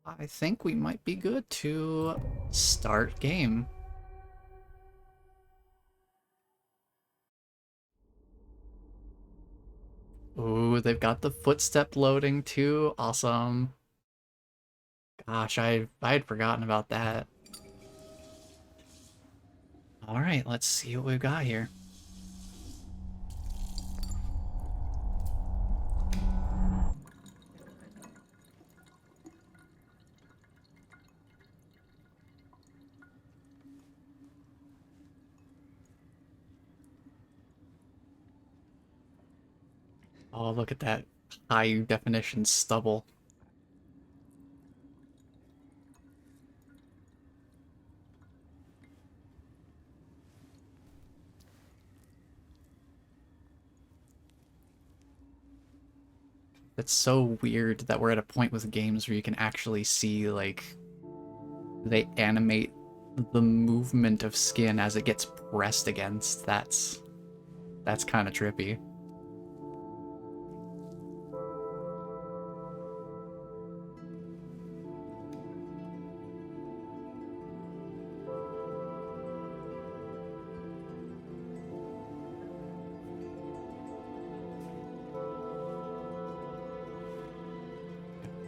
I think we might be good to start game. Ooh, they've got the footstep loading too. Awesome. Gosh, I had forgotten about that. All right, let's see what we've got here. Oh, look at that high definition stubble. It's so weird that we're at a point with games where you can actually see, like, they animate the movement of skin as it gets pressed against. That's kind of trippy.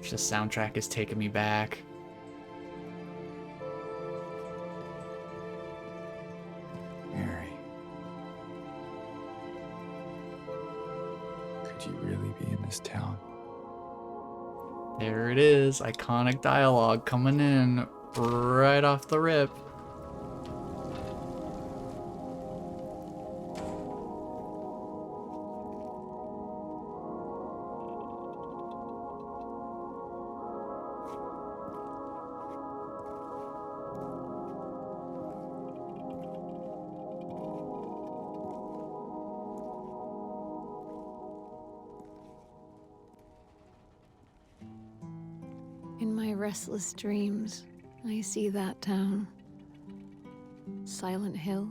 The soundtrack is taking me back. Mary. Could you really be in this town? There it is, iconic dialogue coming in right off the rip. In my restless dreams, I see that town. Silent Hill.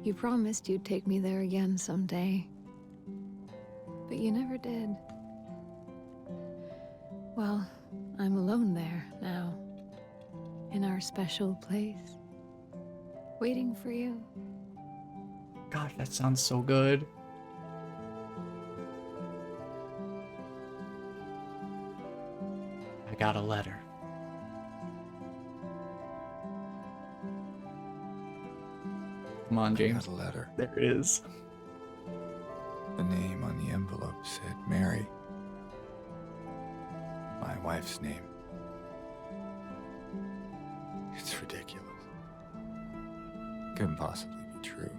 You promised you'd take me there again someday. But you never did. Well, I'm alone there now. In our special place. Waiting for you. Gosh, that sounds so good. I got a letter. Come on, I James. got a letter. There it is. The name on the envelope said Mary. My wife's name. It's ridiculous. Couldn't possibly be true.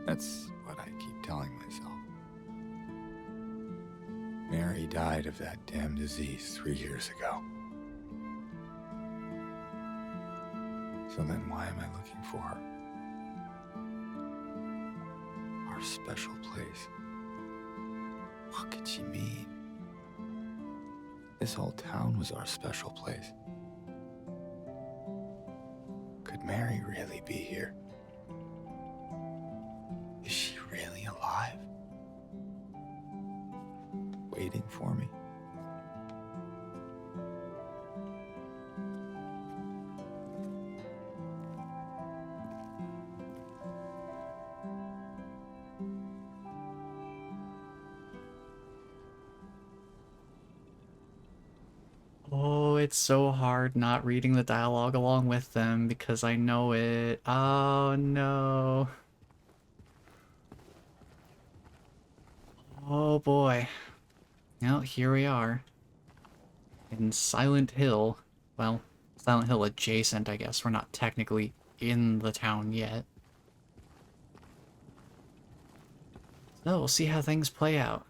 That's what I keep telling myself. Mary died of that damn disease 3 years ago. So then why am I looking for her? Our special place. What could she mean? This whole town was our special place. Could Mary really be here? Is she really alive? Waiting for me? Oh, it's so hard not reading the dialogue along with them because I know it. Oh no. Oh boy. Well, here we are. In Silent Hill. Well, Silent Hill adjacent, I guess. We're not technically in the town yet. So we'll see how things play out.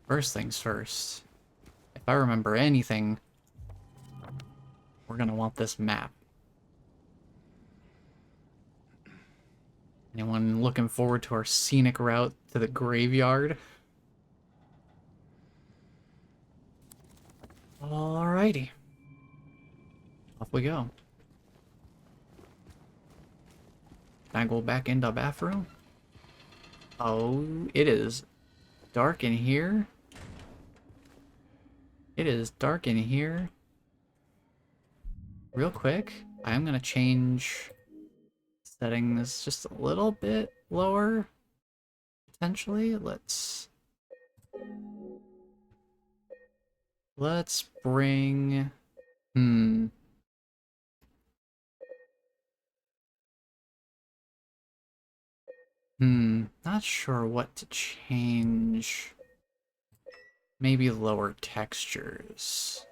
First things first. If I remember anything, we're gonna want this map. Anyone looking forward to our scenic route to the graveyard? Alrighty. Off we go. Can I go back into the bathroom? Oh, it is dark in here. It is dark in here. Real quick, I'm gonna change settings just a little bit lower, potentially. Let's bring... Not sure what to change. Maybe lower textures.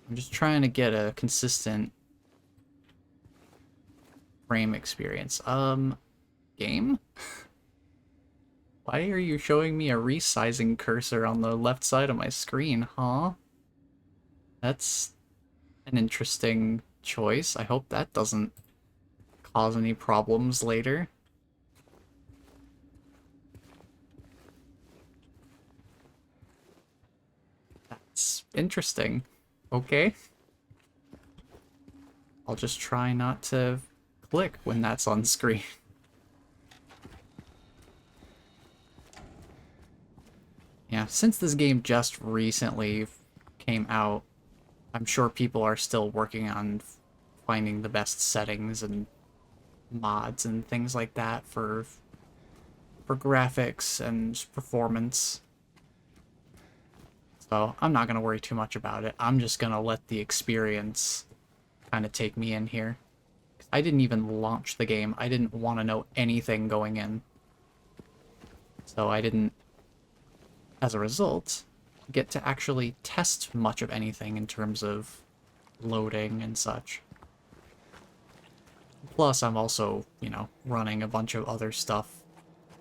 I'm just trying to get a consistent frame experience. Game? Why are you showing me a resizing cursor on the left side of my screen, huh? That's an interesting choice. I hope that doesn't cause any problems later. That's interesting. Okay. I'll just try not to click when that's on screen. Yeah, since this game just recently came out, I'm sure people are still working on finding the best settings and mods and things like that for graphics and performance. So I'm not going to worry too much about it. I'm just going to let the experience kind of take me in here. I didn't even launch the game. I didn't want to know anything going in. So I didn't, as a result, get to actually test much of anything in terms of loading and such. Plus, I'm also, you know, running a bunch of other stuff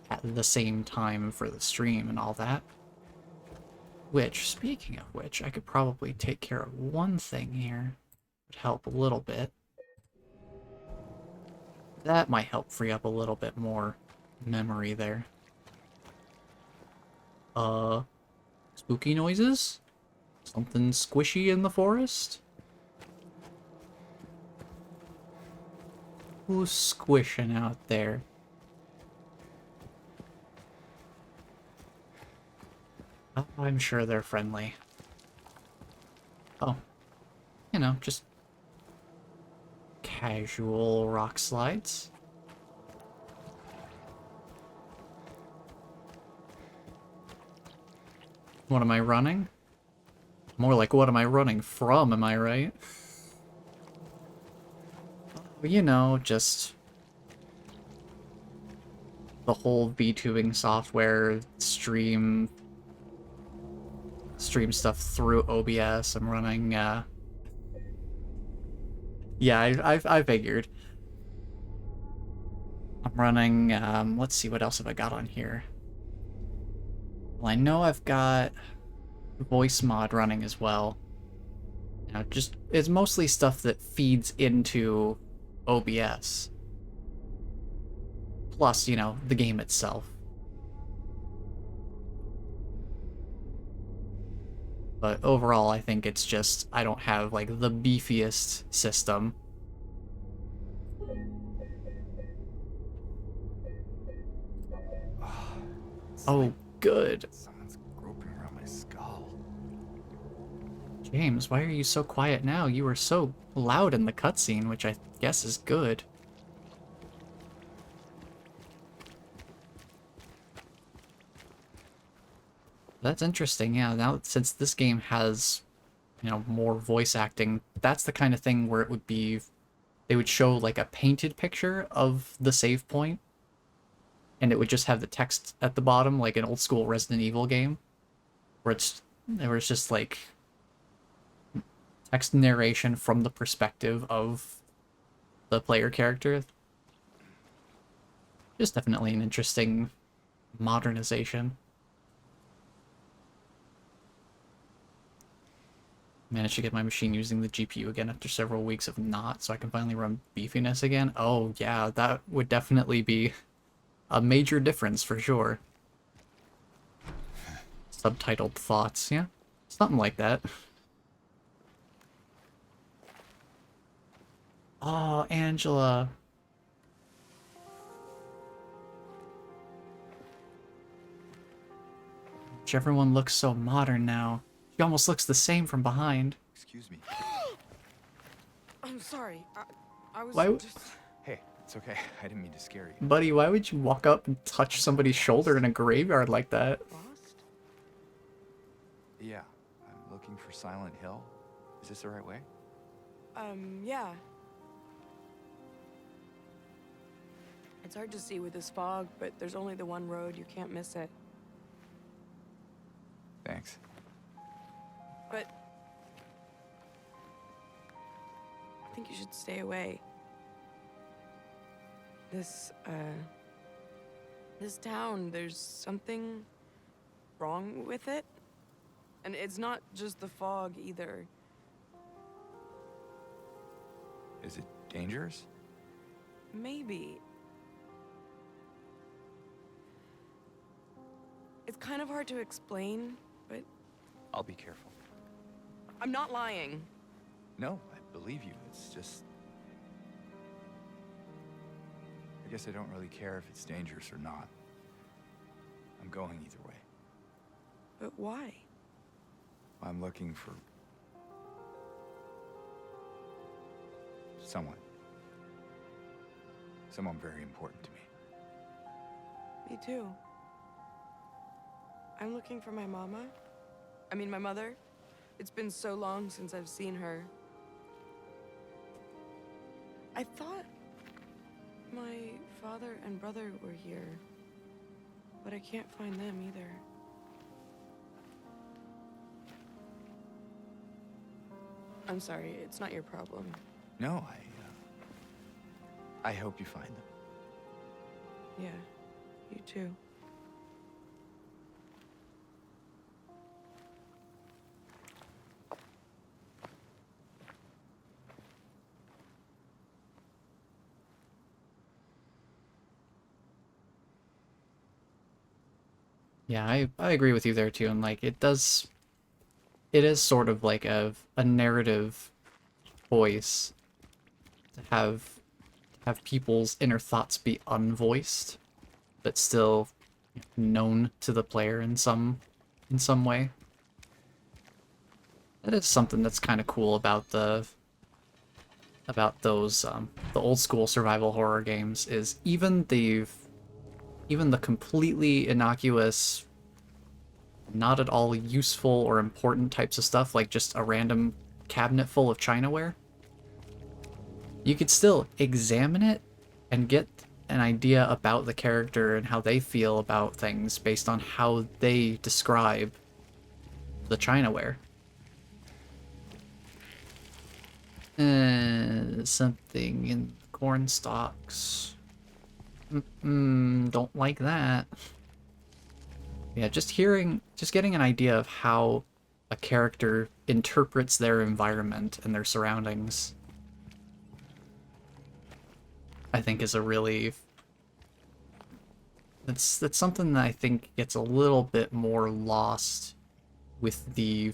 at the same time for the stream and all that. Which, speaking of which, I could probably take care of one thing here. Would help a little bit. That might help free up a little bit more memory there. Spooky noises? Something squishy in the forest? Who's squishing out there? I'm sure they're friendly. Oh. You know, just casual rock slides. What am I running? More like, what am I running from, am I right? Well, you know, just the whole VTubing software, stream stuff through OBS. I'm running, yeah, I figured. I'm running, let's see, what else have I got on here? Well, I know I've got voice mod running as well. Now, just, it's mostly stuff that feeds into OBS. Plus, you know, the game itself. But overall, I think it's just, I don't have, like, the beefiest system. Oh, good. Someone's groping around my skull. James, why are you so quiet now? You were so loud in the cutscene, which I guess is good. That's interesting, yeah. Now, since this game has, you know, more voice acting, that's the kind of thing where it would be... They would show, like, a painted picture of the save point, and it would just have the text at the bottom, like an old-school Resident Evil game, where it's just, like, text narration from the perspective of the player character. Just definitely an interesting modernization. Managed to get my machine using the GPU again after several weeks of not, so I can finally run beefiness again. Oh yeah, that would definitely be a major difference for sure. Subtitled thoughts, yeah. Something like that. Oh, Angela. Everyone looks so modern now. She almost looks the same from behind. Excuse me. I'm sorry. I was Why, just... Hey, it's okay. I didn't mean to scare you. buddy, why would you walk up and touch somebody's shoulder in a graveyard like that? Lost? Yeah, I'm looking for Silent Hill. Is this the right way? Yeah. It's hard to see with this fog, but there's only the one road. You can't miss it. Thanks. But... I think you should stay away. This town, there's something wrong with it. And it's not just the fog, either. Is it dangerous? Maybe. It's kind of hard to explain, but I'll be careful. I'm not lying. No, I believe you. It's just... I guess I don't really care if it's dangerous or not. I'm going either way. But why? I'm looking for... someone. Someone very important to me. Me too. I'm looking for my mama. I mean, my mother. It's been so long since I've seen her. I thought my father and brother were here, but I can't find them either. I'm sorry, it's not your problem. No, I hope you find them. Yeah, you too. Yeah, I agree with you there too, and like it is sort of like a narrative voice to have people's inner thoughts be unvoiced, but still known to the player in some way. That is something that's kind of cool about those the old school survival horror games, is even the completely innocuous, not at all useful or important types of stuff, like just a random cabinet full of Chinaware, you could still examine it and get an idea about the character and how they feel about things based on how they describe the Chinaware. Something in corn stalks. Don't like that. Yeah, just getting an idea of how a character interprets their environment and their surroundings, I think is a really... That's something that I think gets a little bit more lost with the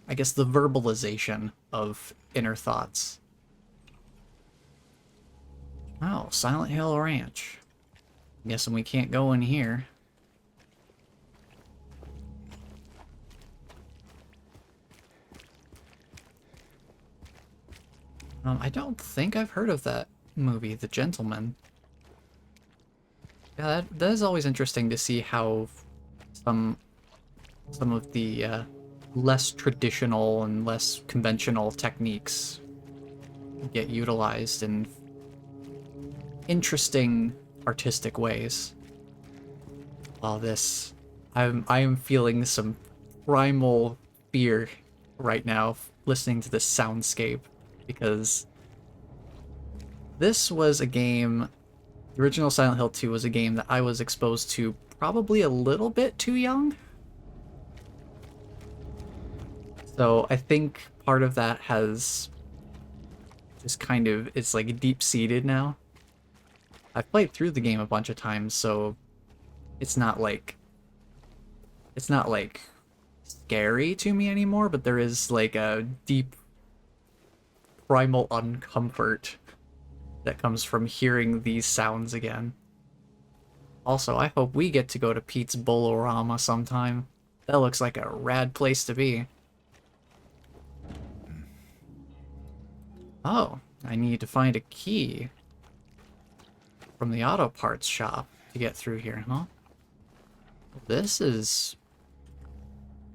I guess the verbalization of inner thoughts. Oh, Silent Hill Ranch. Guessing we can't go in here. I don't think I've heard of that movie, The Gentleman. Yeah, that is always interesting to see how some of the less traditional and less conventional techniques get utilized in interesting artistic ways. While I am feeling some primal fear right now listening to this soundscape, because this was a game, the original Silent Hill 2 was a game that I was exposed to probably a little bit too young. So I think part of that has just kind of, it's like deep-seated now. I've played through the game a bunch of times, so it's not like scary to me anymore, but there is like a deep primal uncomfort that comes from hearing these sounds again. Also, I hope we get to go to Pete's Bolorama sometime. That looks like a rad place to be. Oh, I need to find a key from the auto parts shop to get through here, huh? This is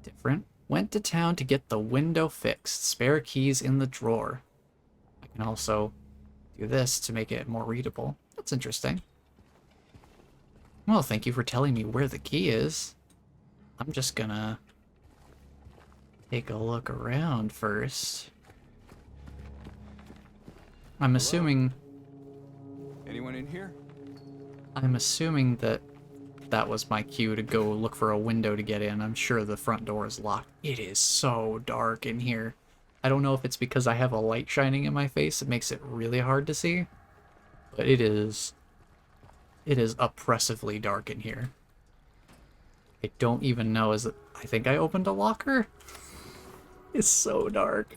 different. Went to town to get the window fixed. Spare keys in the drawer. I can also do this to make it more readable. That's interesting. Well, thank you for telling me where the key is. I'm just gonna take a look around first. I'm assuming... Anyone in here? I'm assuming that that was my cue to go look for a window to get in. I'm sure the front door is locked. It is so dark in here. I don't know if it's because I have a light shining in my face. It makes it really hard to see. But it is oppressively dark in here. I don't even know. I think I opened a locker? It's so dark.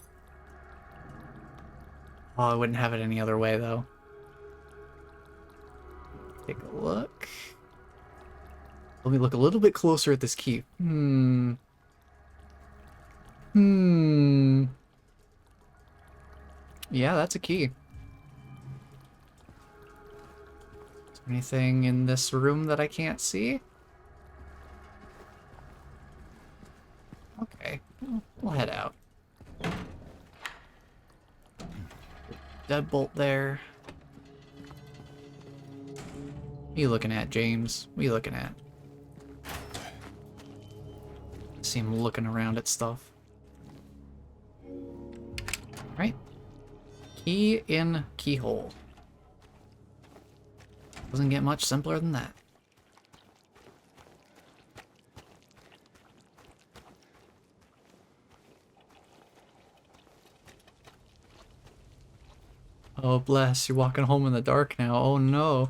Oh, I wouldn't have it any other way, though. Take a look. Let me look a little bit closer at this key. Yeah, that's a key. Is there anything in this room that I can't see? Okay, we'll head out. Deadbolt there. What are you looking at, James? What are you looking at? See him looking around at stuff. Right. Key in keyhole. Doesn't get much simpler than that. Oh, bless. You're walking home in the dark now. Oh, no.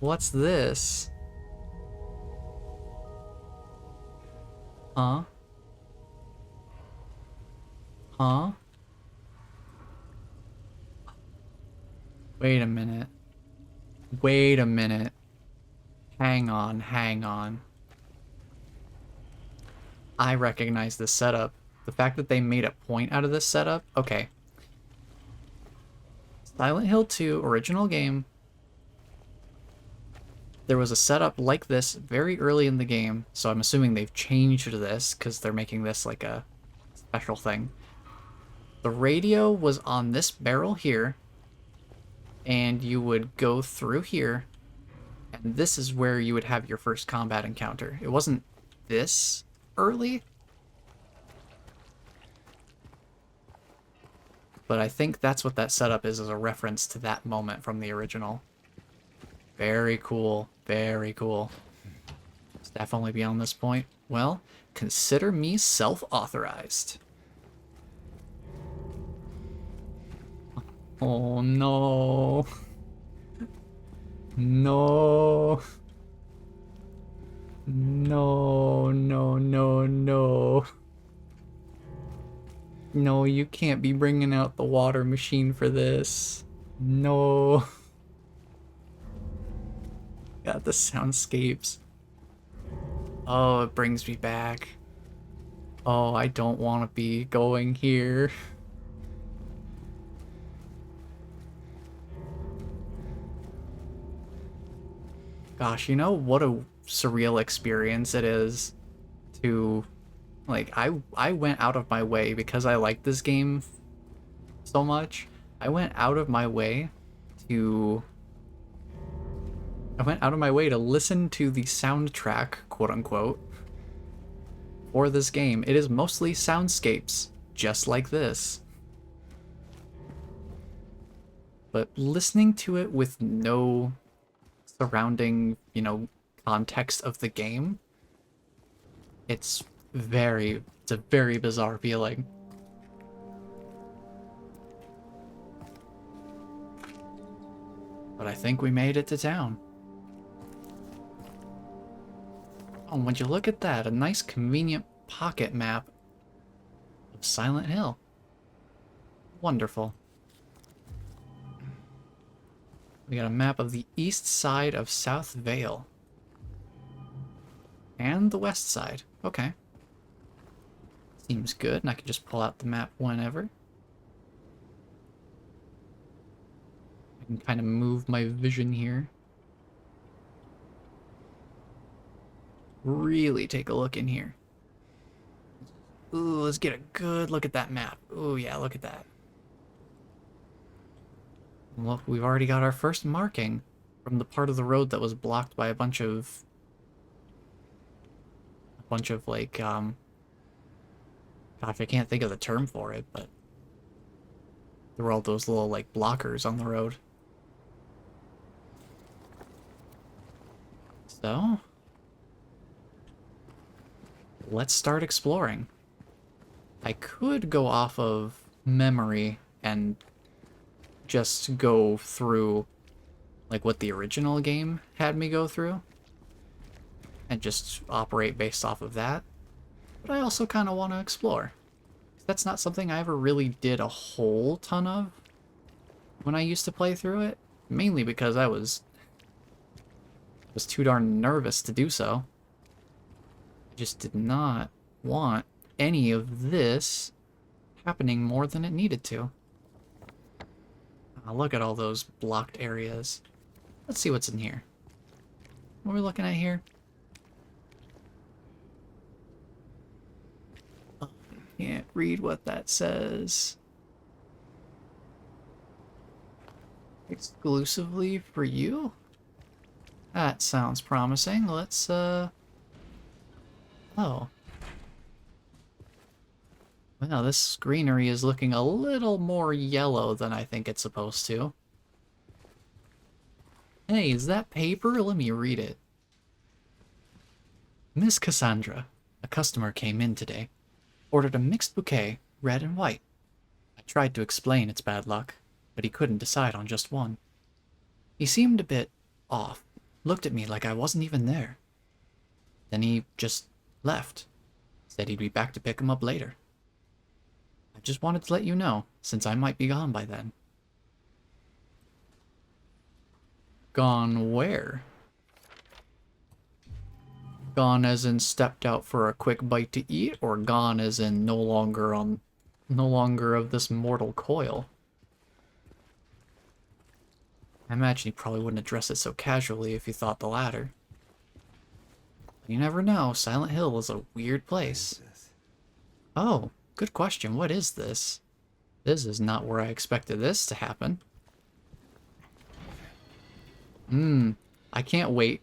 What's this? Huh? Huh? Wait a minute. Wait a minute. Hang on, hang on. I recognize this setup. The fact that they made a point out of this setup? Okay. Silent Hill 2 original game. There was a setup like this very early in the game, so I'm assuming they've changed this because they're making this like a special thing. The radio was on this barrel here, and you would go through here, and this is where you would have your first combat encounter. It wasn't this early, but I think that's what that setup is, as a reference to that moment from the original. Very cool. Very cool. Staff only beyond this point? Well, consider me self-authorized. Oh no. No. No, no, no, no. No, you can't be bringing out the water machine for this. No. God, the soundscapes. Oh, it brings me back. Oh, I don't want to be going here. Gosh, you know what a surreal experience it is to, like, I went out of my way because I like this game so much. I went out of my way to listen to the soundtrack, quote unquote, for this game. It is mostly soundscapes, just like this. But listening to it with no surrounding, context of the game, it's a very bizarre feeling. But I think we made it to town. Oh, would you look at that? A nice convenient pocket map of Silent Hill. Wonderful. We got a map of the east side of South Vale. And the west side. Okay. Seems good, and I can just pull out the map whenever. I can kind of move my vision here. Really take a look in here. Ooh, let's get a good look at that map. Ooh, yeah, look at that. Look, we've already got our first marking from the part of the road that was blocked by a bunch of like, gosh, I can't think of the term for it, but there were all those little, like, blockers on the road. So, let's start exploring. I could go off of memory and just go through, like, what the original game had me go through, and just operate based off of that. But I also kind of want to explore. That's not something I ever really did a whole ton of when I used to play through it, mainly because I was too darn nervous to do so. I just did not want any of this happening more than it needed to. Look at all those blocked areas. Let's see what's in here. What are we looking at here? Oh, can't read what that says. Exclusively for you? That sounds promising. Let's, Oh. Well, this greenery is looking a little more yellow than I think it's supposed to. Hey, is that paper? Let me read it. Miss Cassandra, a customer came in today. Ordered a mixed bouquet, red and white. I tried to explain its bad luck, but he couldn't decide on just one. He seemed a bit off, looked at me like I wasn't even there. Then he just left. Said he'd be back to pick him up later. I just wanted to let you know, since I might be gone by then. Gone where? Gone as in stepped out for a quick bite to eat, or gone as in no longer of this mortal coil? I imagine he probably wouldn't address it so casually if he thought the latter. You never know, Silent Hill is a weird place. Oh, good question. What is this? This is not where I expected this to happen. I can't wait.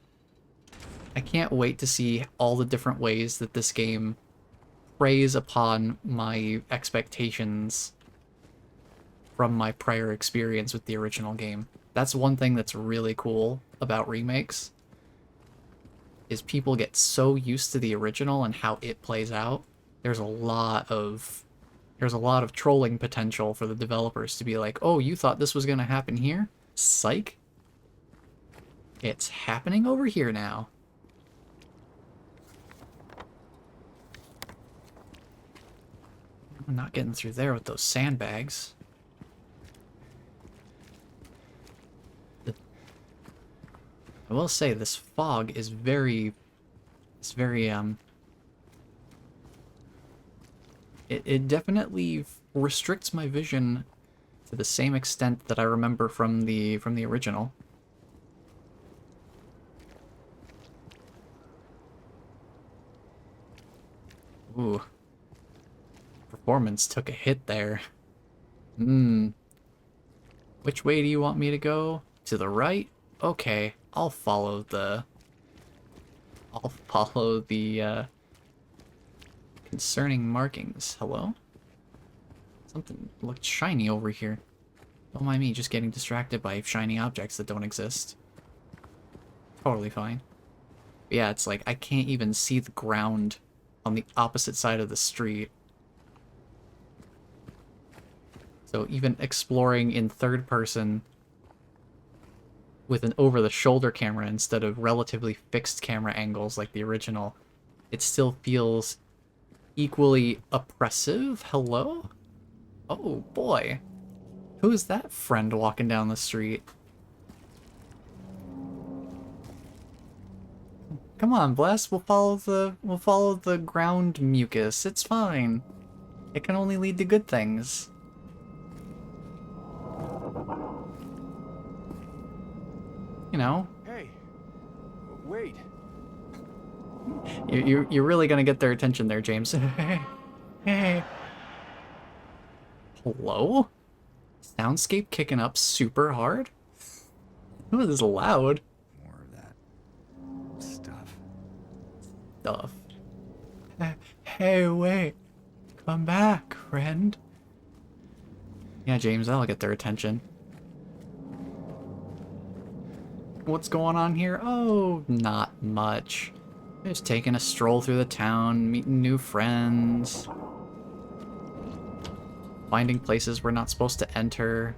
I can't wait to see all the different ways that this game preys upon my expectations from my prior experience with the original game. That's one thing that's really cool about remakes, is people get so used to the original and how it plays out. There's a lot of trolling potential for the developers to be like, oh, you thought this was gonna happen here? Psych. It's happening over here now. I'm not getting through there with those sandbags. I will say this fog is very... It definitely restricts my vision to the same extent that I remember from the original. Ooh. Performance took a hit there. Which way do you want me to go? To the right? Okay, I'll follow the concerning markings. Hello? Something looked shiny over here. Don't mind me just getting distracted by shiny objects that don't exist. Totally fine. But yeah, it's like I can't even see the ground on the opposite side of the street. So even exploring in third person with an over-the-shoulder camera instead of relatively fixed camera angles like the original, it still feels equally oppressive. Hello? Oh boy. Who is that friend walking down the street? Come on, Bless. We'll follow the ground mucus. It's fine. It can only lead to good things. You know. Hey, wait. You're really gonna get their attention there, James. Hey. Hello? Soundscape kicking up super hard? That was loud. More of that stuff. Stuff. Hey, wait. Come back, friend. Yeah, James, that'll get their attention. What's going on here? Oh, not much. Just taking a stroll through the town, meeting new friends. Finding places we're not supposed to enter.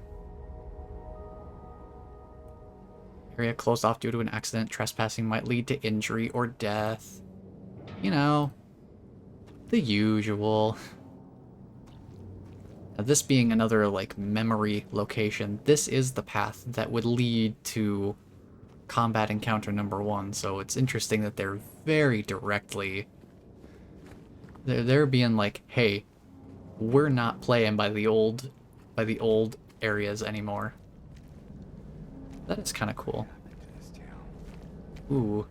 Area closed off due to an accident. Trespassing might lead to injury or death. You know, the usual. Now, this being another, like, memory location, this is the path that would lead to combat encounter number 1, so it's interesting that they're very directly... They're being like, hey, we're not playing by the old areas anymore. That is kind of cool. Ooh.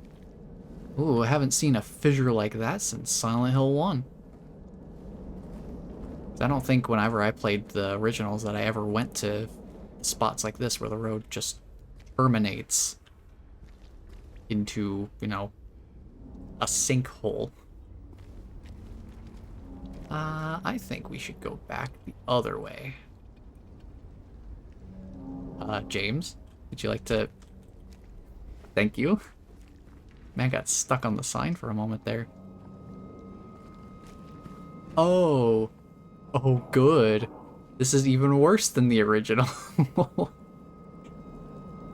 Ooh, I haven't seen a fissure like that since Silent Hill 1. I don't think whenever I played the originals that I ever went to spots like this where the road just terminates into, you know, a sinkhole. I think we should go back the other way. James, would you like to... Thank you. Man, I got stuck on the sign for a moment there. Oh. Oh, good. This is even worse than the original.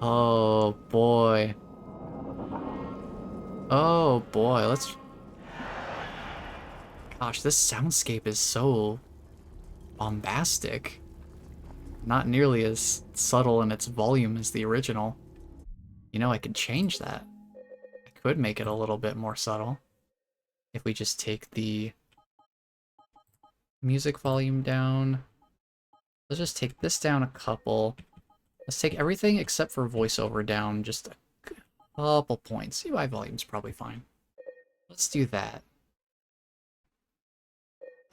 Oh, boy. Oh, boy. Let's... Gosh, this soundscape is so bombastic. Not nearly as subtle in its volume as the original. You know, I could change that. I could make it a little bit more subtle. If we just take the music volume down. Let's just take this down a couple. Let's take everything except for voiceover down just a couple points. UI volume's probably fine. Let's do that.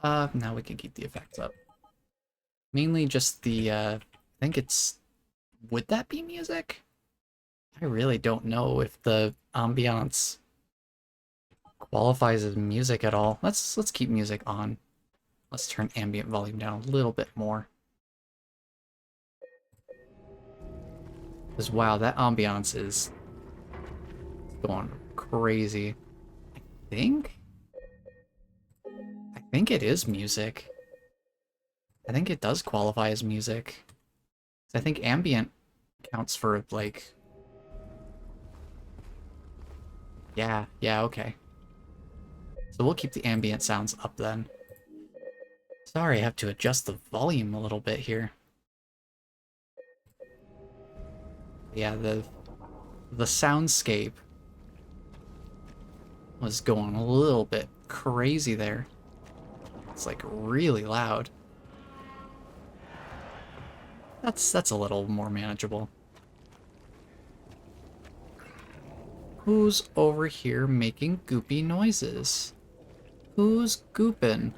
Now we can keep the effects up. Mainly just the, I think it's... Would that be music? I really don't know if the ambiance qualifies as music at all. Let's keep music on. Let's turn ambient volume down a little bit more. Because wow, that ambiance is going crazy. I think it is music. I think it does qualify as music. I think ambient counts for, like... Yeah, okay. So we'll keep the ambient sounds up then. Sorry, I have to adjust the volume a little bit here. Yeah, the soundscape was going a little bit crazy there. It's like really loud. That's a little more manageable. Who's over here making goopy noises? Who's gooping?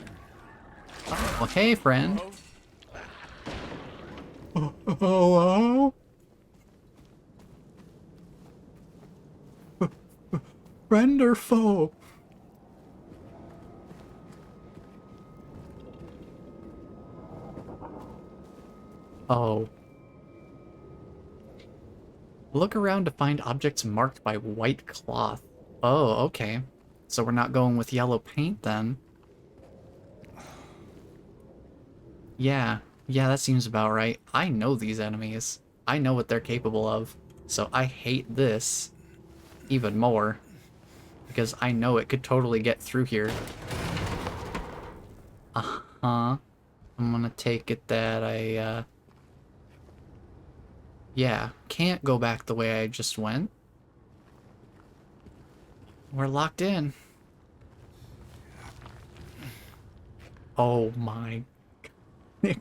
Oh, hey, friend. Hello? Friend or foe? Oh. Look around to find objects marked by white cloth. Oh, okay. So we're not going with yellow paint then. Yeah, that seems about right. I know these enemies. I know what they're capable of. So I hate this even more. Because I know it could totally get through here. Uh-huh. I'm gonna take it that I, Yeah, can't go back the way I just went. We're locked in. Oh my.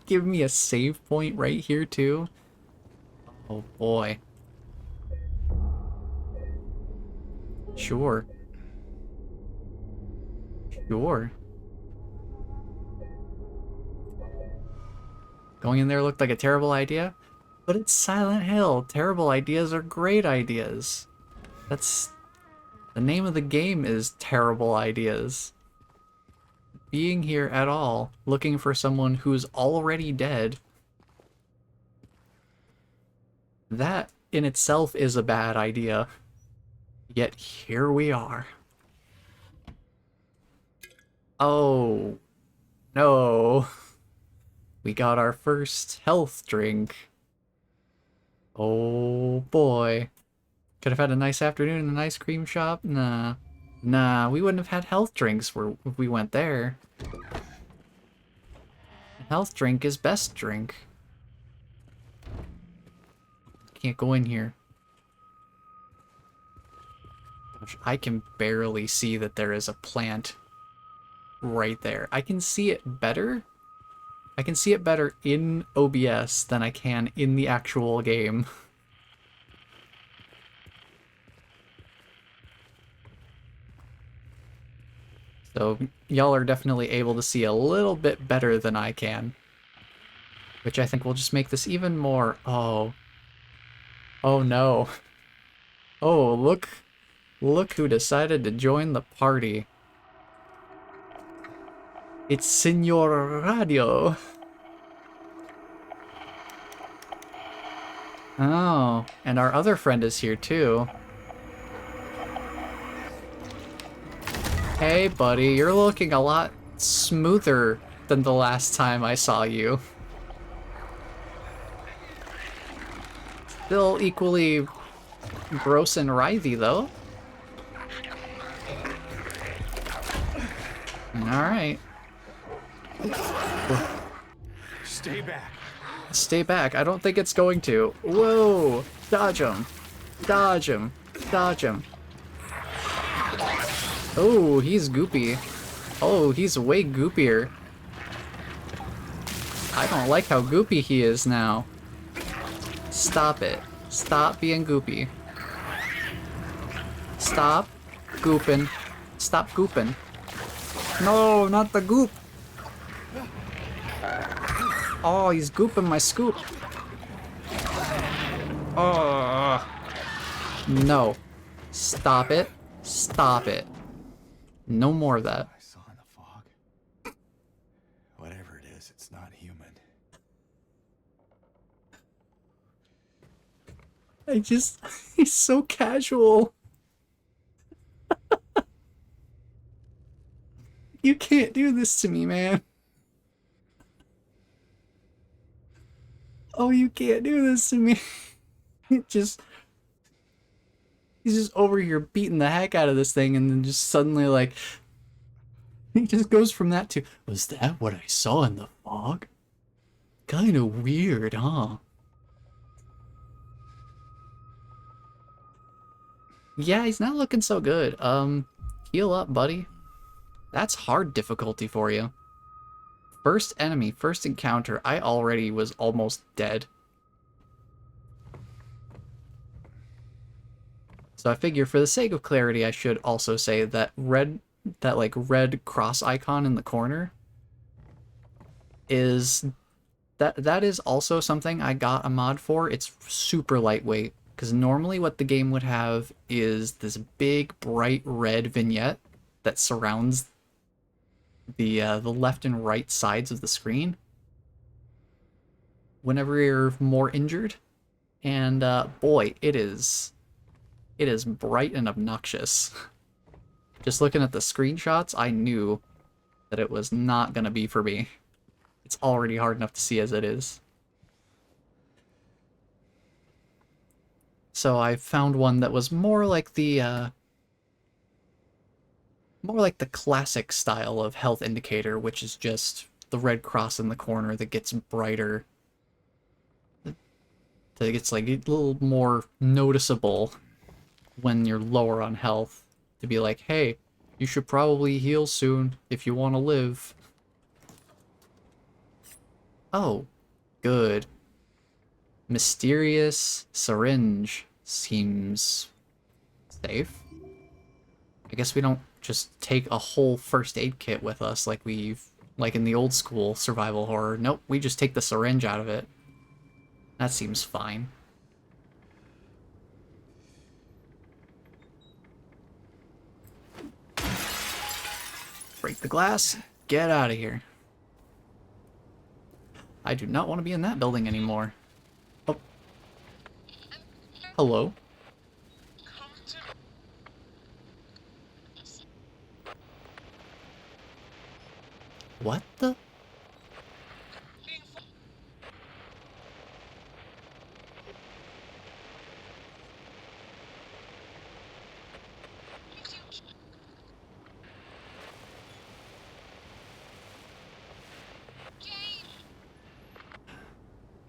Give me a save point right here too. Oh boy. Sure. Sure. Going in there looked like a terrible idea, but it's Silent Hill. Terrible ideas are great ideas. That's the name of the game is Terrible Ideas. Being here at all, looking for someone who's already dead, that in itself is a bad idea. Yet here we are. Oh, no. We got our first health drink. Oh boy. Could have had a nice afternoon in an ice cream shop? Nah. Nah, we wouldn't have had health drinks if we went there. Health drink is best drink. Can't go in here. Gosh, I can barely see that there is a plant right there. I can see it better. I can see it better in OBS than I can in the actual game. So y'all are definitely able to see a little bit better than I can. Which I think will just make this even more... Oh. Oh no. Oh, look. Look who decided to join the party. It's Senor Radio. Oh, and our other friend is here too. Hey buddy, you're looking a lot smoother than the last time I saw you. Still equally gross and writhy though. Alright. Stay back. Stay back. I don't think it's going to. Whoa! Dodge him. Dodge him. Dodge him. Oh, he's goopy. Oh, he's way goopier. I don't like how goopy he is now. Stop it. Stop being goopy. Stop gooping. Stop gooping. No, not the goop. Oh, he's gooping my scoop. Oh. No. Stop it. Stop it. No more of that. I saw in the fog. Whatever it is, it's not human. He's so casual. You can't do this to me, man. Oh, you can't do this to me. He's just over here beating the heck out of this thing, and then just suddenly, like, he just goes from that to, was that what I saw in the fog? Kind of weird, huh? Yeah, he's not looking so good. Heal up, buddy. That's hard difficulty for you. First enemy, first encounter, I already was almost dead. So I figure for the sake of clarity, I should also say that red cross icon in the corner is that is also something I got a mod for. It's super lightweight, because normally what the game would have is this big bright red vignette that surrounds the left and right sides of the screen whenever you're more injured, and boy, it is bright and obnoxious. Just looking at the screenshots, I knew that it was not gonna be for me. It's already hard enough to see as it is. So I found one that was more like the classic style of health indicator, which is just the red cross in the corner that gets brighter It's like a little more noticeable when you're lower on health. To be like, hey, you should probably heal soon if you want to live. Oh, good. Mysterious syringe seems safe. I guess we don't just take a whole first aid kit with us like in the old school survival horror. Nope, we just take the syringe out of it. That seems fine. Break the glass. Get out of here. I do not want to be in that building anymore. Oh. Hello. What the?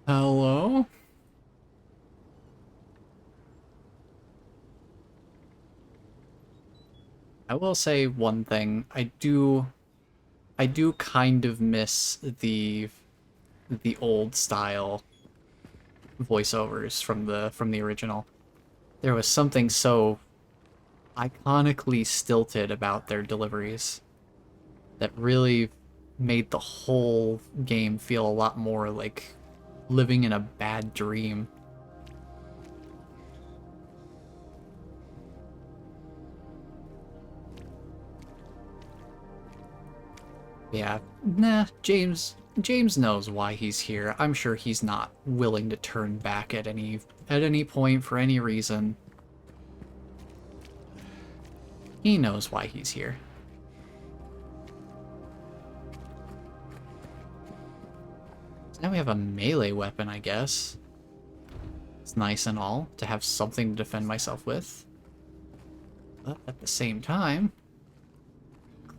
Hello? I will say one thing. I do kind of miss the old style voiceovers from the original. There was something so iconically stilted about their deliveries that really made the whole game feel a lot more like living in a bad dream. Yeah, nah, James knows why he's here. I'm sure he's not willing to turn back at any point for any reason. He knows why he's here. So now we have a melee weapon, I guess. It's nice and all to have something to defend myself with. But at the same time,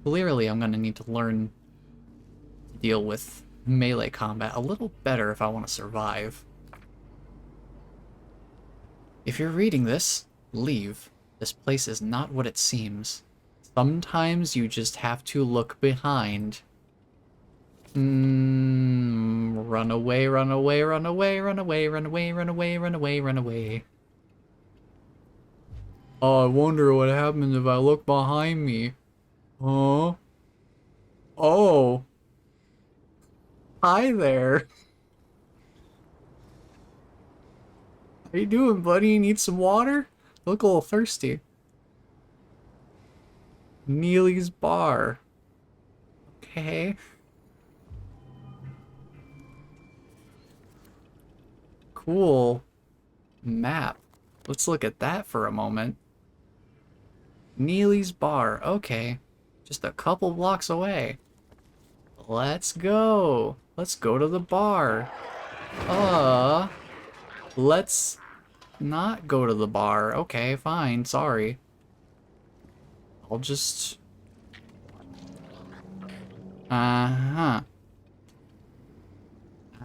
clearly I'm going to need to learn to deal with melee combat a little better if I want to survive. If you're reading this, leave. This place is not what it seems. Sometimes you just have to look behind. Run away, run away, run away, run away, run away, run away, run away, run away. Oh, I wonder what happens if I look behind me. Huh? Oh. Hi there. How you doing, buddy? You need some water? You look a little thirsty. Neely's Bar. Okay. Cool map. Let's look at that for a moment. Neely's Bar. Okay. Just a couple blocks away. Let's go. Let's go to the bar. Let's not go to the bar. Okay, fine. Sorry. I'll just... Uh-huh.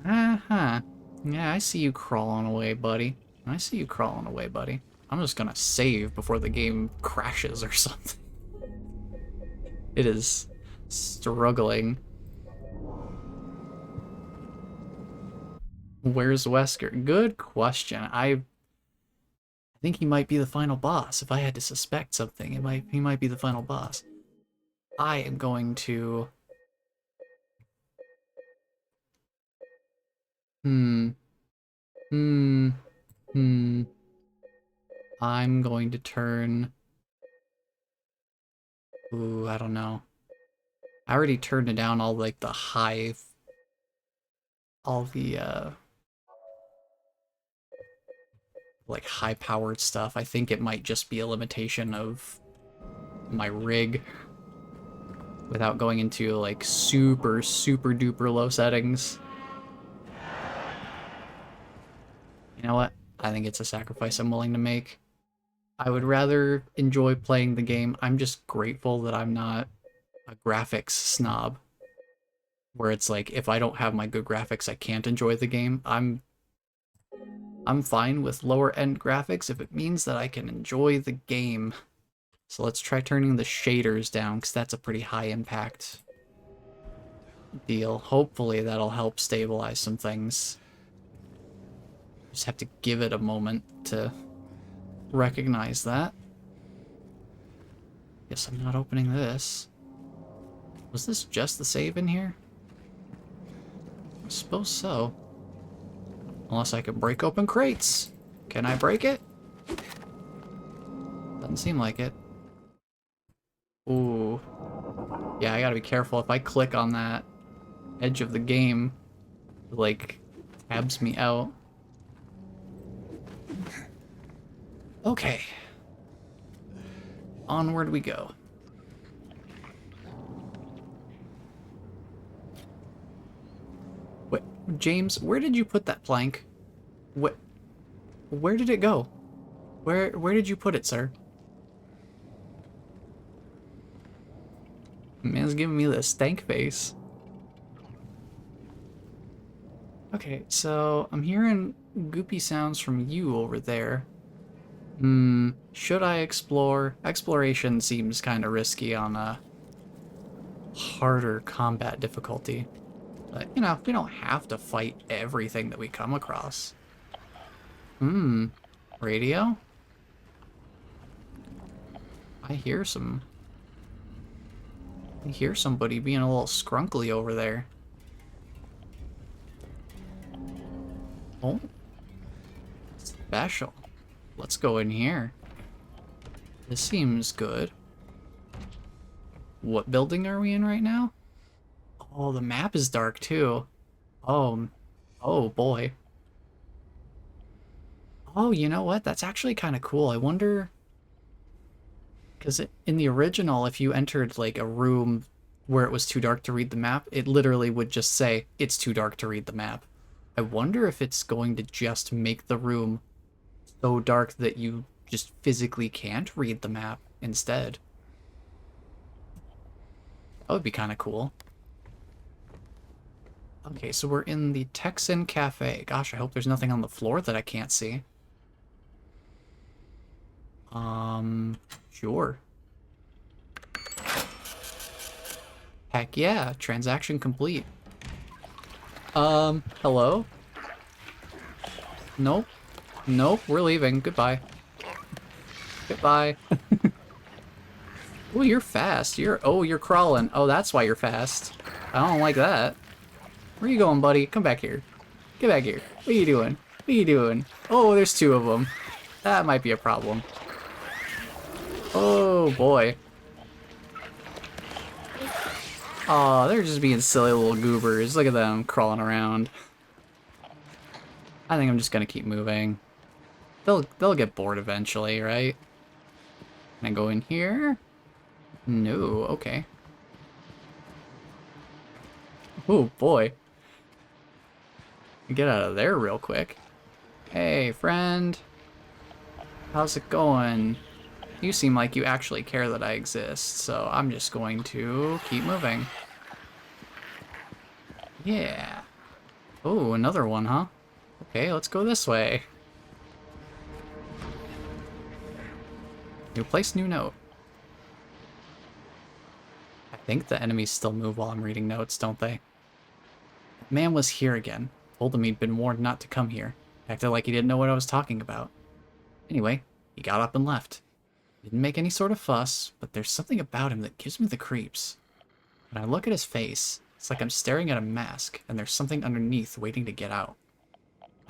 Uh-huh. Yeah, I see you crawling away, buddy. I see you crawling away, buddy. I'm just gonna save before the game crashes or something. It is struggling. Where's Wesker? Good question. I think he might be the final boss. If I had to suspect something, he might be the final boss. I am going to... I'm going to turn... Ooh, I don't know. I already turned it down all, like, the high... All the, like, high-powered stuff. I think it might just be a limitation of my rig. Without going into, like, super, super duper low settings. You know what? I think it's a sacrifice I'm willing to make. I would rather enjoy playing the game. I'm just grateful that I'm not a graphics snob. Where it's like, if I don't have my good graphics, I can't enjoy the game. I'm fine with lower end graphics if it means that I can enjoy the game. So let's try turning the shaders down, because that's a pretty high impact deal. Hopefully that'll help stabilize some things. Just have to give it a moment to recognize that. Guess I'm not opening this. Was this just the save in here? I suppose so. Unless I can break open crates. Can I break it? Doesn't seem like it. Ooh. Yeah, I gotta be careful. If I click on that edge of the game, it, like, tabs me out. Okay. Onward we go. Wait, James, where did you put that plank? What? Where did it go? Where did you put it, sir? Man's giving me the stank face. Okay, so I'm hearing goopy sounds from you over there. Should I explore? Exploration seems kind of risky on a harder combat difficulty. But, you know, we don't have to fight everything that we come across. Radio? I hear somebody being a little scrunkly over there. Oh. Special. Let's go in here. This seems good. What building are we in right now? Oh, the map is dark too. Oh boy. Oh, you know what? That's actually kind of cool. I wonder... Because in the original, if you entered like a room where it was too dark to read the map, it literally would just say, it's too dark to read the map. I wonder if it's going to just make the room so dark that you just physically can't read the map instead. That would be kind of cool. Okay, so we're in the Texan Cafe. Gosh, I hope there's nothing on the floor that I can't see. Sure. Heck yeah, transaction complete. Hello? Nope. Nope, we're leaving. Goodbye. Goodbye. Oh, you're fast. You're crawling. Oh, that's why you're fast. I don't like that. Where you going, buddy? Come back here. Get back here. What are you doing? What are you doing? Oh, there's two of them. That might be a problem. Oh, boy. Aw, they're just being silly little goobers. Look at them crawling around. I think I'm just gonna keep moving. They'll get bored eventually, right? Can I go in here? No, okay. Oh boy. Get out of there real quick. Hey, friend. How's it going? You seem like you actually care that I exist, so I'm just going to keep moving. Yeah. Oh, another one, huh? Okay, let's go this way. New place, new note. I think the enemies still move while I'm reading notes, don't they? That man was here again. Told him he'd been warned not to come here. Acted like he didn't know what I was talking about. Anyway, he got up and left. Didn't make any sort of fuss, but there's something about him that gives me the creeps. When I look at his face, it's like I'm staring at a mask, and there's something underneath waiting to get out.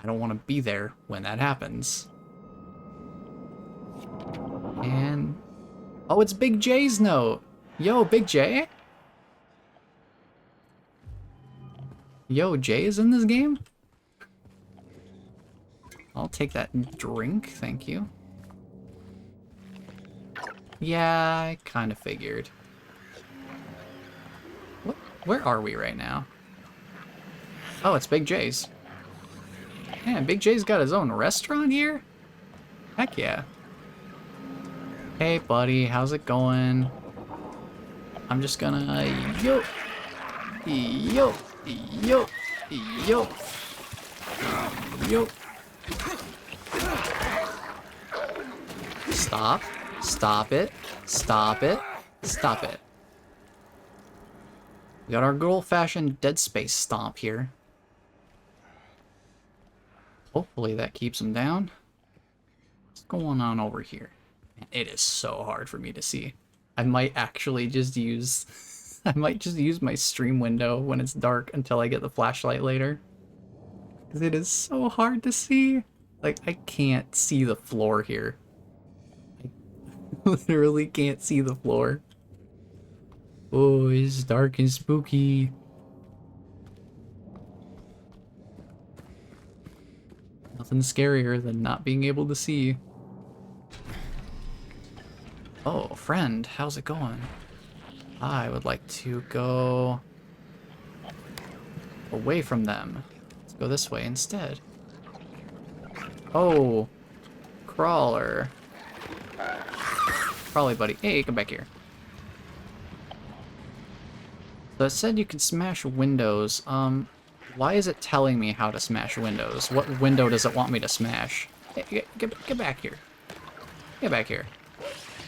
I don't want to be there when that happens. And... oh, it's Big J's note! Yo, Big J? Yo, Jay is in this game? I'll take that drink, thank you. Yeah, I kind of figured. What? Where are we right now? Oh, it's Big J's. Man, Big J's got his own restaurant here? Heck yeah. Hey, buddy, how's it going? I'm just gonna... yo! Yo! Yo! Yo! Yo! Stop. Stop it. Stop it. Stop it. We got our good old-fashioned Dead Space stomp here. Hopefully that keeps him down. What's going on over here? Man, it is so hard for me to see. I might actually just use... I might just use my stream window when it's dark until I get the flashlight later. Because it is so hard to see. Like, I can't see the floor here. I literally can't see the floor. Oh, it's dark and spooky. Nothing scarier than not being able to see. Oh, friend, how's it going? I would like to go away from them. Let's go this way instead. Oh, crawler. Crawly buddy. Hey, come back here. So it said you can smash windows. Why is it telling me how to smash windows? What window does it want me to smash? Hey, get back here. Get back here.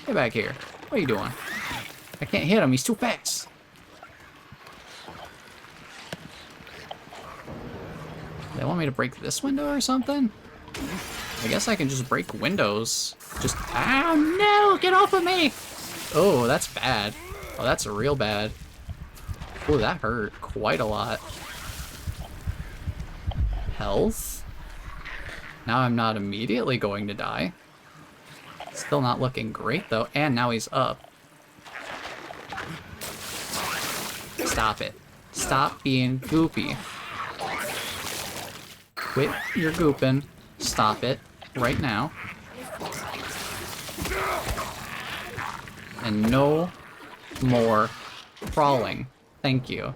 Get back here. What are you doing? I can't hit him. He's too fast. They want me to break this window or something? I guess I can just break windows. Just... Ow, no! Get off of me! Oh, that's bad. Oh, that's real bad. Oh, that hurt quite a lot. Health? Now I'm not immediately going to die. Still not looking great, though. And now he's up. Stop it. Stop being goopy. Quit your gooping. Stop it. Right now. And no more crawling. Thank you.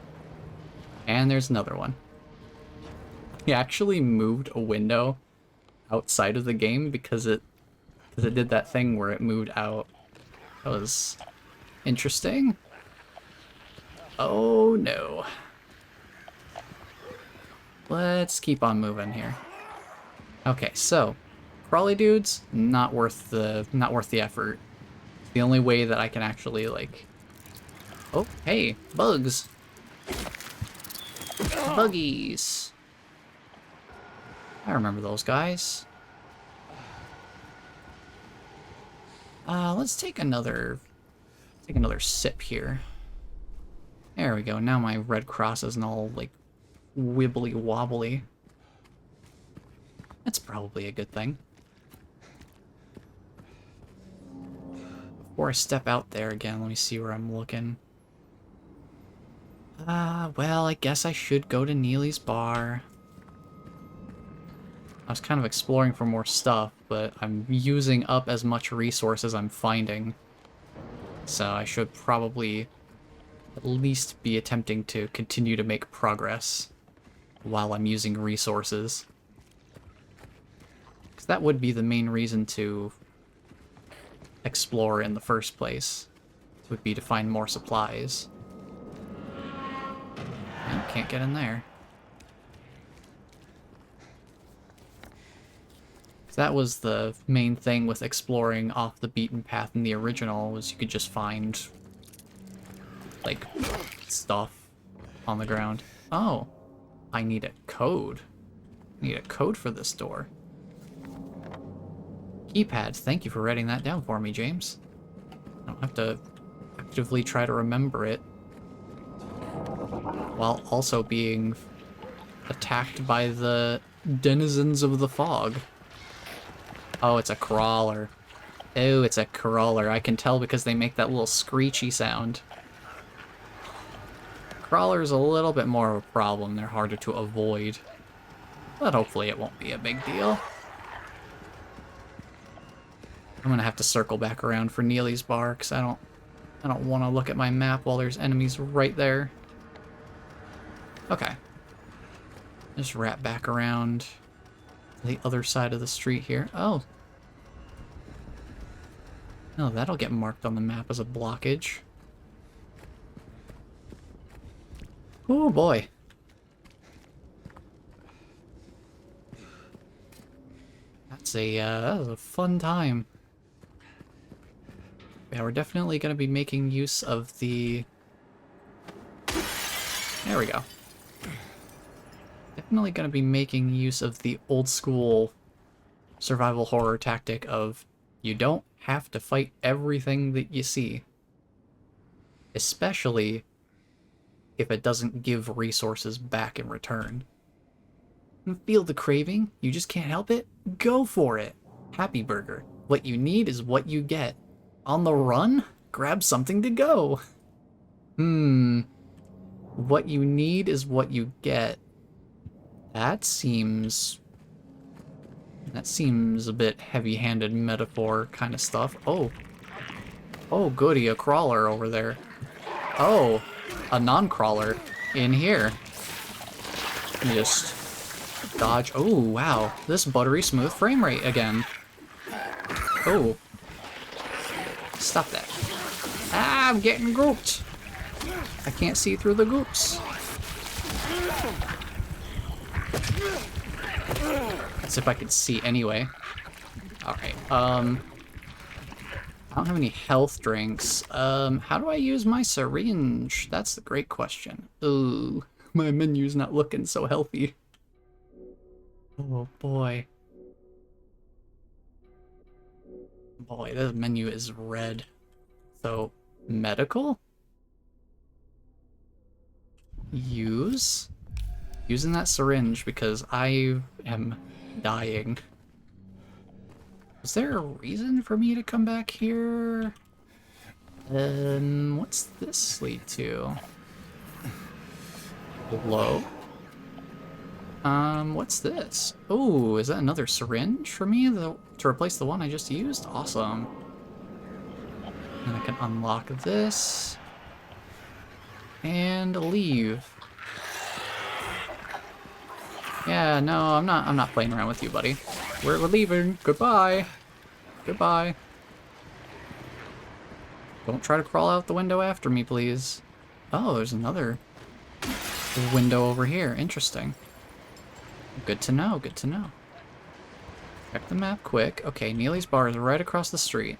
And there's another one. He actually moved a window outside of the game because it did that thing where it moved out. That was interesting. Oh no. Let's keep on moving here. Okay, so crawly dudes, not worth the effort. It's the only way that I can actually like... Oh, hey, bugs. Buggies. I remember those guys. Let's take another sip here. There we go. Now my red cross isn't all like wibbly wobbly. That's probably a good thing. Before I step out there again, let me see where I'm looking. Well, I guess I should go to Neely's bar. I was kind of exploring for more stuff, but I'm using up as much resource as I'm finding. So I should probably at least be attempting to continue to make progress while I'm using resources. Because that would be the main reason to explore in the first place, would be to find more supplies. And can't get in there. That was the main thing with exploring off the beaten path in the original, was you could just find like stuff on the ground. Oh, I need a code. I need a code for this door. Keypad, thank you for writing that down for me, James. I don't have to actively try to remember it while also being attacked by the denizens of the fog. Oh, it's a crawler. Oh, it's a crawler. I can tell because they make that little screechy sound. Crawler's a little bit more of a problem. They're harder to avoid. But hopefully it won't be a big deal. I'm gonna have to circle back around for Neely's bar, because I don't want to look at my map while there's enemies right there. Okay. Just wrap back around the other side of the street here. Oh. No, that'll get marked on the map as a blockage. Oh boy. that was a fun time. Yeah, we're definitely going to be making use of the... There we go. Definitely going to be making use of the old school survival horror tactic of you don't have to fight everything that you see. Especially if it doesn't give resources back in return. Feel the craving? You just can't help it? Go for it! Happy Burger. What you need is what you get. On the run? Grab something to go. What you need is what you get. That seems a bit heavy-handed metaphor kind of stuff. Oh. Oh, goody, a crawler over there. Oh, a non-crawler in here. Just dodge. Oh, wow. This buttery smooth frame rate again. Oh. Stop that. Ah, I'm getting gooped. I can't see through the goops. As if I could see anyway. Alright, I don't have any health drinks. How do I use my syringe? That's the great question. Ooh, my menu's not looking so healthy. Oh boy. Boy, this menu is red. So, medical? Use? Using that syringe because I am dying. Is there a reason for me to come back here? What's this lead to? Hello? What's this? Oh, is that another syringe for me to replace the one I just used? Awesome. And I can unlock this. And leave. Yeah, no, I'm not playing around with you, buddy. We're leaving. Goodbye. Goodbye. Don't try to crawl out the window after me, please. Oh, there's another window over here. Interesting. Good to know, good to know. Check the map quick. Okay, Neely's bar is right across the street.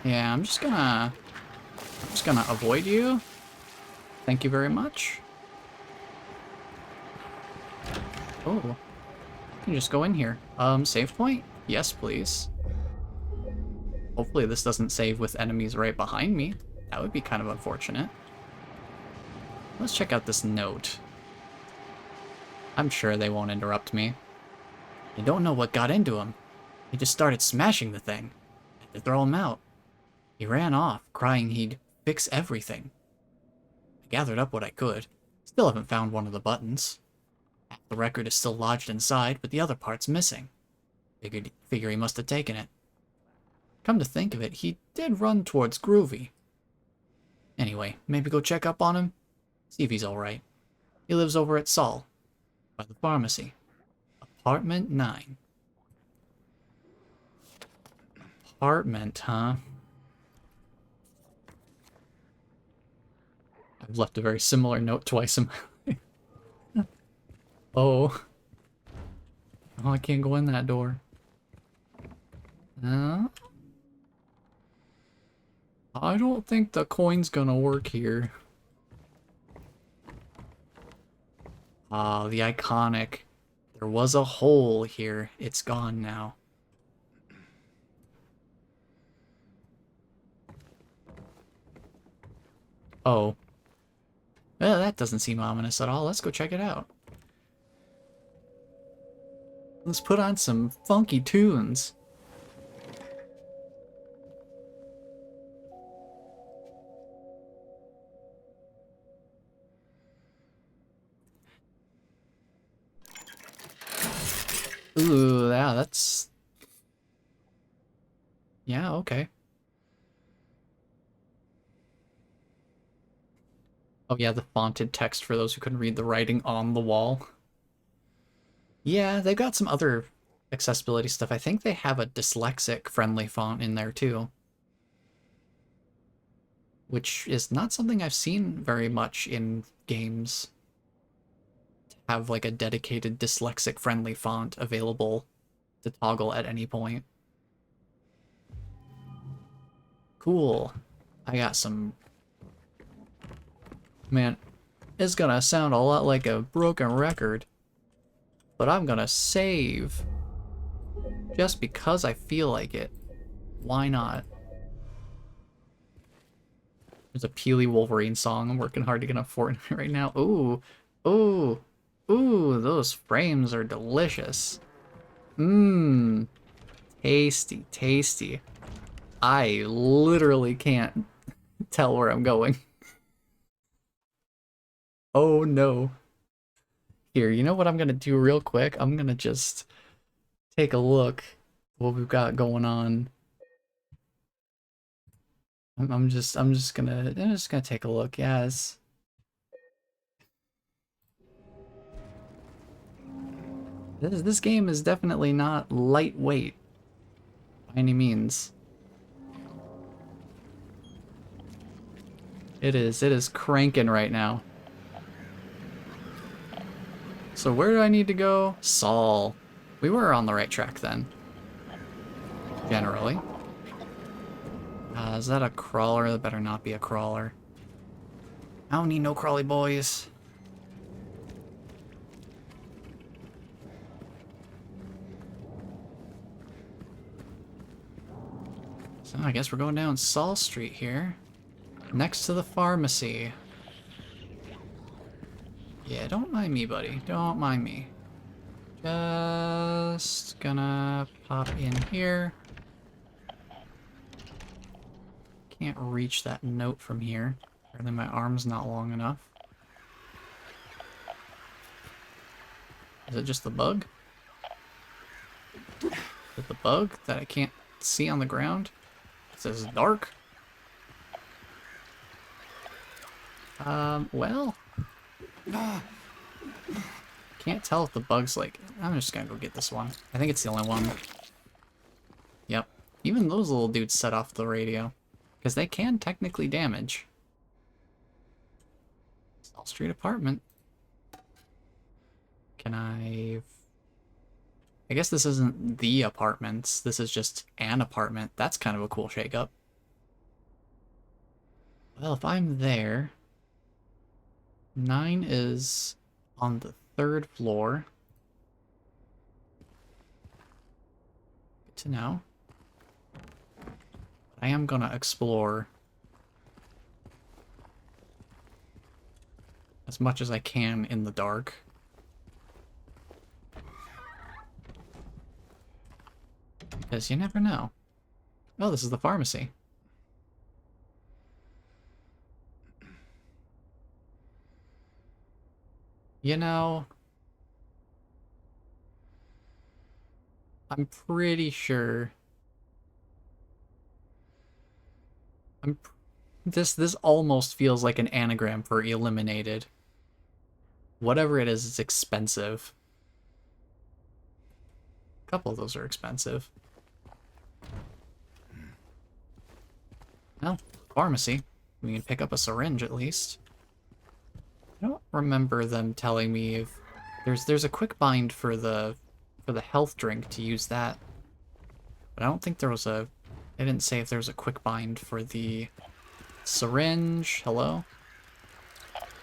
Yeah, I'm just gonna avoid you. Thank you very much. Oh, you can just go in here. Save point? Yes, please. Hopefully this doesn't save with enemies right behind me. That would be kind of unfortunate. Let's check out this note. I'm sure they won't interrupt me. I don't know what got into him. He just started smashing the thing. I had to throw him out. He ran off, crying he'd fix everything. I gathered up what I could. Still haven't found one of the buttons. Half the record is still lodged inside, but the other part's missing. Figure he must have taken it. Come to think of it, he did run towards Groovy. Anyway, maybe go check up on him? See if he's alright. He lives over at Sol, by the pharmacy. Apartment 9. Apartment, huh? I've left a very similar note twice in my life. Oh. Oh, I can't go in that door. I don't think the coin's gonna work here. Ah, the iconic. There was a hole here. It's gone now. Oh. Well, that doesn't seem ominous at all. Let's go check it out. Let's put on some funky tunes. Ooh, yeah, that's... Yeah, okay. Oh yeah, the fonted text for those who couldn't read the writing on the wall. Yeah, they've got some other accessibility stuff. I think they have a dyslexic-friendly font in there, too. which is not something I've seen very much in games. To have like a dedicated dyslexic-friendly font available to toggle at any point. Cool. I got some... Man, it's gonna sound a lot like a broken record, but I'm gonna save just because I feel like it. Why not? There's a Peely Wolverine song. I'm working hard to get on Fortnite right now. Ooh, ooh, ooh, those frames are delicious. Mmm, tasty, tasty. I literally can't tell where I'm going. Oh no. Here, you know what I'm gonna do real quick? I'm gonna just take a look what we've got going on. I'm just gonna take a look. Yes. This game is definitely not lightweight by any means. It is cranking right now. So where do I need to go? Saul. We were on the right track then. Generally. Is that a crawler? That better not be a crawler. I don't need no crawly boys. So I guess we're going down Saul Street here. Next to the pharmacy. Yeah, don't mind me, buddy. Don't mind me. Just gonna pop in here. Can't reach that note from here. Apparently my arm's not long enough. Is it just the bug? Is it the bug that I can't see on the ground? It says dark. Well. Can't tell if the bug's like... I'm just gonna go get this one. I think it's the only one. Yep. Even those little dudes set off the radio. Because they can technically damage. South Street apartment. Can I guess this isn't the apartments. This is just an apartment. That's kind of a cool shakeup. Well, if I'm there... 9 is on the 3rd floor. Good to know. I am gonna explore as much as I can in the dark. Because you never know. Oh, this is the pharmacy. You know, I'm pretty sure this almost feels like an anagram for eliminated. Whatever it is, it's expensive. A couple of those are expensive. Well, pharmacy. We can pick up a syringe at least. I don't remember them telling me if there's a quick bind for the health drink to use that. But I don't think there was a... They didn't say if there was a quick bind for the syringe. Hello?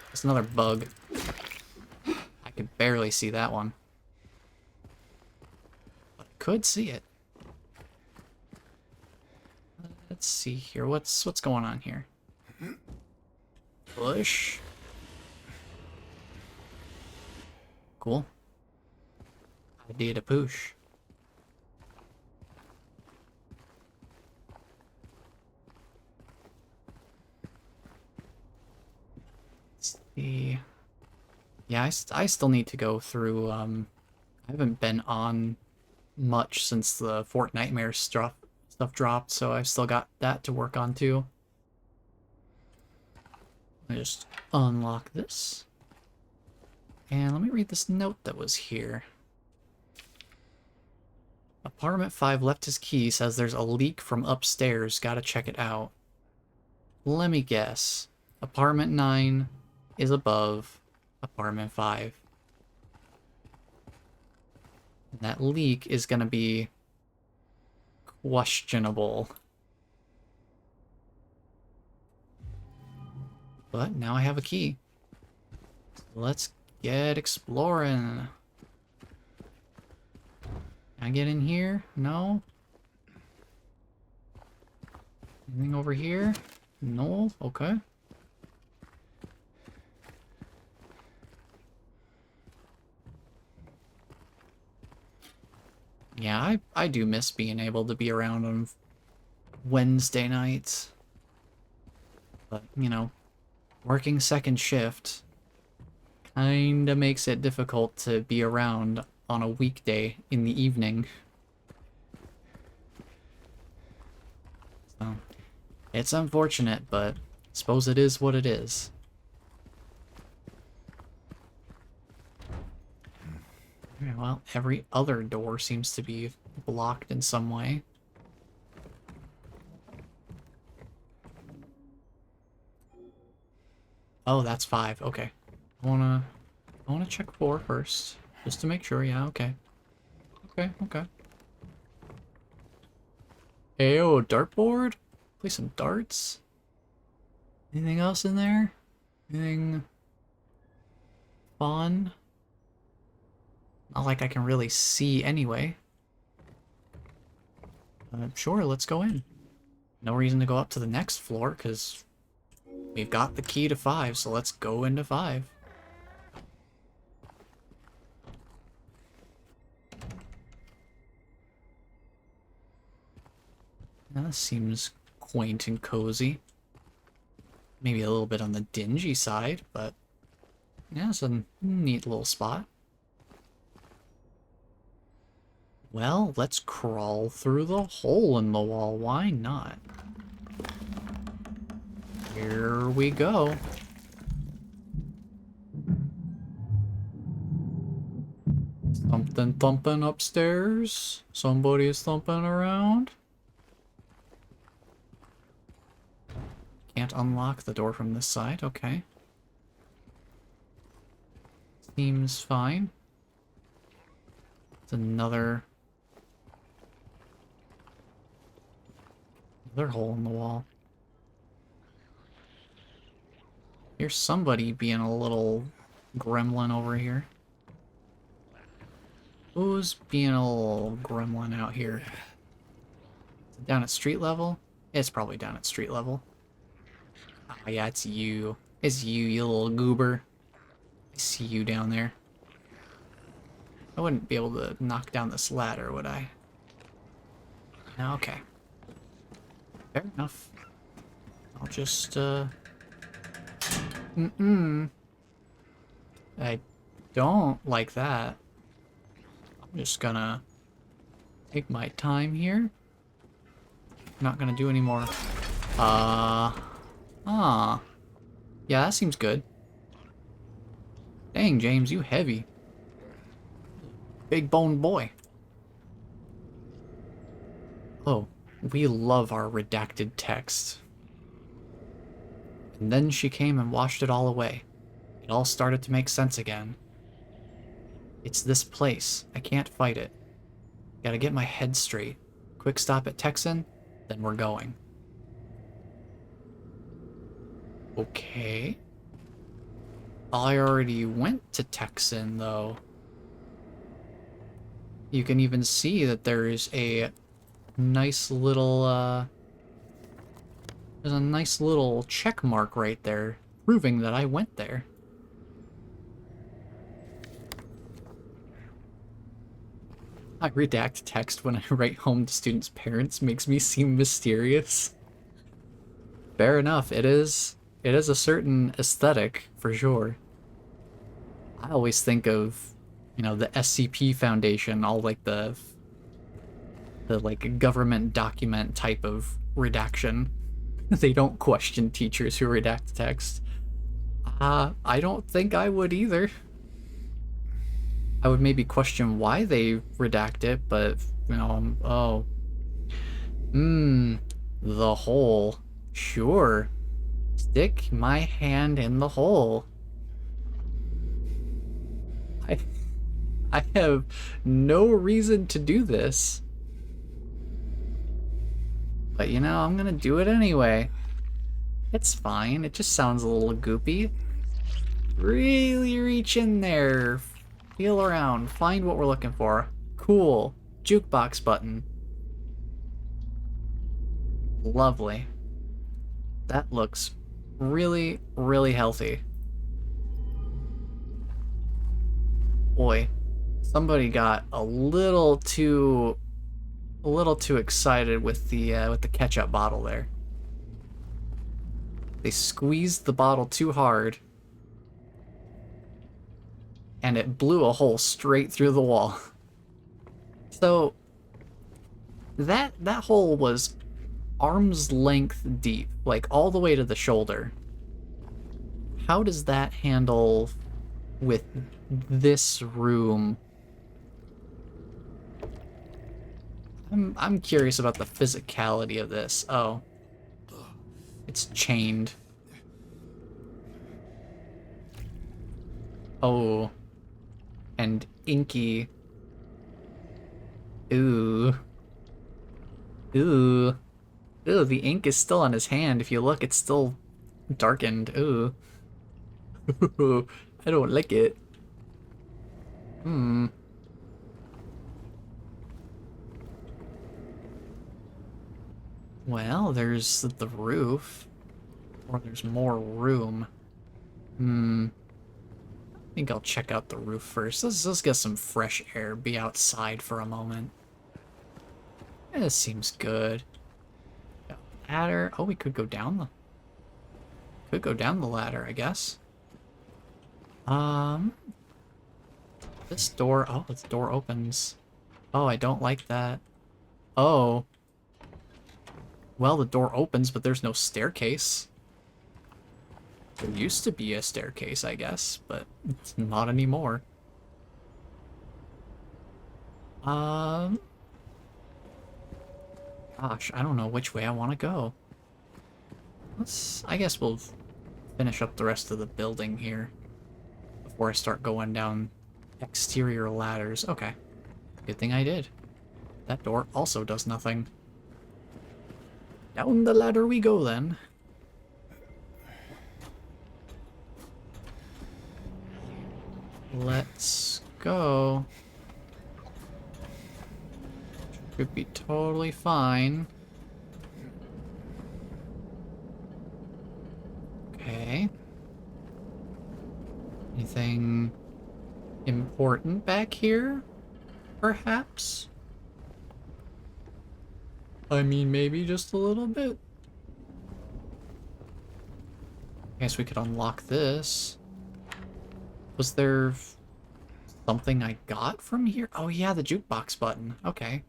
There's another bug. I could barely see that one. But I could see it. Let's see here. What's going on here? Push. Cool. I did a push. Let's see. Yeah, I still need to go through, I haven't been on much since the Fort Nightmare stuff dropped, so I've still got that to work on too. I just unlock this. And let me read this note that was here. Apartment 5 left his key, says there's a leak from upstairs, gotta check it out. let me guess. Apartment 9 is above apartment 5. And that leak is gonna be questionable. But now I have a key. Let's get exploring. Can I get in here? No? Anything over here? No? Okay. Yeah, I do miss being able to be around on Wednesday nights. But, you know, working second shift kinda makes it difficult to be around on a weekday in the evening. So, it's unfortunate, but I suppose it is what it is. Okay, well, every other door seems to be blocked in some way. Oh, that's 5. Okay. I wanna check 4 first, just to make sure. Yeah, okay. Okay. Ayo, dartboard? Play some darts? Anything else in there? Anything fun? Not like I can really see anyway. Sure, let's go in. No reason to go up to the next floor, because we've got the key to 5, so let's go into 5. Now, this seems quaint and cozy. Maybe a little bit on the dingy side, but yeah, it's a neat little spot. Well, let's crawl through the hole in the wall. Why not? Here we go. Something thumping upstairs. Somebody's thumping around. Can't unlock the door from this side. Okay. Seems fine. It's another hole in the wall. Here's somebody being a little gremlin over here. Who's being a little gremlin out here? Is it down at street level? It's probably down at street level. Oh yeah, it's you. It's you, you little goober. I see you down there. I wouldn't be able to knock down this ladder, would I? No, okay. Fair enough. I'll just, I don't like that. I'm just gonna take my time here. Not gonna do any more. Yeah, that seems good. Dang, James, you heavy. Big boned boy. Oh, we love our redacted text. And then she came and washed it all away. It all started to make sense again. It's this place. I can't fight it. Gotta get my head straight. Quick stop at Texan, then we're going. Okay. I already went to Texan, though. You can even see that there's a nice little, there's a nice little check mark right there, proving that I went there. I redact text when I write home to students' parents makes me seem mysterious. Fair enough, it is a certain aesthetic, for sure. I always think of, you know, the SCP Foundation, all like the like government document type of redaction. They don't question teachers who redact text. I don't think I would either. I would maybe question why they redact it, but, you know, the hole. Sure. Stick my hand in the hole. I I have no reason to do this. But you know, I'm gonna do it anyway. It's fine. It just sounds a little goopy. Really reach in there. Feel around. Find what we're looking for. Cool. Jukebox button. Lovely. That looks really, really healthy. Boy, somebody got a little too excited with the ketchup bottle there. They squeezed the bottle too hard, and it blew a hole straight through the wall. So that hole was arm's length deep, like all the way to the shoulder. How does that handle with this room? I'm curious about the physicality of this. Oh. It's chained. Oh. And inky. Ooh. Ooh. Ooh, the ink is still on his hand. If you look, it's still darkened. Ooh. I don't like it. Hmm. Well, there's the roof. Or there's more room. Hmm. I think I'll check out the roof first. Let's get some fresh air. Be outside for a moment. This seems good. Got a ladder. Oh, we could go down the ladder, I guess. This door. Oh, this door opens. Oh, I don't like that. Oh. Well, the door opens, but there's no staircase. There used to be a staircase, I guess, but it's not anymore. Gosh, I don't know which way I want to go. I guess we'll finish up the rest of the building here before I start going down exterior ladders. Okay. Good thing I did. That door also does nothing. Down the ladder we go then. Let's go. Should be totally fine. Okay. Anything important back here? Perhaps? I mean, maybe just a little bit. I guess we could unlock this. Was there something I got from here? Oh yeah, the jukebox button. Okay.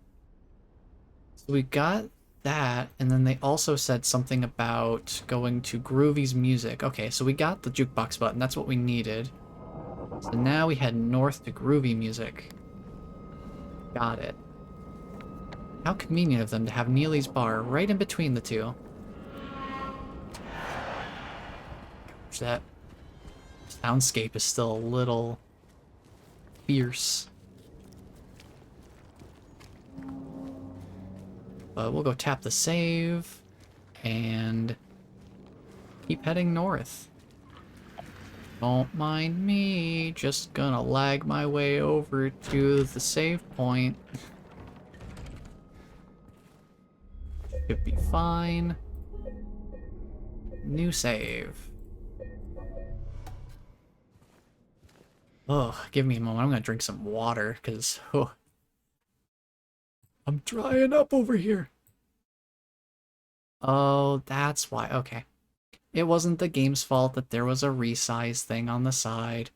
So we got that, and then they also said something about going to Groovy's music. Okay, so we got the jukebox button. That's what we needed. So now we head north to Groovy music. Got it. How convenient of them to have Neely's bar right in between the two. That soundscape is still a little fierce. But we'll go tap the save and keep heading north. Don't mind me, just gonna lag my way over to the save point. Should be fine. New save. Oh, give me a moment. I'm gonna drink some water, because I'm drying up over here. Oh, that's why. Okay. It wasn't the game's fault that there was a resize thing on the side.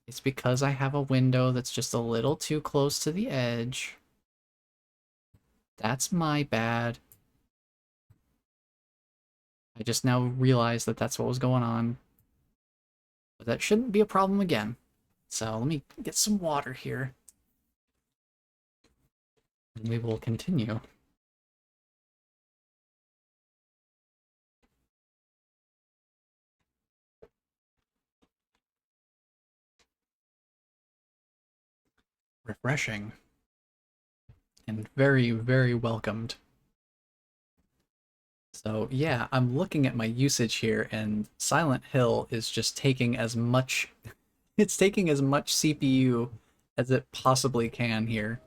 It's because I have a window that's just a little too close to the edge. That's my bad. I just now realized that that's what was going on. But that shouldn't be a problem again. So let me get some water here. And we will continue. refreshing. And very, very welcomed. So yeah, I'm looking at my usage here, and Silent Hill is just taking as much... It's taking as much CPU as it possibly can here.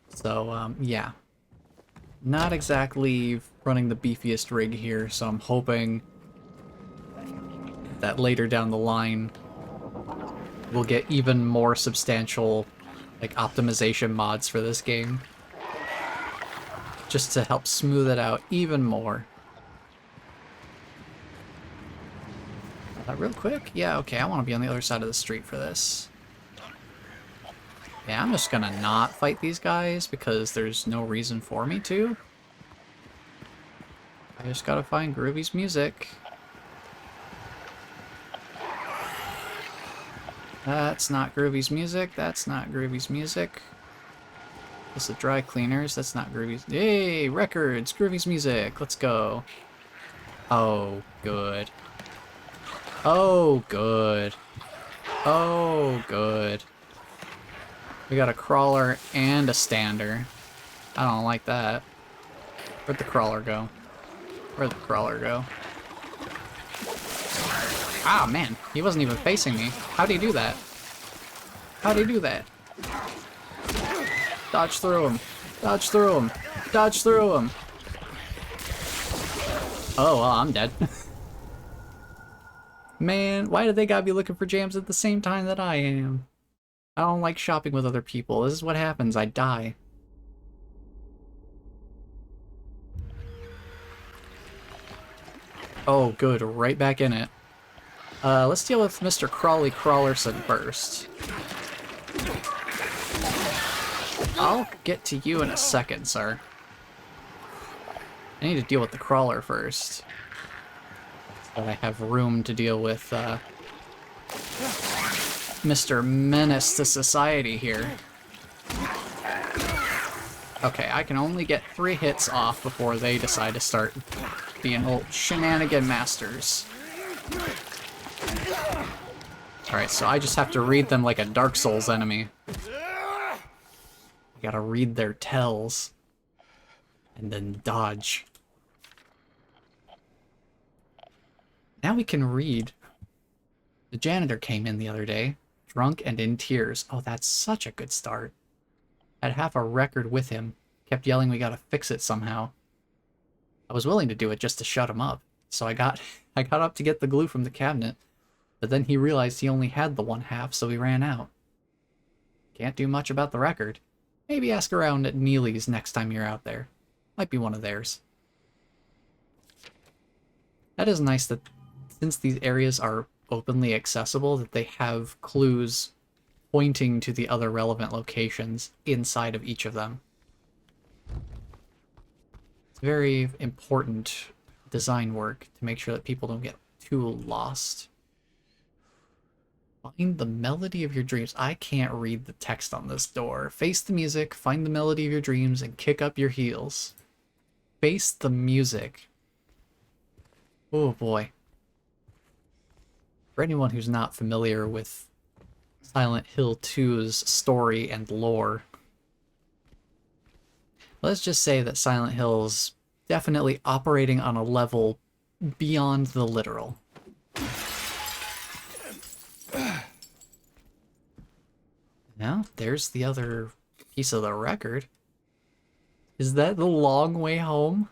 So, yeah. Not exactly running the beefiest rig here, so I'm hoping that later down the line we'll get even more substantial like optimization mods for this game. Just to help smooth it out even more. Real quick? Yeah, okay, I want to be on the other side of the street for this. Yeah, I'm just gonna not fight these guys because there's no reason for me to. I just gotta find Groovy's music. That's not Groovy's music, that's not Groovy's music. This is dry cleaners, that's not Groovy's. Yay, records, Groovy's music, let's go. Oh, good. Oh, good. Oh, good. We got a crawler and a stander. I don't like that. Where'd the crawler go? Where'd the crawler go? Ah, man. He wasn't even facing me. How'd he do that? How'd he do that? Dodge through him. Dodge through him. Dodge through him. Oh, well, I'm dead. Man, why do they gotta be looking for jams at the same time that I am? I don't like shopping with other people. This is what happens. I die. Oh, good. Right back in it. Let's deal with Mr. Crawley Crawlerson first. I'll get to you in a second, sir. I need to deal with the crawler first. So that I have room to deal with, Mr. Menace to Society here. Okay, I can only get 3 hits off before they decide to start being old shenanigan masters. Alright, so I just have to read them like a Dark Souls enemy. I gotta read their tells. And then dodge. Now we can read. The janitor came in the other day, drunk and in tears. Oh, that's such a good start. Had half a record with him. Kept yelling we gotta fix it somehow. I was willing to do it just to shut him up. So I got up to get the glue from the cabinet, but then he realized he only had the 1/2, so he ran out. Can't do much about the record. Maybe ask around at Neely's next time you're out there. Might be one of theirs. That is nice that since these areas are openly accessible, that they have clues pointing to the other relevant locations inside of each of them. It's very important design work to make sure that people don't get too lost. Find the melody of your dreams. I can't read the text on this door. Face the music, find the melody of your dreams, and kick up your heels. Face the music. Oh boy. For anyone who's not familiar with Silent Hill 2's story and lore, let's just say that Silent Hill's definitely operating on a level beyond the literal. Now, there's the other piece of the record. Is that the long way home?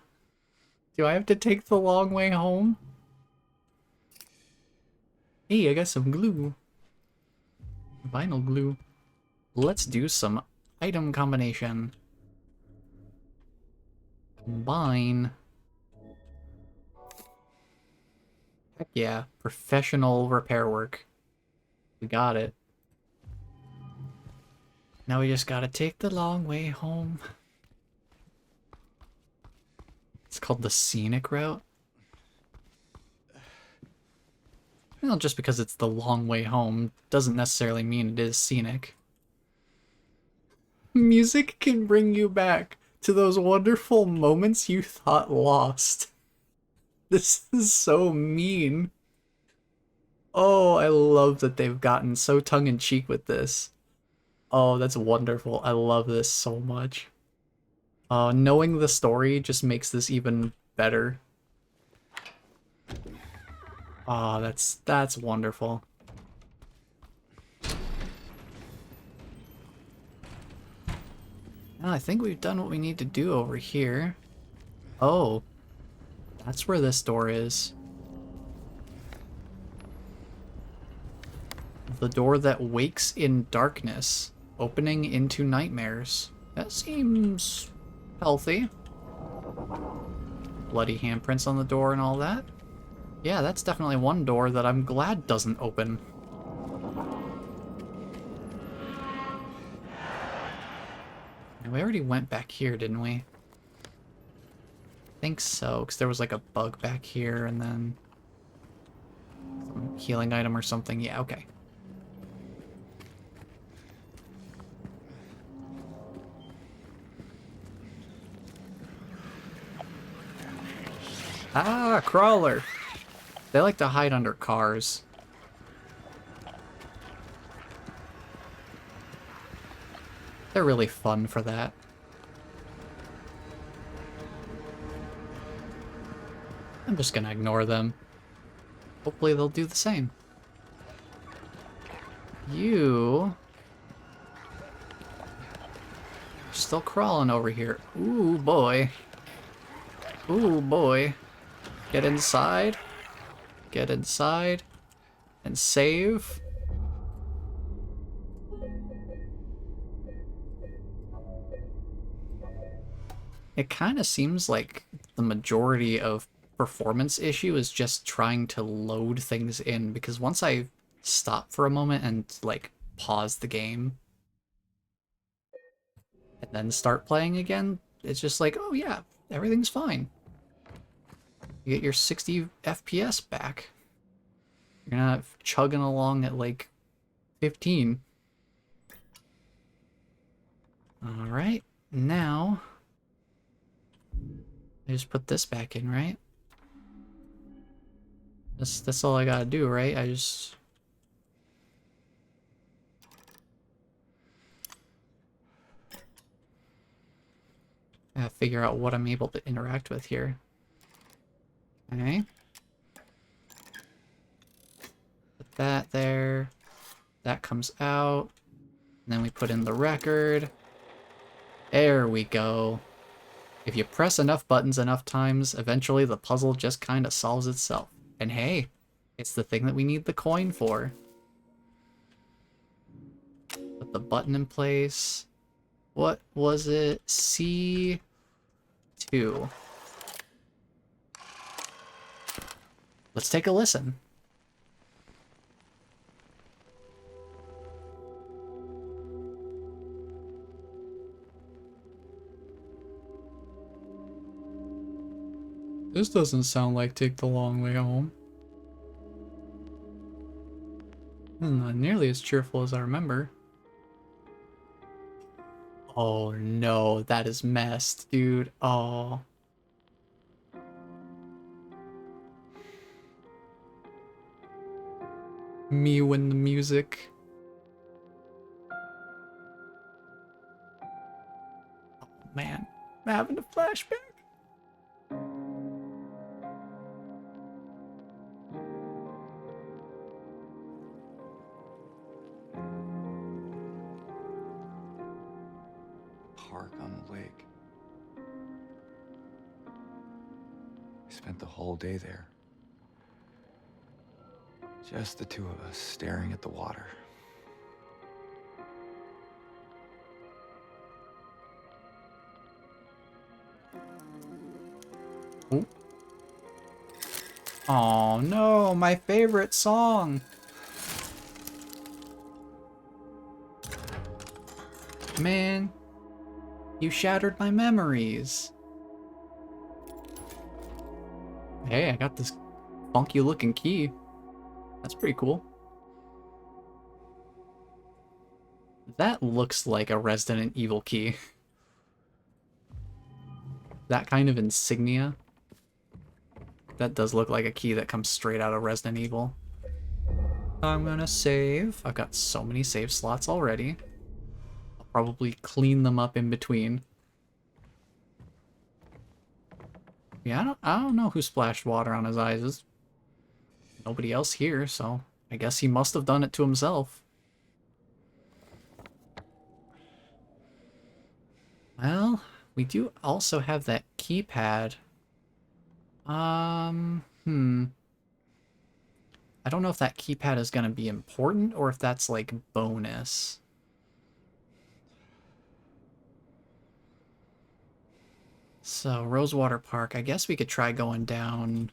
Do I have to take the long way home? Hey, I got some glue. Vinyl glue. Let's do some item combination. Combine. Heck yeah, professional repair work. We got it. Now we just gotta take the long way home. It's called the scenic route. Well, just because it's the long way home doesn't necessarily mean it is scenic. Music can bring you back to those wonderful moments you thought lost. This is so mean. Oh, I love that they've gotten so tongue-in-cheek with this. Oh, that's wonderful. I love this so much. Knowing the story just makes this even better. Oh, that's wonderful. Well, I think we've done what we need to do over here. Oh, that's where this door is. The door that wakes in darkness, opening into nightmares. That seems healthy. Bloody handprints on the door and all that. Yeah, that's definitely one door that I'm glad doesn't open. And we already went back here, didn't we? I think so, because there was like a bug back here and then some healing item or something. Yeah, okay. Ah, crawler! They like to hide under cars. They're really fun for that. I'm just gonna ignore them. Hopefully they'll do the same. You... still crawling over here. Ooh, boy. Ooh, boy. Get inside. Get inside. And save. It kind of seems like the majority of performance issue is just trying to load things in, because once I stop for a moment and like pause the game and then start playing again, it's just like, oh yeah, everything's fine. You get your 60 FPS back. You're not chugging along at like 15. Alright, now I just put this back in, right? That's all I gotta do, right? I just... gotta figure out what I'm able to interact with here. Okay. Put that there. That comes out. And then we put in the record. There we go. If you press enough buttons enough times, eventually the puzzle just kind of solves itself. And hey, it's the thing that we need the coin for. Put the button in place. What was it? C2. Let's take a listen. This doesn't sound like Take the Long Way Home. Not nearly as cheerful as I remember. Oh no, that is messed, dude. Oh. Me when the music. Oh man, I'm having a flashback. Park on the lake. We spent the whole day there. Just the two of us staring at the water. Ooh. Oh no, my favorite song. Man, you shattered my memories. Hey, I got this funky looking key. That's pretty cool. That looks like a Resident Evil key. That kind of insignia. That does look like a key that comes straight out of Resident Evil. I'm gonna save. I've got so many save slots already. I'll probably clean them up in between. Yeah, I don't know who splashed water on his eyes. There's nobody else here, so I guess he must have done it to himself. Well, we do also have that keypad. I don't know if that keypad is gonna be important or if that's like bonus. So, Rosewater Park, I guess we could try going down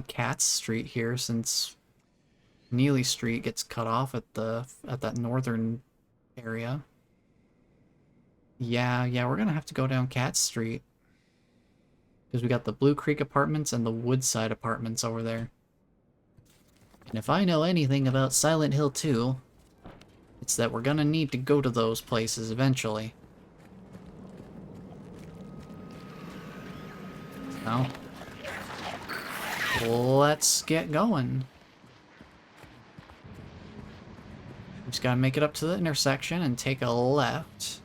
Katz Street here since Neely Street gets cut off at that northern area. Yeah, we're gonna have to go down Katz Street. Because we got the Blue Creek Apartments and the Woodside Apartments over there. And if I know anything about Silent Hill 2, it's that we're gonna need to go to those places eventually. So, let's get going. We just gotta make it up to the intersection and take a left.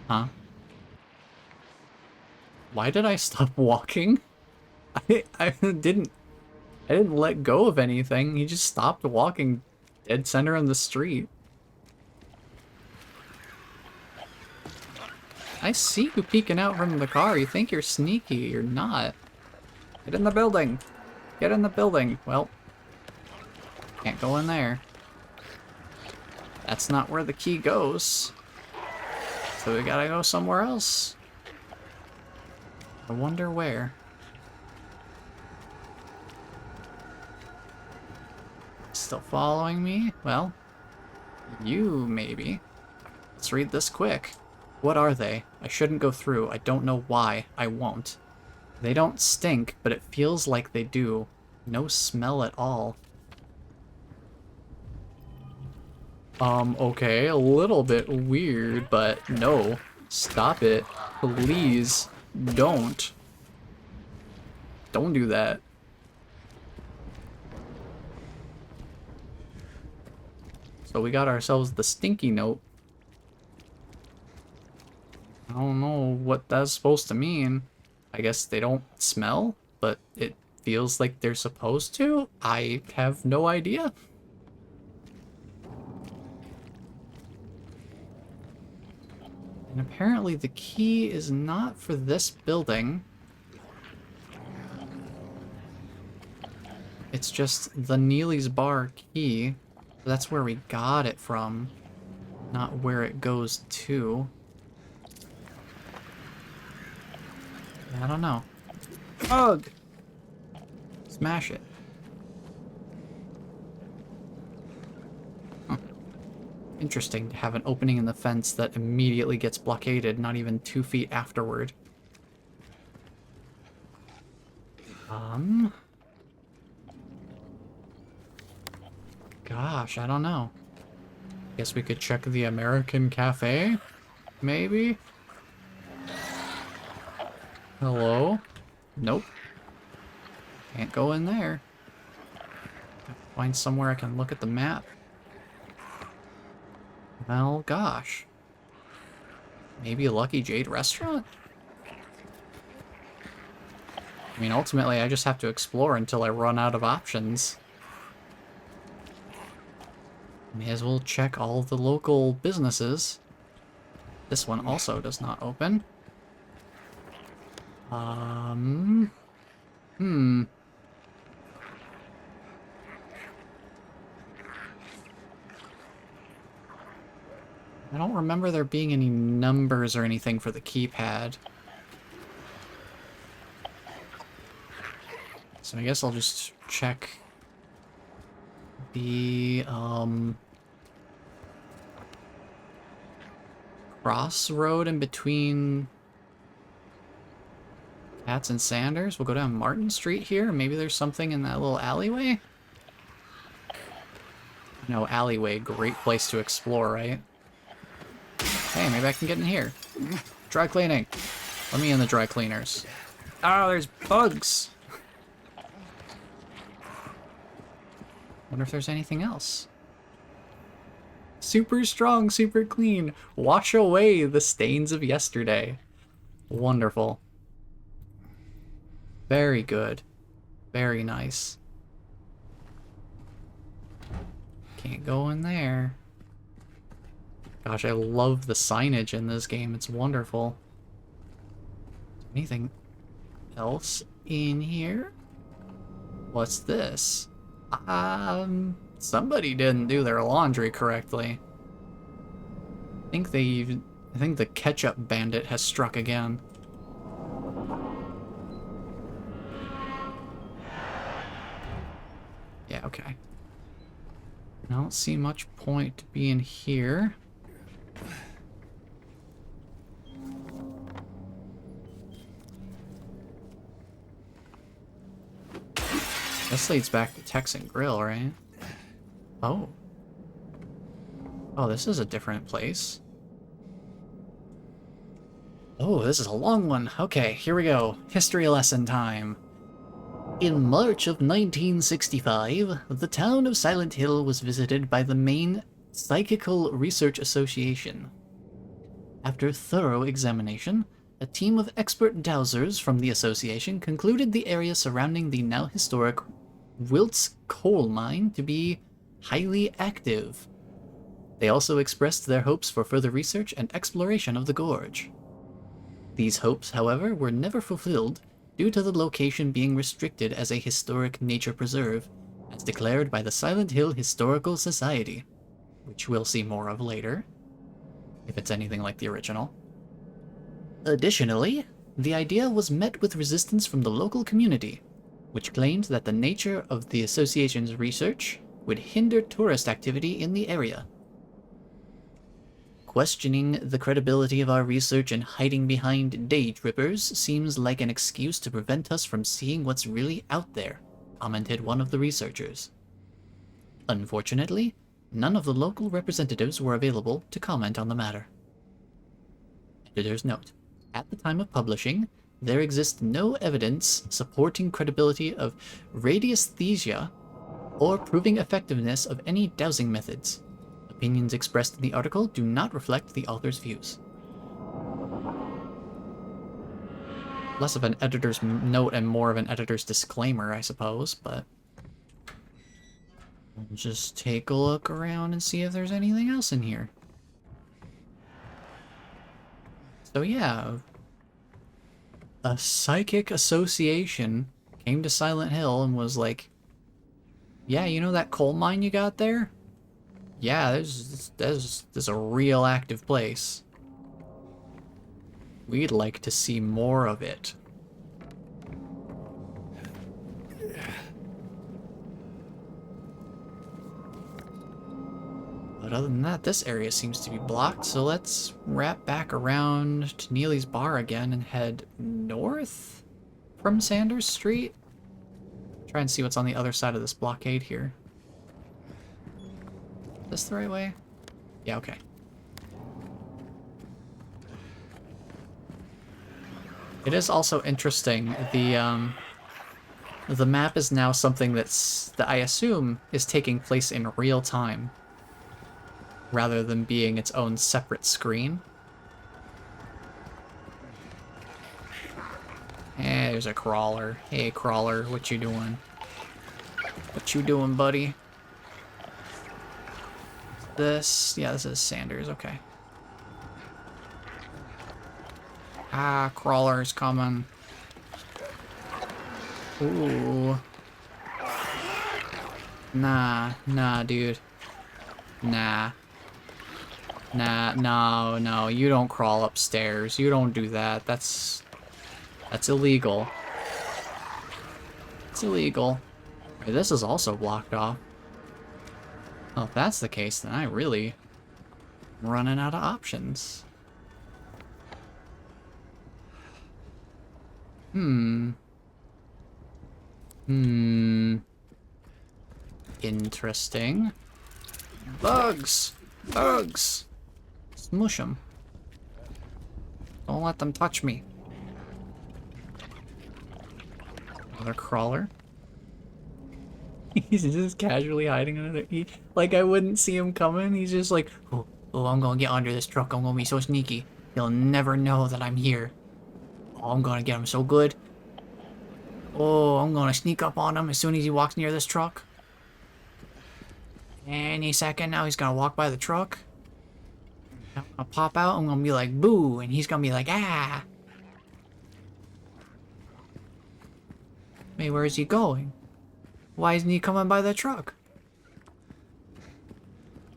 Huh? Why did I stop walking? I didn't let go of anything. He just stopped walking dead center on the street. I see you peeking out from the car. You think you're sneaky. You're not. Get in the building. Get in the building. Well, can't go in there. That's not where the key goes. So we gotta go somewhere else. I wonder where. Still following me? Well, you maybe. Let's read this quick. What are they? I shouldn't go through. I don't know why. I won't. They don't stink, but it feels like they do. No smell at all. Okay, a little bit weird, but no. Stop it. Please don't. Don't do that. So we got ourselves the stinky note. I don't know what that's supposed to mean. I guess they don't smell, but it feels like they're supposed to? I have no idea. And apparently the key is not for this building. It's just the Neely's Bar key. That's where we got it from, not where it goes to. I don't know. Ugh! Smash it. Huh. Interesting to have an opening in the fence that immediately gets blockaded, not even 2 feet afterward. Gosh, I don't know. Guess we could check the American Cafe? Maybe? Hello? Nope. Can't go in there. Find somewhere I can look at the map. Well, gosh. Maybe a Lucky Jade restaurant? I mean, ultimately, I just have to explore until I run out of options. May as well check all the local businesses. This one also does not open. I don't remember there being any numbers or anything for the keypad. So I guess I'll just check the, crossroad in between Katz and Sanders. We'll go down Martin Street here. Maybe there's something in that little alleyway? No, alleyway, great place to explore, right? Hey, maybe I can get in here. Dry cleaning. Let me in the dry cleaners. Oh, there's bugs. Wonder if there's anything else. Super strong, super clean. Wash away the stains of yesterday. Wonderful. Very good. Very nice. Can't go in there. Gosh, I love the signage in this game. It's wonderful. Anything else in here? What's this? Somebody didn't do their laundry correctly. I think the ketchup bandit has struck again. Yeah, okay. I don't see much point to being here. This leads back to Texan Grill, right? Oh. Oh, this is a different place. Oh, this is a long one. Okay, here we go. History lesson time. In March of 1965, the town of Silent Hill was visited by the Maine Psychical Research Association. After thorough examination, a team of expert dowsers from the association concluded the area surrounding the now historic Wilt's coal mine to be highly active. They also expressed their hopes for further research and exploration of the gorge. These hopes, however, were never fulfilled due to the location being restricted as a historic nature preserve, as declared by the Silent Hill Historical Society, which we'll see more of later, if it's anything like the original. Additionally, the idea was met with resistance from the local community, which claimed that the nature of the association's research would hinder tourist activity in the area. Questioning the credibility of our research and hiding behind day trippers seems like an excuse to prevent us from seeing what's really out there, commented one of the researchers. Unfortunately, none of the local representatives were available to comment on the matter. Editor's note. At the time of publishing, there exists no evidence supporting credibility of radiesthesia or proving effectiveness of any dowsing methods. Opinions expressed in the article do not reflect the author's views. Less of an editor's note and more of an editor's disclaimer, I suppose, but we'll just take a look around and see if there's anything else in here. So yeah, a psychic association came to Silent Hill and was like, yeah, you know that coal mine you got there? Yeah, there's a real active place. We'd like to see more of it. But other than that, this area seems to be blocked, so let's wrap back around to Neely's bar again and head north from Sanders Street. Try and see what's on the other side of this blockade here. Is this the right way? Yeah, okay. It is also interesting, the map is now something that I assume is taking place in real time, rather than being its own separate screen. Hey, there's a crawler. Hey, crawler, what you doing? What you doing, buddy? This is Sanders, okay. Ah, crawler's coming. Ooh. Nah, dude. Nah, no, you don't crawl upstairs. You don't do that. That's illegal. It's illegal. Okay, this is also blocked off. Well, if that's the case, then I really am running out of options. Interesting. Bugs! Bugs! Smush them. Don't let them touch me. Another crawler. He's just casually hiding under the... Like, I wouldn't see him coming. He's just like, oh, I'm gonna get under this truck. I'm gonna be so sneaky. He'll never know that I'm here. Oh, I'm gonna get him so good. Oh, I'm gonna sneak up on him as soon as he walks near this truck. Any second now, he's gonna walk by the truck. I'll pop out. I'm gonna be like, boo. And he's gonna be like, ah. Hey, where is he going? Why isn't he coming by the truck?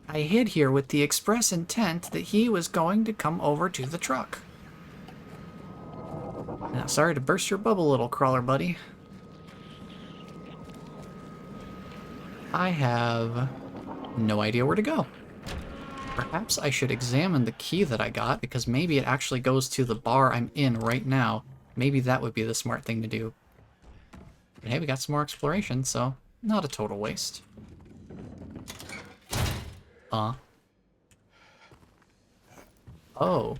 I hid here with the express intent that he was going to come over to the truck. Now, sorry to burst your bubble, little crawler buddy. I have no idea where to go. Perhaps I should examine the key that I got, because maybe it actually goes to the bar I'm in right now. Maybe that would be the smart thing to do. But hey, we got some more exploration, so not a total waste. Oh. Oh,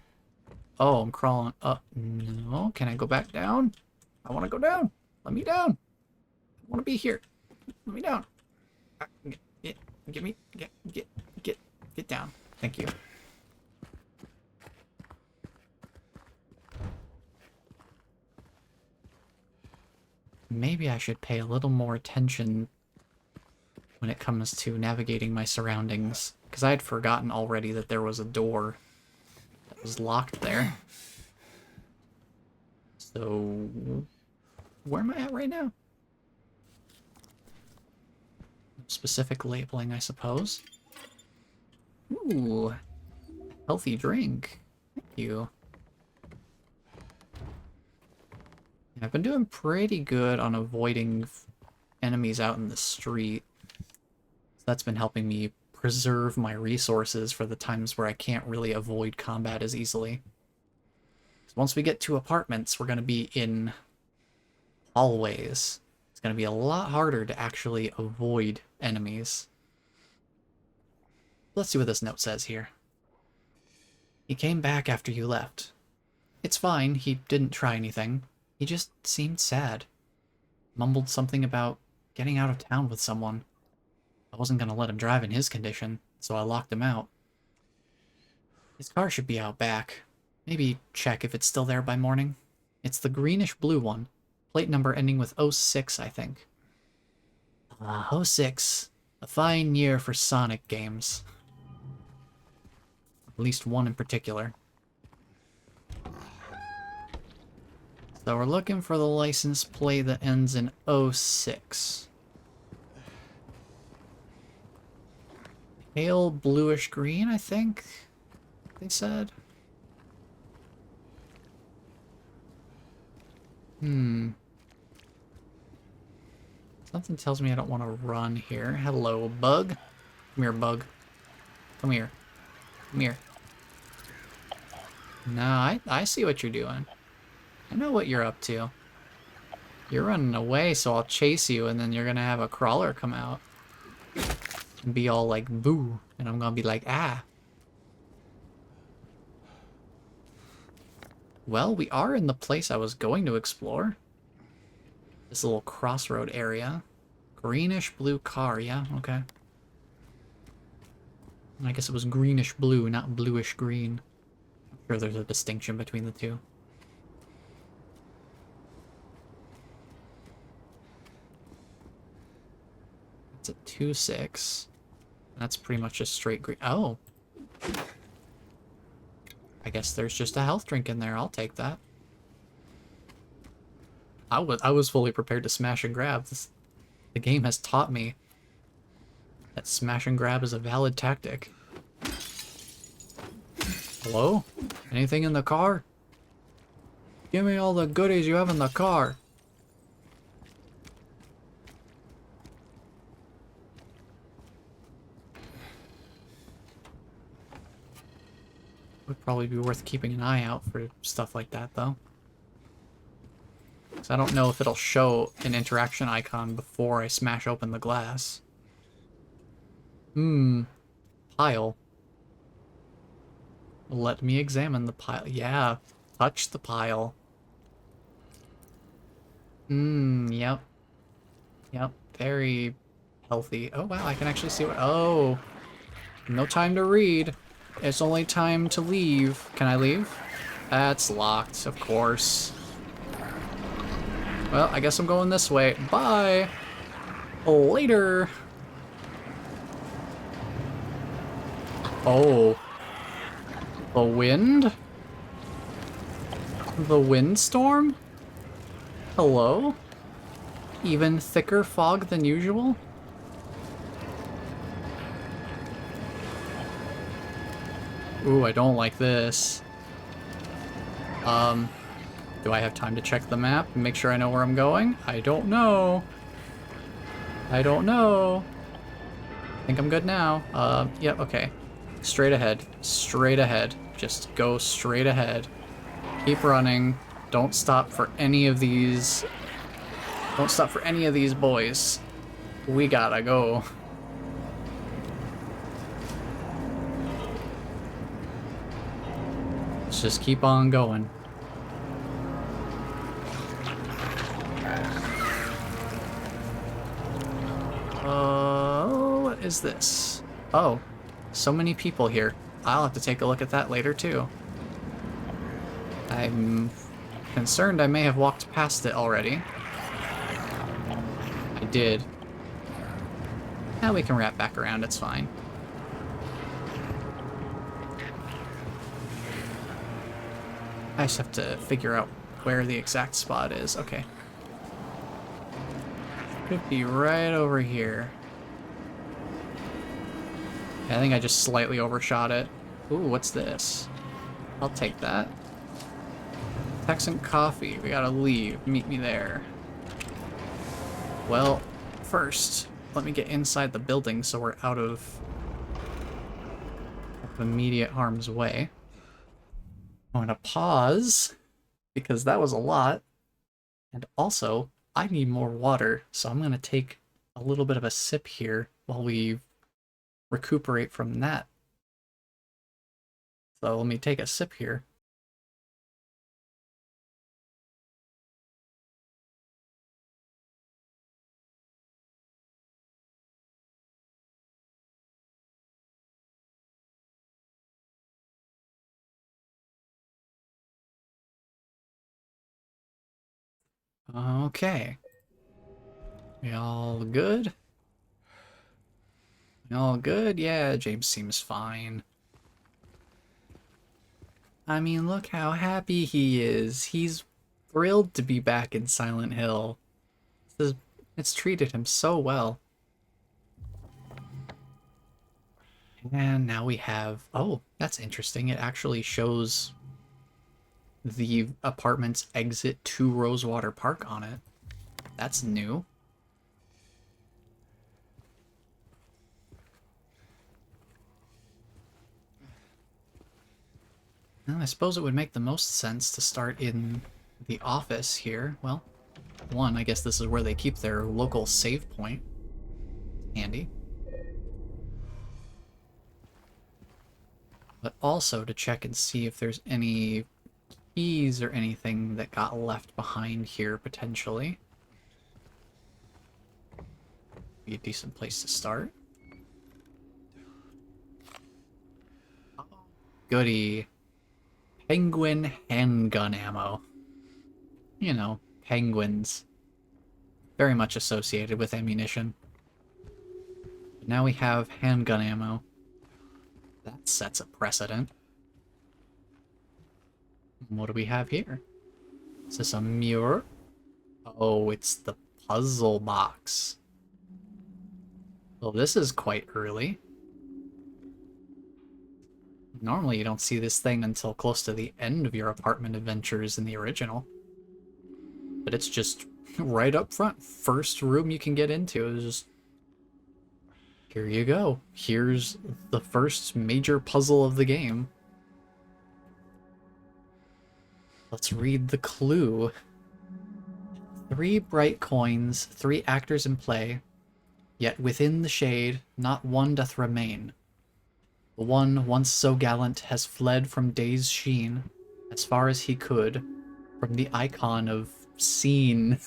I'm crawling up. No, can I go back down? I want to go down. Let me down. I want to be here. Let me down. Get down. Thank you. Maybe I should pay a little more attention when it comes to navigating my surroundings, because I had forgotten already that there was a door that was locked there. So, where am I at right now? Specific labeling, I suppose. Ooh, healthy drink. Thank you. I've been doing pretty good on avoiding enemies out in the street. So that's been helping me preserve my resources for the times where I can't really avoid combat as easily. So once we get to apartments, we're going to be in hallways. It's going to be a lot harder to actually avoid enemies. Let's see what this note says here. He came back after you left. It's fine, he didn't try anything. He just seemed sad. Mumbled something about getting out of town with someone. I wasn't going to let him drive in his condition, so I locked him out. His car should be out back. Maybe check if it's still there by morning. It's the greenish-blue one. Plate number ending with 06, I think. 06. A fine year for Sonic games. At least one in particular. So we're looking for the license plate that ends in 06. Pale bluish green, I think they said. Something tells me I don't want to run here. Hello, bug. Come here, bug. Come here. Come here. No, I see what you're doing. I know what you're up to. You're running away, so I'll chase you, and then you're gonna have a crawler come out. And be all like, boo. And I'm gonna be like, ah. Well, we are in the place I was going to explore. This little crossroad area. Greenish blue car, yeah, okay. I guess it was greenish blue, not bluish green. I'm sure there's a distinction between the two. It's a 2-6. That's pretty much just straight green. Oh. I guess there's just a health drink in there. I'll take that. I was fully prepared to smash and grab. The game has taught me that smash and grab is a valid tactic. Hello? Anything in the car? Give me all the goodies you have in the car. Would probably be worth keeping an eye out for stuff like that, though. So I don't know if it'll show an interaction icon before I smash open the glass. Pile. Let me examine the pile. Yeah, touch the pile. Yep. Yep. Very healthy. Oh, wow, I can actually see what... Oh, no time to read. It's only time to leave. Can I leave? That's locked, of course. Well, I guess I'm going this way. Bye! Later! Oh. The wind? The windstorm? Hello? Even thicker fog than usual? Ooh, I don't like this. Do I have time to check the map and make sure I know where I'm going? I don't know. I don't know. I think I'm good now. Yep, okay. Straight ahead. Straight ahead. Just go straight ahead. Keep running. Don't stop for any of these. Don't stop for any of these boys. We gotta go. Let's just keep on going. What is this? Oh, so many people here. I'll have to take a look at that later too. I'm concerned I may have walked past it already. I did. Now we can wrap back around, it's fine. I just have to figure out where the exact spot is. Okay. Could be right over here. I think I just slightly overshot it. Ooh, what's this? I'll take that. Texan coffee. We gotta leave. Meet me there. Well, first, let me get inside the building so we're out of immediate harm's way. I'm gonna pause because that was a lot. And also, I need more water, so I'm gonna take a little bit of a sip here while we recuperate from that. So let me take a sip here. Okay. We all good? We all good? Yeah, James seems fine. I mean, look how happy he is. He's thrilled to be back in Silent Hill. It's treated him so well. And now we have... Oh, that's interesting. It actually shows the apartment's exit to Rosewater Park on it. That's new. Well, I suppose it would make the most sense to start in the office here. Well, one, I guess this is where they keep their local save point. Handy. But also to check and see if there's any keys or anything that got left behind here, potentially. Be a decent place to start. Goody. Penguin handgun ammo. You know, penguins. Very much associated with ammunition. But now we have handgun ammo. That sets a precedent. What do we have here? Is this a mirror? Oh, it's the puzzle box. Well, this is quite early. Normally you don't see this thing until close to the end of your apartment adventures in the original. But it's just right up front. First room you can get into is just... Here you go. Here's the first major puzzle of the game. Let's read the clue. 3 bright coins, 3 actors in play, yet within the shade not one doth remain. The one once so gallant has fled from day's sheen, as far as he could, from the icon of scene.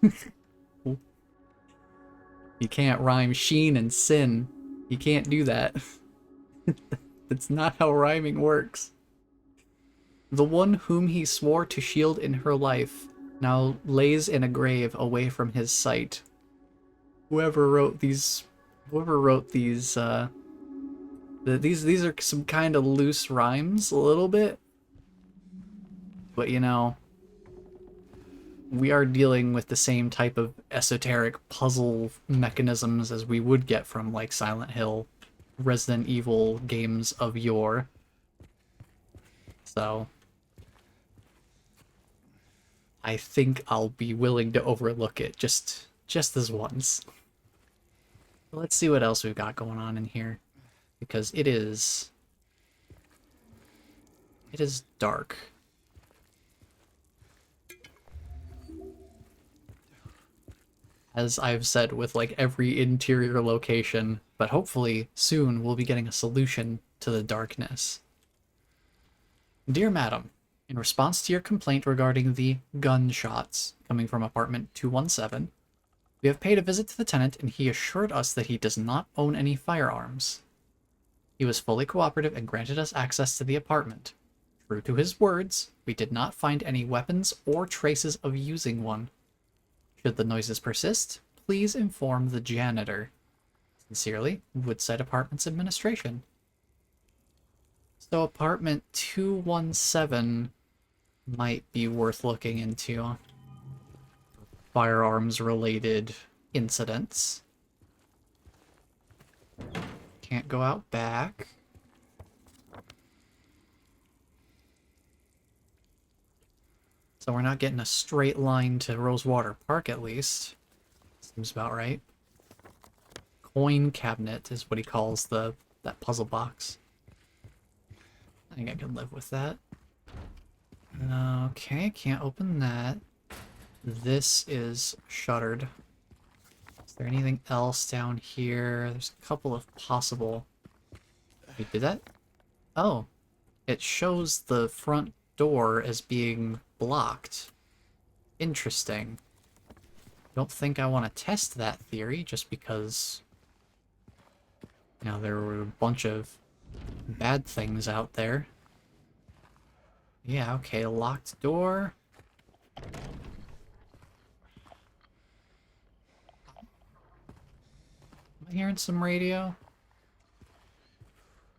You can't rhyme sheen and sin. You can't do that. That's not how rhyming works. The one whom he swore to shield in her life now lays in a grave away from his sight. Whoever wrote these, these are some kind of loose rhymes a little bit, but you know, we are dealing with the same type of esoteric puzzle mechanisms as we would get from like Silent Hill, Resident Evil games of yore. So I think I'll be willing to overlook it just this once. Let's see what else we've got going on in here, because it is dark. As I've said with like every interior location, but hopefully soon we'll be getting a solution to the darkness. Dear Madam, in response to your complaint regarding the gunshots coming from apartment 217, we have paid a visit to the tenant and he assured us that he does not own any firearms. He was fully cooperative and granted us access to the apartment. True to his words, we did not find any weapons or traces of using one. Should the noises persist, please inform the janitor. Sincerely, Woodside Apartments Administration. So apartment 217 might be worth looking into. Firearms-related incidents. Can't go out back. So we're not getting a straight line to Rosewater Park, at least. Seems about right. Coin cabinet is what he calls that puzzle box. I think I can live with that. Okay, can't open that. This is shuttered. Is there anything else down here? There's a couple of possible... Wait, did that? Oh. It shows the front door as being blocked. Interesting. Don't think I want to test that theory just because... You know, there were a bunch of bad things out there. Yeah, okay, locked door. Am I hearing some radio?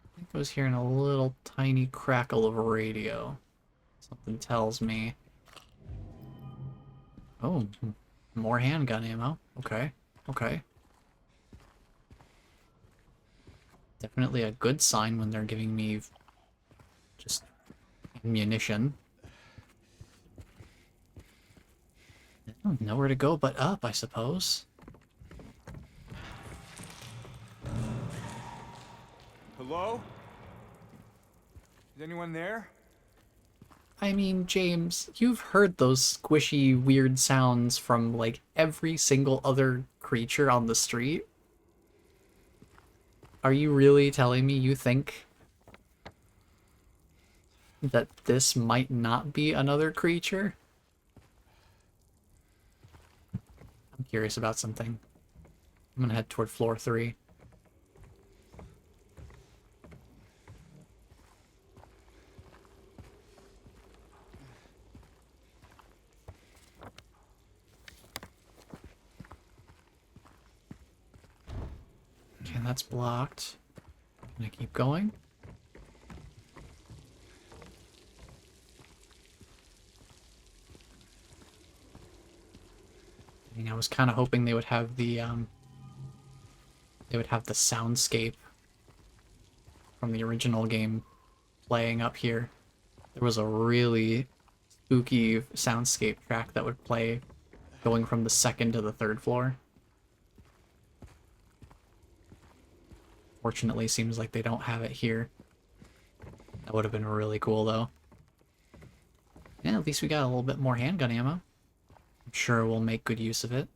I think I was hearing a little tiny crackle of radio. Something tells me. Oh, more handgun ammo. Okay, okay. Definitely a good sign when they're giving me just ammunition. Nowhere to go but up, I suppose. Hello? Is anyone there? I mean, James, you've heard those squishy, weird sounds from, like, every single other creature on the street. Are you really telling me you think that this might not be another creature? I'm curious about something. I'm gonna head toward floor 3. Okay, that's blocked. Can I keep going? I mean, I was kind of hoping they would have the soundscape from the original game playing up here. There was a really spooky soundscape track that would play going from the second to the third floor. Fortunately, seems like they don't have it here. That would have been really cool, though. Yeah, at least we got a little bit more handgun ammo. I'm sure we'll make good use of it.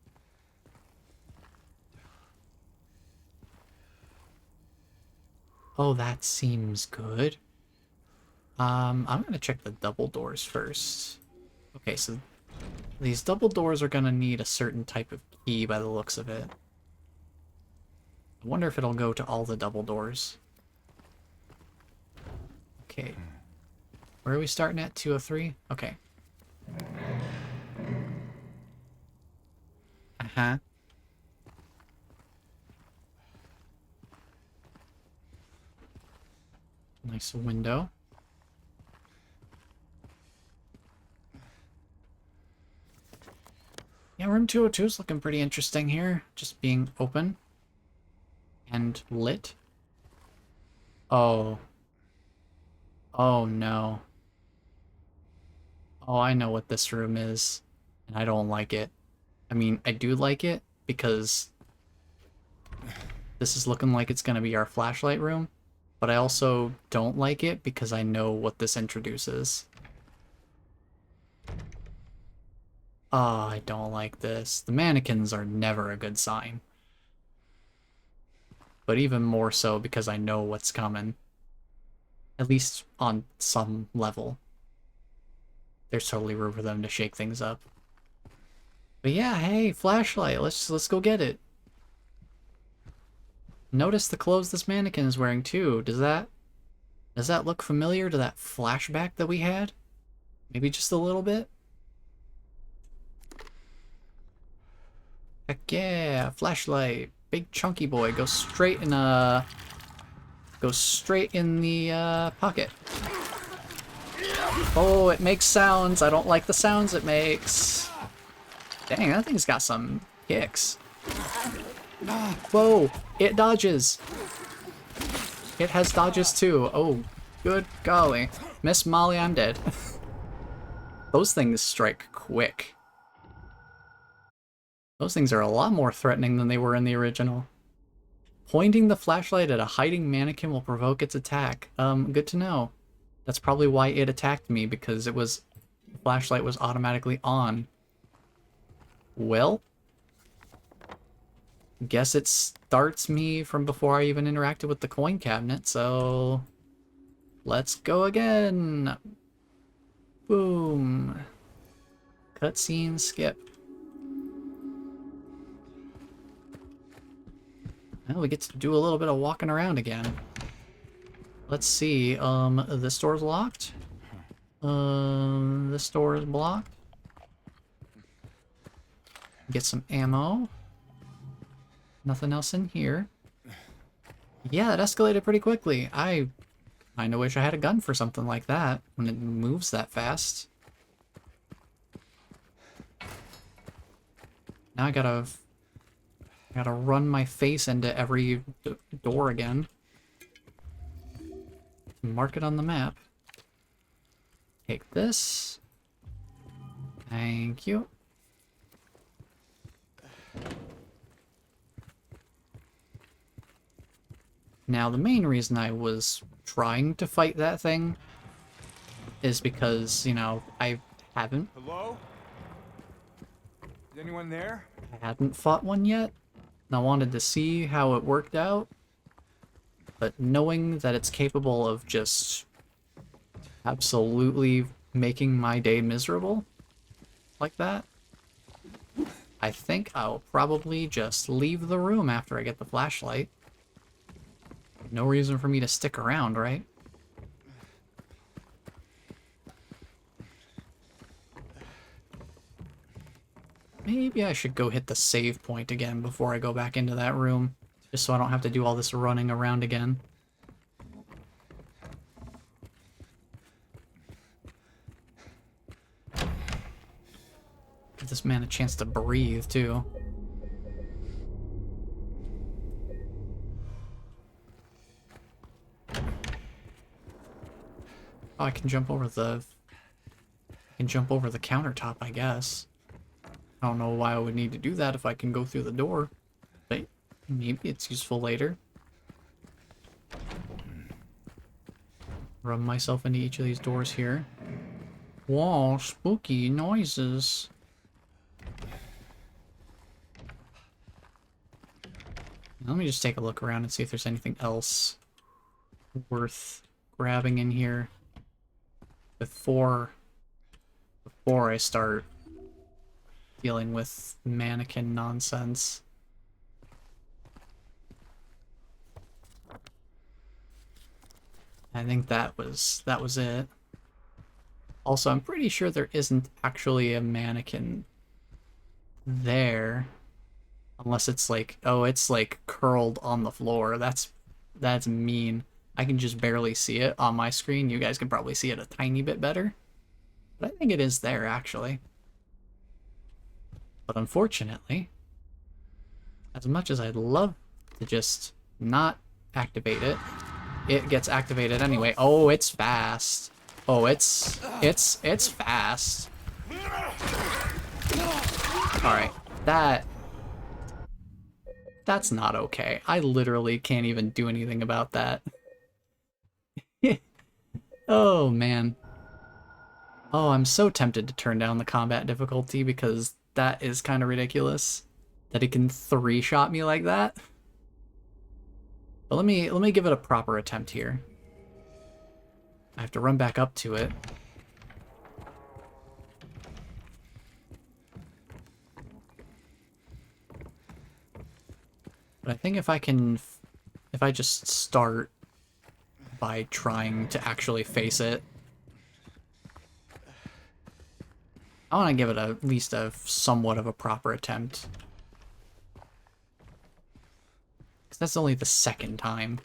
Oh, that seems good. I'm gonna check the double doors first. Okay, so These double doors are gonna need a certain type of key by the looks of it. I wonder if it'll go to all the double doors. Okay. Where are we starting at? 203? Okay. Uh-huh. Nice window. Yeah, room 202 is looking pretty interesting here. Just being open. And lit. Oh. Oh no. Oh, I know what this room is. And I don't like it. I mean, I do like it because this is looking like it's gonna be our flashlight room. But I also don't like it because I know what this introduces. Ah, I don't like this. The mannequins are never a good sign. But even more so because I know what's coming. At least on some level. There's totally room for them to shake things up. But yeah, hey, flashlight, let's go get it. Notice the clothes this mannequin is wearing too. Does that look familiar to that flashback that we had? Maybe just a little bit? Heck yeah, flashlight. Big chunky boy. Go straight in the pocket. Oh, it makes sounds. I don't like the sounds it makes. Dang, that thing's got some kicks. Whoa, it dodges. It has dodges too. Oh, good golly. Miss Molly, I'm dead. Those things strike quick. Those things are a lot more threatening than they were in the original. Pointing the flashlight at a hiding mannequin will provoke its attack. Good to know. That's probably why it attacked me, because the flashlight was automatically on. Well, guess it starts me from before I even interacted with the coin cabinet, so let's go again. Boom. Cutscene skip. Well, we get to do a little bit of walking around again. Let's see, this door's locked. This door is blocked. Get some ammo. Nothing else in here. Yeah, it escalated pretty quickly. I kinda wish I had a gun for something like that, when it moves that fast. Now I gotta run my face into every door again. Mark it on the map. Take this. Thank you. Now, the main reason I was trying to fight that thing is because, you know, I haven't Hello? Is anyone there? fought one yet. And I wanted to see how it worked out. But knowing that it's capable of just absolutely making my day miserable like that, I think I'll probably just leave the room after I get the flashlight. No reason for me to stick around, right? Maybe I should go hit the save point again before I go back into that room, just so I don't have to do all this running around again. Give this man a chance to breathe, too. Oh, I can jump over the countertop, I guess. I don't know why I would need to do that if I can go through the door, but maybe it's useful later. Run myself into each of these doors here. Whoa, spooky noises. Let me just take a look around and see if there's anything else worth grabbing in here before I start dealing with mannequin nonsense. I think that was it. Also, I'm pretty sure there isn't actually a mannequin there. Unless it's like, oh, it's like curled on the floor. That's mean. I can just barely see it on my screen. You guys can probably see it a tiny bit better. But I think it is there, actually. But unfortunately, as much as I'd love to just not activate it, it gets activated anyway. Oh, it's fast. Oh, it's fast. Alright, that's not okay. I literally can't even do anything about that. Oh, man. Oh, I'm so tempted to turn down the combat difficulty because that is kind of ridiculous. That it can three-shot me like that. But let me give it a proper attempt here. I have to run back up to it. But I think if I just start by trying to actually face it, I want to give it at least a somewhat of a proper attempt. Because that's only the second time.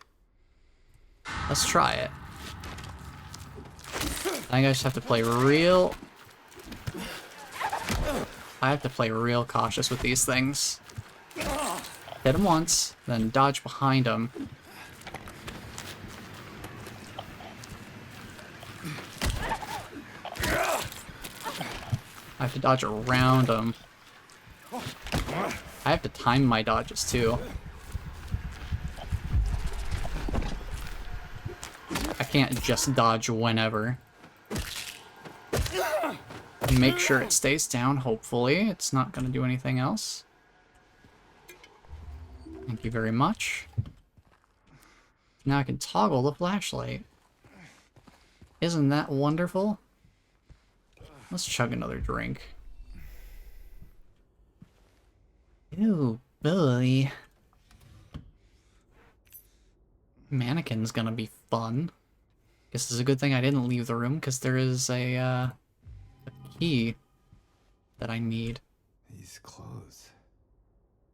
Let's try it. I think I just have to play real... I have to play real cautious with these things. Hit him once, then dodge behind him. I have to dodge around him. I have to time my dodges too. I can't just dodge whenever. Make sure it stays down, hopefully. It's not going to do anything else. Thank you very much. Now I can toggle the flashlight. Isn't that wonderful? Let's chug another drink. Ew, boy. Mannequin's gonna be fun. Guess it's a good thing I didn't leave the room, because there is a key that I need. These clothes.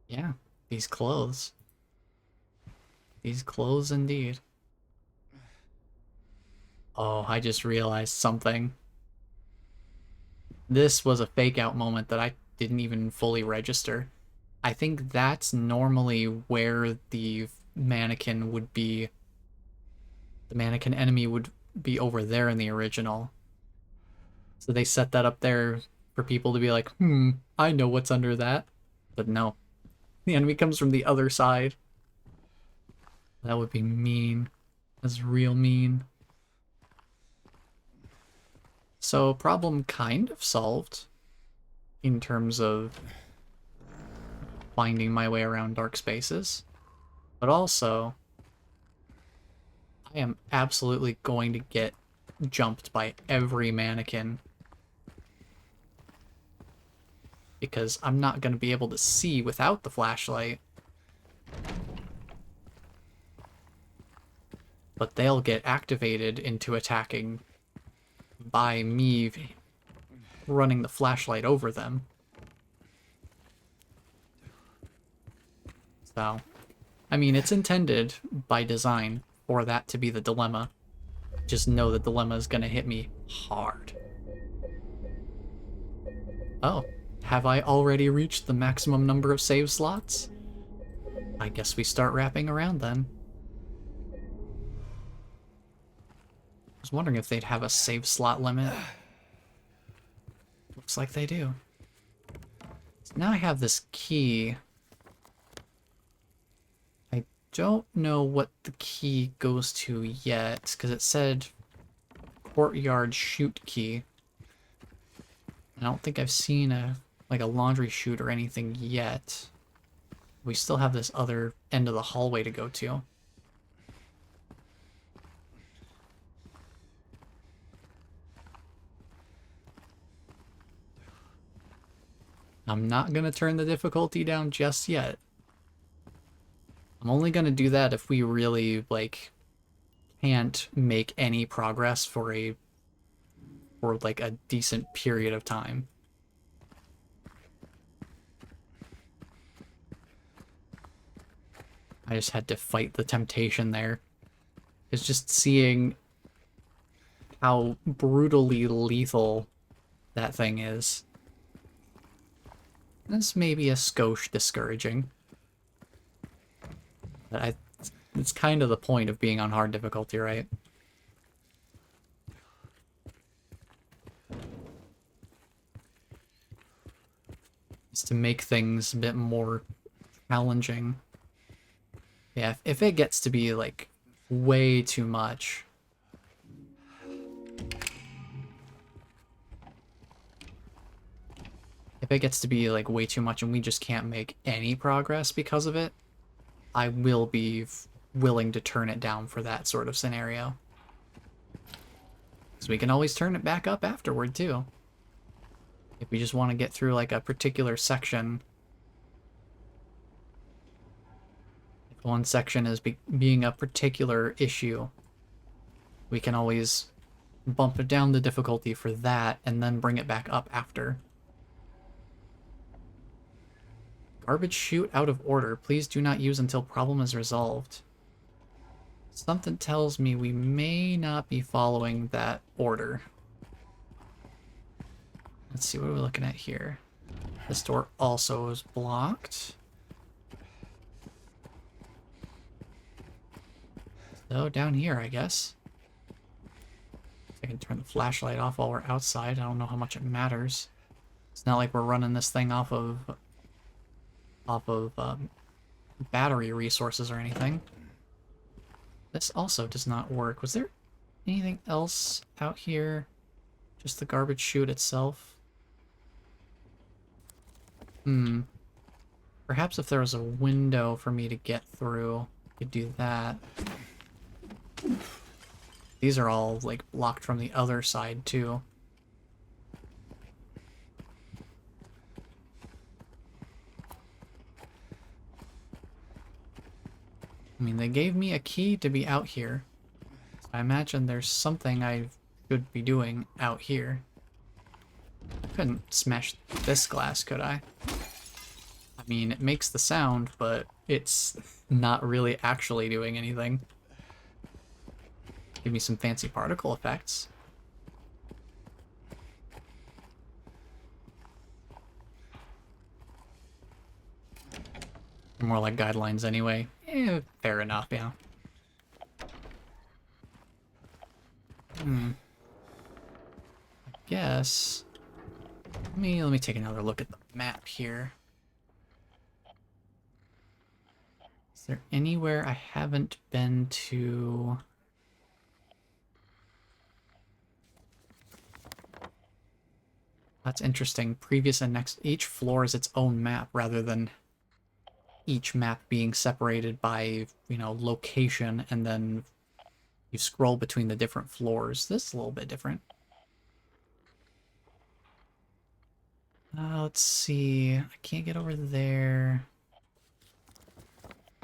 Yeah, these clothes. These clothes indeed. Oh, I just realized something. This was a fake out moment that I didn't even fully register. I think that's normally where the mannequin would be. The mannequin enemy would be over there in the original. So they set that up there for people to be like, I know what's under that. But no. The enemy comes from the other side. That would be mean. That's real mean. So, problem kind of solved in terms of finding my way around dark spaces. But also, I am absolutely going to get jumped by every mannequin. Because I'm not going to be able to see without the flashlight. But they'll get activated into attacking by me running the flashlight over them. So, I mean, it's intended by design for that to be the dilemma. Just know the dilemma is gonna hit me hard. Oh, have I already reached the maximum number of save slots? I guess we start wrapping around then. I was wondering if they'd have a save slot limit. Looks like they do. So now I have this key. I don't know what the key goes to yet, because it said courtyard chute key. I don't think I've seen a laundry chute or anything yet. We still have this other end of the hallway to go to. I'm not gonna turn the difficulty down just yet. I'm only gonna do that if we really, like, can't make any progress for like a decent period of time. I just had to fight the temptation there. It's just seeing how brutally lethal that thing is. This may be a skosh discouraging. But it's kind of the point of being on hard difficulty, right? Is to make things a bit more challenging. Yeah, if it gets to be, like, way too much... If it gets to be, like, way too much and we just can't make any progress because of it, I will be willing to turn it down for that sort of scenario. So we can always turn it back up afterward, too. If we just want to get through, like, a particular section. If one section is being a particular issue, we can always bump it down the difficulty for that and then bring it back up after. Garbage chute out of order. Please do not use until problem is resolved. Something tells me we may not be following that order. Let's see, what are we looking at here? This door also is blocked. So down here, I guess. I can turn the flashlight off while we're outside. I don't know how much it matters. It's not like we're running this thing off of battery resources or anything. This also does not work. Was there anything else out here? Just the garbage chute itself? Perhaps if there was a window for me to get through, I could do that. These are all, like, blocked from the other side, too. I mean, they gave me a key to be out here. So I imagine there's something I should be doing out here. I couldn't smash this glass, could I? I mean, it makes the sound, but it's not really actually doing anything. Give me some fancy particle effects. More like guidelines anyway. Fair enough, yeah. I guess... Let me take another look at the map here. Is there anywhere I haven't been to? That's interesting. Previous and next... Each floor is its own map rather than each map being separated by, you know, location, and then you scroll between the different floors. This is a little bit different. Let's see. I can't get over there.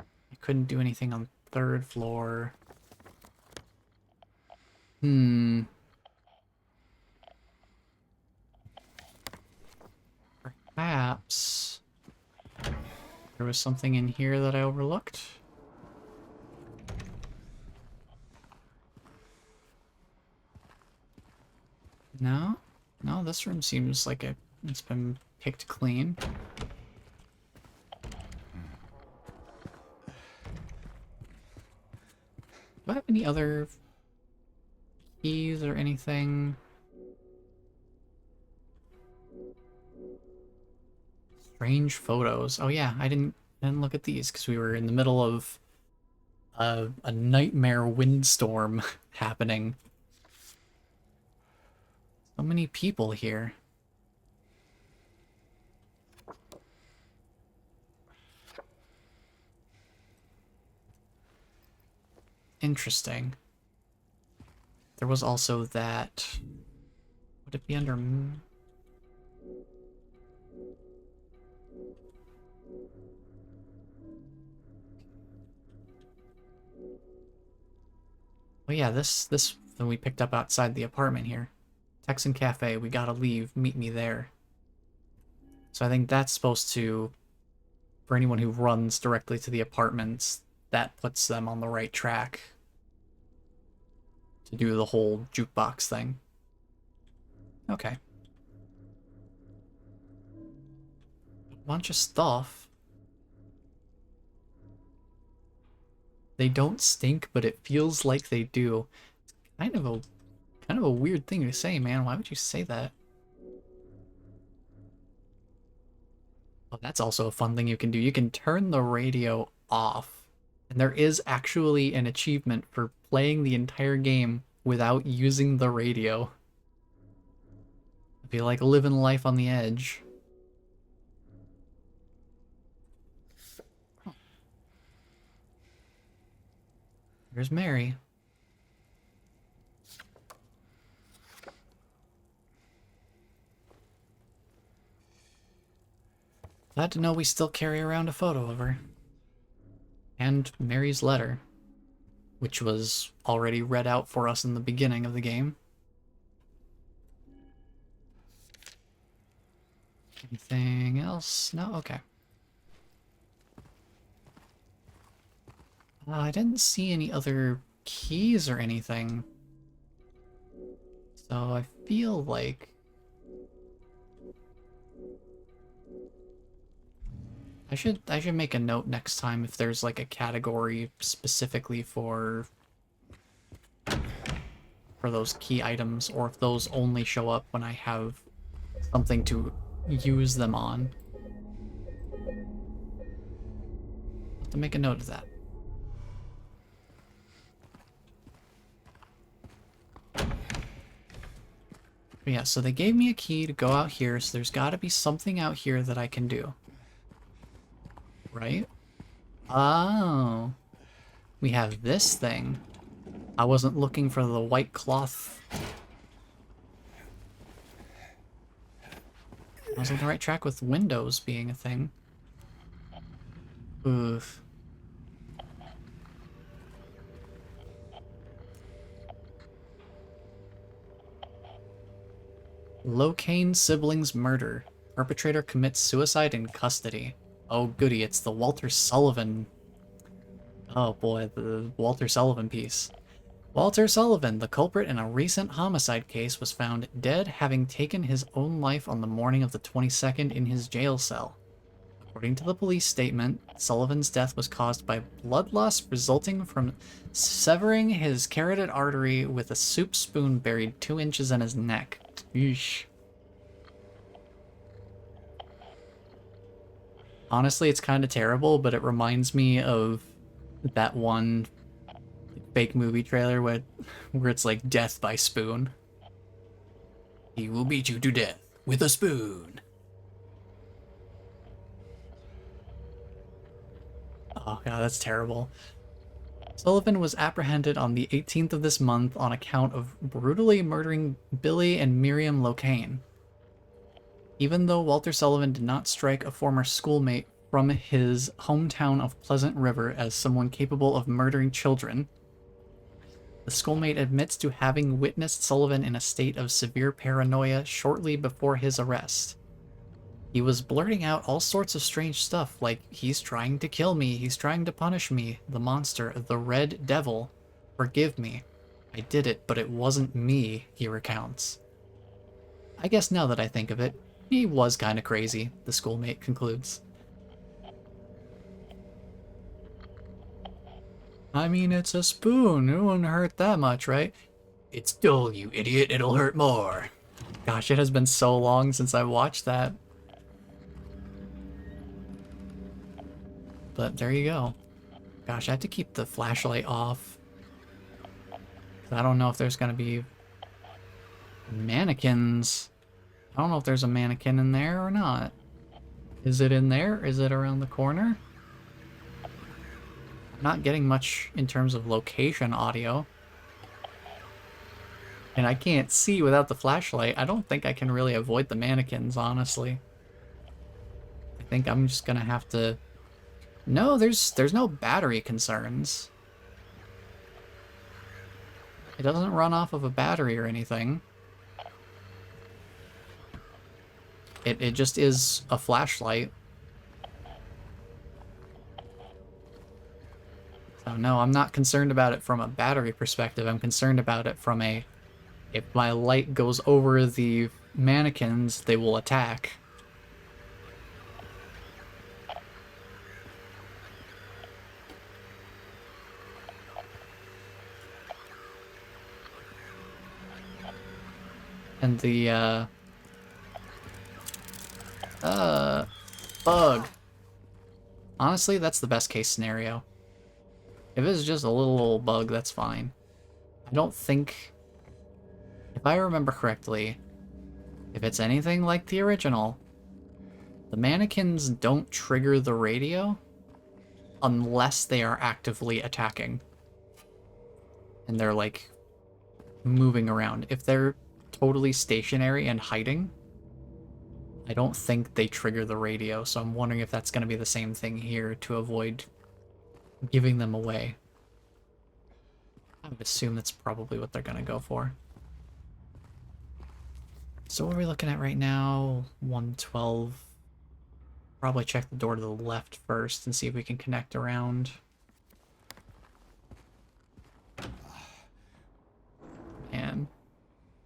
I couldn't do anything on third floor. Perhaps there was something in here that I overlooked. No? No, this room seems like it's been picked clean. Do I have any other keys or anything? Strange photos. Oh yeah, I didn't look at these because we were in the middle of a nightmare windstorm happening. So many people here. Interesting. There was also that... Would it be under... Oh yeah, this that we picked up outside the apartment here. Texan Cafe, we gotta leave, meet me there. So I think that's supposed to, for anyone who runs directly to the apartments, that puts them on the right track to do the whole jukebox thing. Okay. A bunch of stuff. They don't stink, but it feels like they do. Kind of a weird thing to say, man. Why would you say that? Oh, that's also a fun thing you can do. You can turn the radio off. And there is actually an achievement for playing the entire game without using the radio. I feel like living life on the edge. Oh. There's Mary. Glad to know we still carry around a photo of her. And Mary's letter, which was already read out for us in the beginning of the game. Anything else? No? Okay. I didn't see any other keys or anything. So I feel like I should make a note next time if there's like a category specifically for those key items, or if those only show up when I have something to use them on. Have to make a note of that. But yeah, so they gave me a key to go out here, so there's got to be something out here that I can do. Right? Oh. We have this thing. I wasn't looking for the white cloth. I was on the right track with windows being a thing. Oof. Locane siblings murder. Perpetrator commits suicide in custody. Oh goody, it's the Walter Sullivan. Oh boy, the Walter Sullivan piece. Walter Sullivan, the culprit in a recent homicide case, was found dead, having taken his own life on the morning of the 22nd in his jail cell. According to the police statement, Sullivan's death was caused by blood loss resulting from severing his carotid artery with a soup spoon buried 2 inches in his neck. Yeesh. Honestly, it's kind of terrible, but it reminds me of that one fake movie trailer where it's like death by spoon. He will beat you to death with a spoon. Oh god, that's terrible. Sullivan was apprehended on the 18th of this month on account of brutally murdering Billy and Miriam Locane. Even though Walter Sullivan did not strike a former schoolmate from his hometown of Pleasant River as someone capable of murdering children, the schoolmate admits to having witnessed Sullivan in a state of severe paranoia shortly before his arrest. He was blurting out all sorts of strange stuff, like, he's trying to kill me, he's trying to punish me, the monster, the Red Devil, forgive me. I did it, but it wasn't me, he recounts. I guess now that I think of it, he was kinda crazy, the schoolmate concludes. I mean, it's a spoon, it wouldn't hurt that much, right? It's dull, you idiot, it'll hurt more. Gosh, it has been so long since I watched that. But there you go. Gosh, I have to keep the flashlight off. I don't know if there's gonna be mannequins. I don't know if there's a mannequin in there or not. Is it in there? Is it around the corner? I'm not getting much in terms of location audio. And I can't see without the flashlight. I don't think I can really avoid the mannequins, honestly. I think I'm just gonna have to... No, there's no battery concerns. It doesn't run off of a battery or anything. It just is a flashlight. So no, I'm not concerned about it from a battery perspective. I'm concerned about it from a, if my light goes over the mannequins, they will attack. And the, bug. Honestly, that's the best case scenario. If it's just a little old bug, that's fine. I don't think, if I remember correctly, if it's anything like the original, the mannequins don't trigger the radio unless they are actively attacking. And they're like moving around. If they're totally stationary and hiding, I don't think they trigger the radio, so I'm wondering if that's going to be the same thing here to avoid giving them away. I would assume that's probably what they're going to go for. So what are we looking at right now? 112. Probably check the door to the left first and see if we can connect around. Man,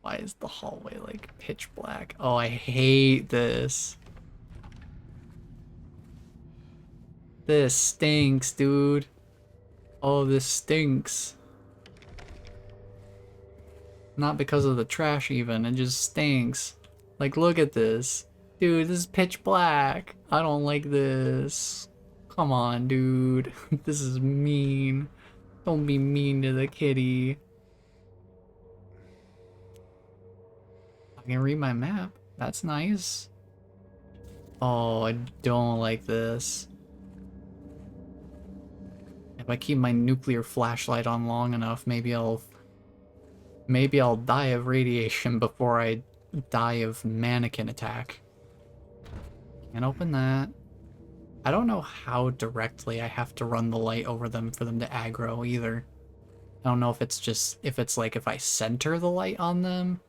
why is the hallway like pitch black? Oh, I hate this. This stinks, dude. Oh, this stinks. Not because of the trash even, it just stinks. Like, look at this. Dude, this is pitch black. I don't like this. Come on, dude. This is mean. Don't be mean to the kitty. I can read my map. That's nice. Oh, I don't like this. If I keep my nuclear flashlight on long enough, maybe I'll die of radiation before I die of mannequin attack. Can't open that. I don't know how directly I have to run the light over them for them to aggro either. I don't know if it's just, if it's like if I center the light on them,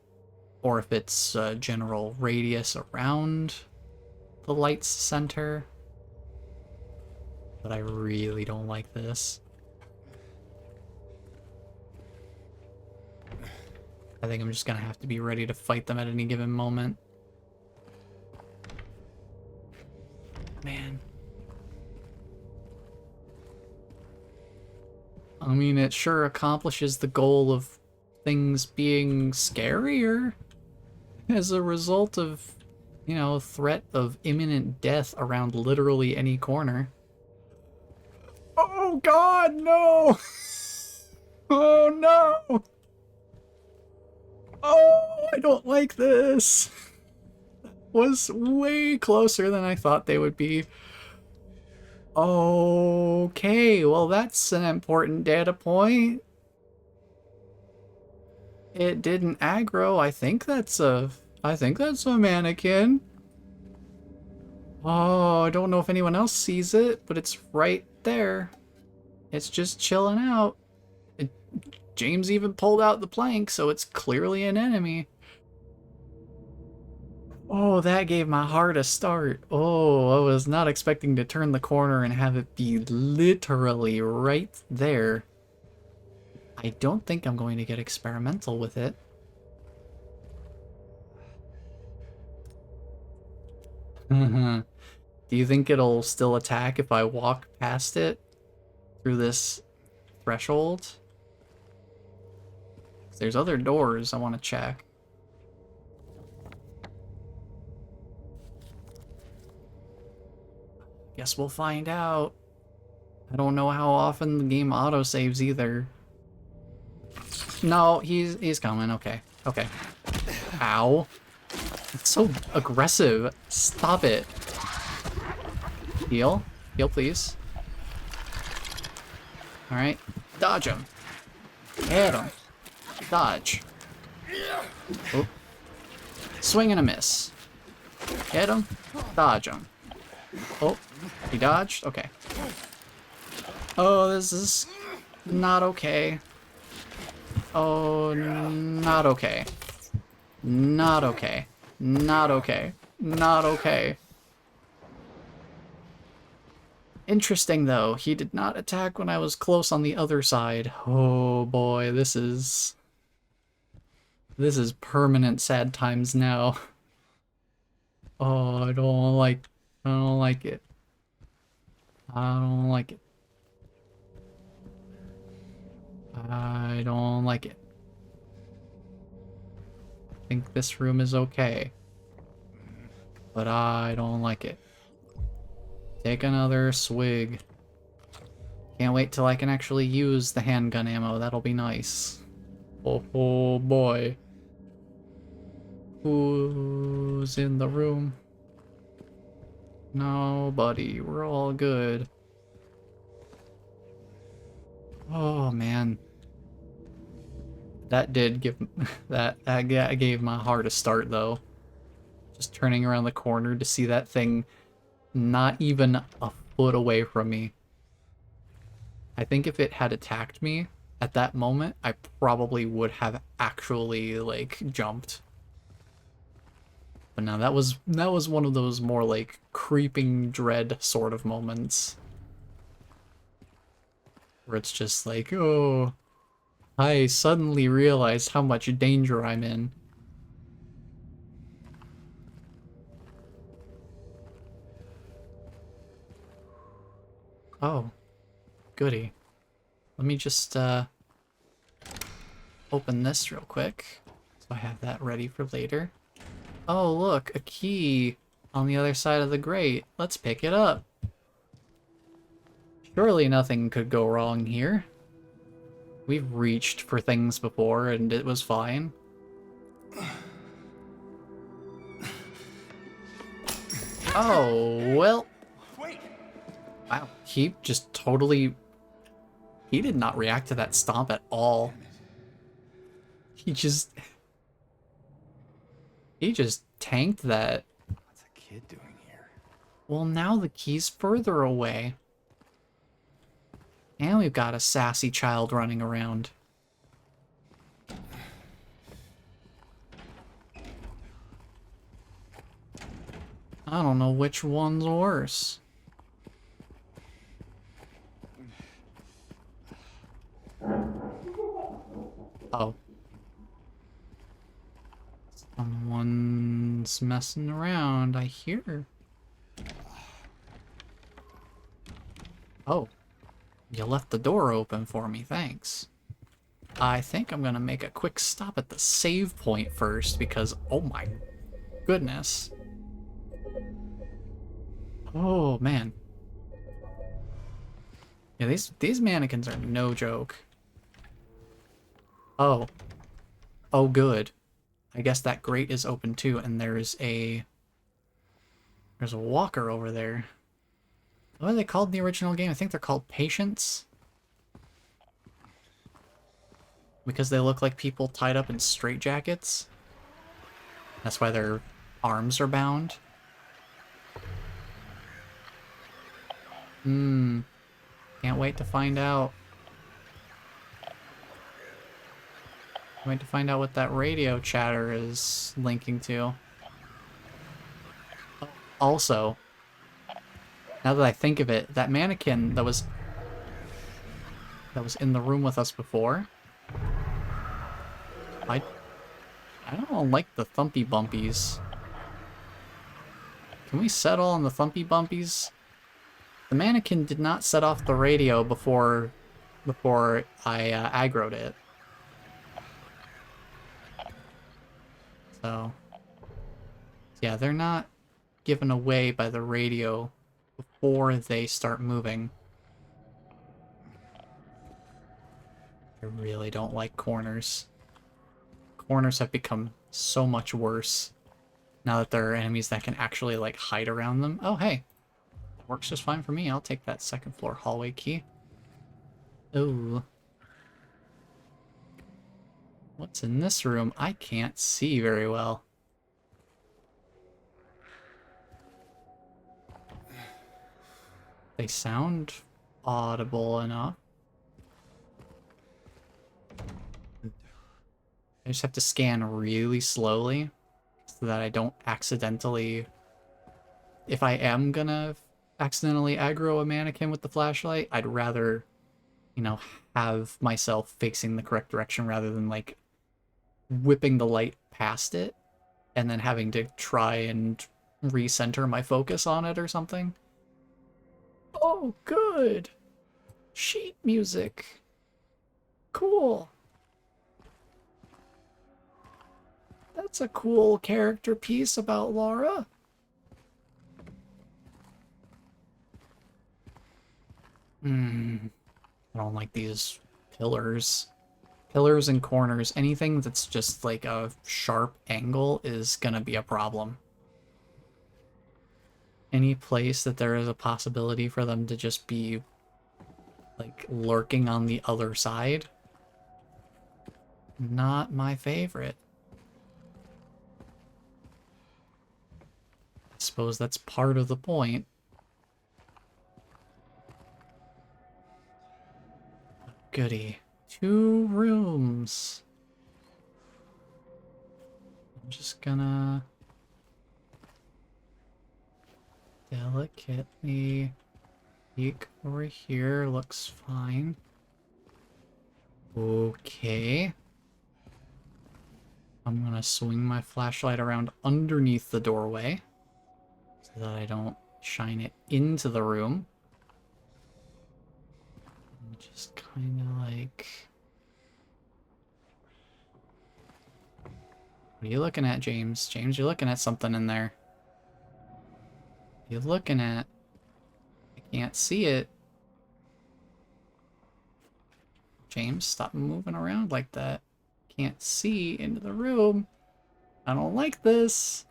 or if it's a general radius around the light's center. But I really don't like this. I think I'm just gonna have to be ready to fight them at any given moment. Man. I mean, it sure accomplishes the goal of things being scarier as a result of, you know, threat of imminent death around literally any corner. Oh god, no! Oh no! Oh, I don't like this. Was way closer than I thought they would be. Okay, well that's an important data point. It didn't aggro. I think that's a mannequin. Oh, I don't know if anyone else sees it, but it's right there. It's just chilling out. James even pulled out the plank, so it's clearly an enemy. Oh, that gave my heart a start. Oh, I was not expecting to turn the corner and have it be literally right there. I don't think I'm going to get experimental with it. Do you think it'll still attack if I walk past it through this threshold? There's other doors I want to check. Guess we'll find out. I don't know how often the game autosaves either. No, he's coming. Okay. Okay. Ow. It's so aggressive. Stop it. Heal. Heal, please. Alright. Dodge him. Hit him. Dodge. Oh. Swing and a miss. Hit him. Dodge him. Oh. He dodged? Okay. Oh, this is not okay. Oh, not okay. Not okay. Not okay. Not okay. Interesting, though. He did not attack when I was close on the other side. Oh, boy. This is permanent sad times now. Oh, I don't like it. I don't like it. I don't like it. I think this room is okay. But I don't like it. Take another swig. Can't wait till I can actually use the handgun ammo. That'll be nice. Oh boy. Who's in the room? Nobody. We're all good. Oh man. That did give that gave my heart a start though. Just turning around the corner to see that thing not even a foot away from me. I think if it had attacked me at that moment, I probably would have actually like jumped. But no, that was one of those more like creeping dread sort of moments. Where it's just like, oh, I suddenly realized how much danger I'm in. Oh, goody. Let me just open this real quick, so I have that ready for later. Oh, look, a key on the other side of the grate. Let's pick it up. Surely nothing could go wrong here. We've reached for things before and it was fine. Oh, well. Wait! Wow, he just totally... He did not react to that stomp at all. He just tanked that. What's a kid doing here? Well, now the key's further away. And we've got a sassy child running around. I don't know which one's worse. Oh. Someone's messing around, I hear. Oh. You left the door open for me, thanks. I think I'm gonna make a quick stop at the save point first because, oh my goodness. Oh man. Yeah, these mannequins are no joke. Oh. Oh good. I guess that grate is open too, and there's a walker over there. What are they called in the original game? I think they're called patients. Because they look like people tied up in straitjackets. That's why their arms are bound. Can't wait to find out. Can't wait to find out what that radio chatter is linking to. Also, now that I think of it, that mannequin that was in the room with us before, I don't like the thumpy bumpies. Can we settle on the thumpy bumpies? The mannequin did not set off the radio before I aggroed it. So, yeah, they're not given away by the radio before they start moving. I really don't like corners. Corners have become so much worse now that there are enemies that can actually like hide around them. Oh, hey. Works just fine for me. I'll take that second floor hallway key. Ooh. What's in this room? I can't see very well. They sound audible enough. I just have to scan really slowly so that I don't accidentally... If I am gonna accidentally aggro a mannequin with the flashlight, I'd rather, you know, have myself facing the correct direction rather than, like, whipping the light past it and then having to try and recenter my focus on it or something. Oh, good! Sheet music. Cool. That's a cool character piece about Laura. I don't like these pillars. Pillars and corners, anything that's just like a sharp angle is gonna be a problem. Any place that there is a possibility for them to just be like lurking on the other side, not my favorite. I suppose that's part of the point. Goody. 2 rooms. I'm just gonna delicately peek over here. Looks fine. Okay. I'm gonna swing my flashlight around underneath the doorway so that I don't shine it into the room. And just kind of like... What are you looking at, James? James, you're looking at something in there. What are you looking at? I can't see it. James, stop moving around like that. Can't see into the room. I don't like this.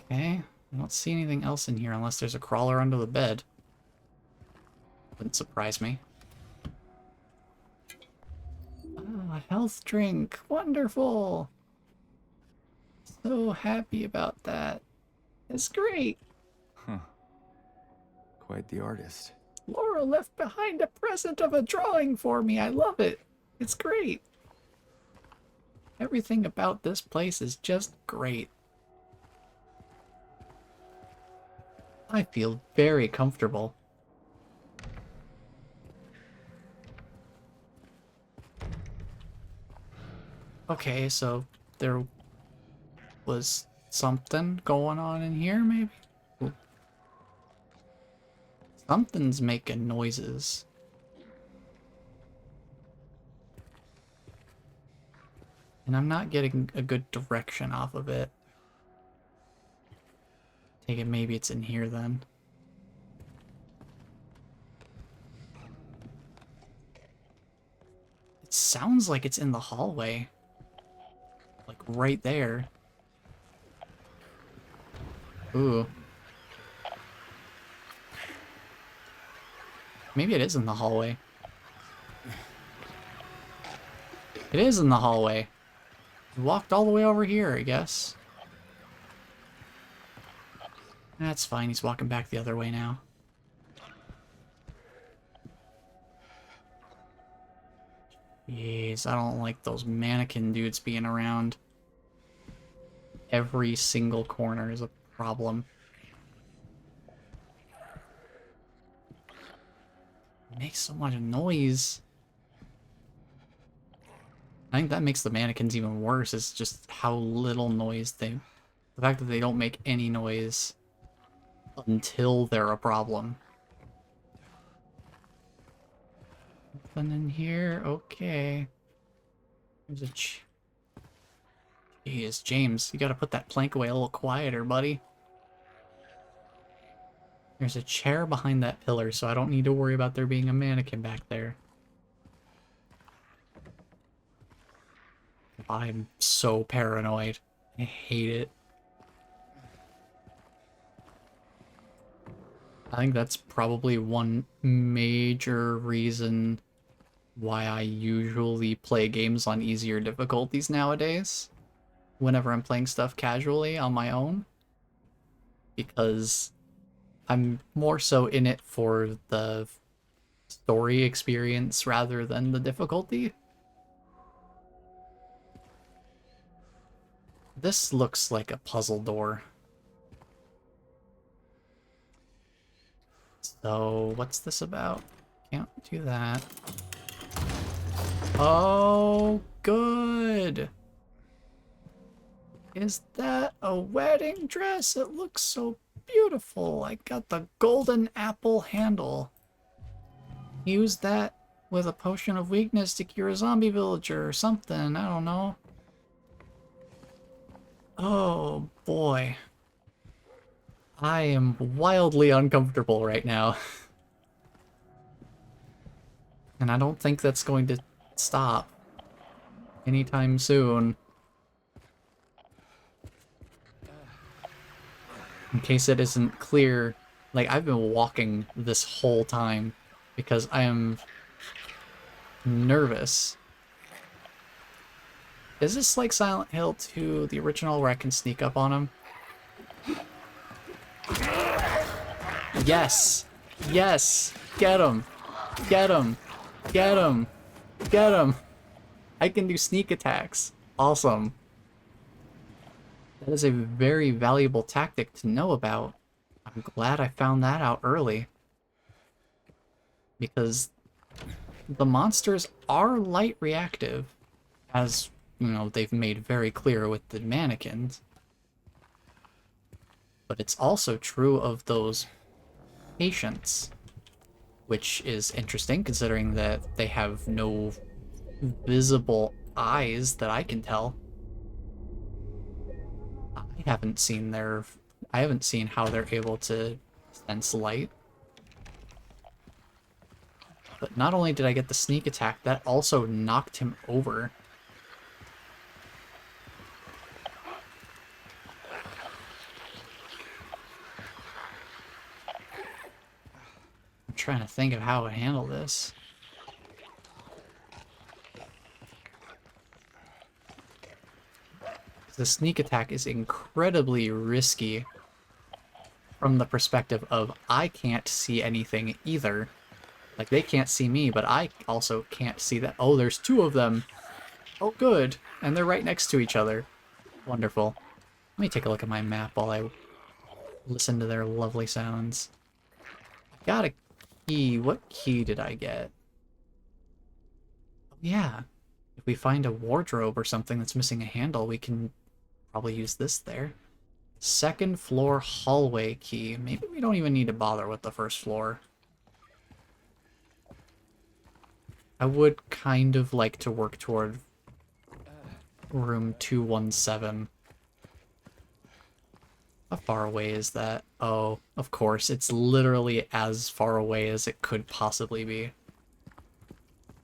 Okay, I don't see anything else in here unless there's a crawler under the bed. Wouldn't surprise me. Oh, a health drink. Wonderful. So happy about that. It's great. Huh. Quite the artist. Laura left behind a present of a drawing for me. I love it. It's great. Everything about this place is just great. I feel very comfortable. Okay, so there was something going on in here, maybe? Ooh. Something's making noises. And I'm not getting a good direction off of it. Take it maybe it's in here then. It sounds like it's in the hallway. Like right there. Ooh. Maybe it is in the hallway. It is in the hallway. We walked all the way over here, I guess. That's fine, he's walking back the other way now. Jeez, I don't like those mannequin dudes being around. Every single corner is a problem. It makes so much noise. I think that makes the mannequins even worse, is just how little noise they... The fact that they don't make any noise until they're a problem. Nothing in here? Okay. There's a Jeez, James, you gotta put that plank away a little quieter, buddy. There's a chair behind that pillar, so I don't need to worry about there being a mannequin back there. I'm so paranoid. I hate it. I think that's probably one major reason why I usually play games on easier difficulties nowadays, whenever I'm playing stuff casually on my own, because I'm more so in it for the story experience rather than the difficulty. This looks like a puzzle door. So, what's this about? Can't do that. Oh, good! Is that a wedding dress? It looks so beautiful. I got the golden apple handle. Use that with a potion of weakness to cure a zombie villager or something. I don't know. Oh, boy. I am wildly uncomfortable right now. And I don't think that's going to stop anytime soon. In case it isn't clear, like, I've been walking this whole time because I am nervous. Is this like Silent Hill 2, the original, where I can sneak up on him? Yes! Yes! Get him! Get him! Get him! Get him! I can do sneak attacks. Awesome. That is a very valuable tactic to know about. I'm glad I found that out early. Because the monsters are light reactive, as, you know, they've made very clear with the mannequins. But it's also true of those patients, which is interesting considering that they have no visible eyes that I can tell. I haven't seen how they're able to sense light. But not only did I get the sneak attack, that also knocked him over. I'm trying to think of how to handle this. The sneak attack is incredibly risky from the perspective of I can't see anything either. Like, they can't see me, but I also can't see that. Oh, there's two of them. Oh, good. And they're right next to each other. Wonderful. Let me take a look at my map while I listen to their lovely sounds. Got a key. What key did I get? Oh, yeah. If we find a wardrobe or something that's missing a handle, we can probably use this there. Second floor hallway key. Maybe we don't even need to bother with the first floor. I would kind of like to work toward room 217. How far away is that? Oh, of course, it's literally as far away as it could possibly be.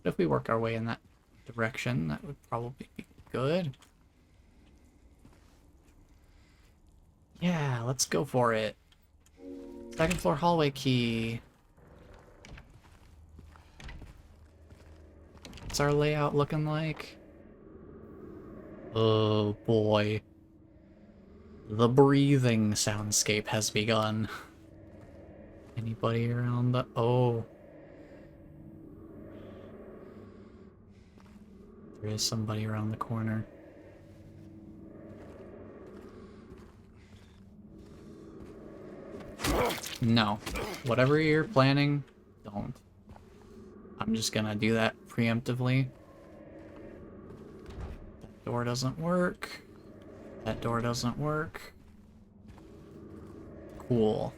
But if we work our way in that direction, that would probably be good. Yeah, let's go for it. Second floor hallway key. What's our layout looking like? Oh boy. The breathing soundscape has begun. Anybody around the... Oh. There is somebody around the corner. No. Whatever you're planning, don't. I'm just gonna do that preemptively. That door doesn't work. That door doesn't work. Cool.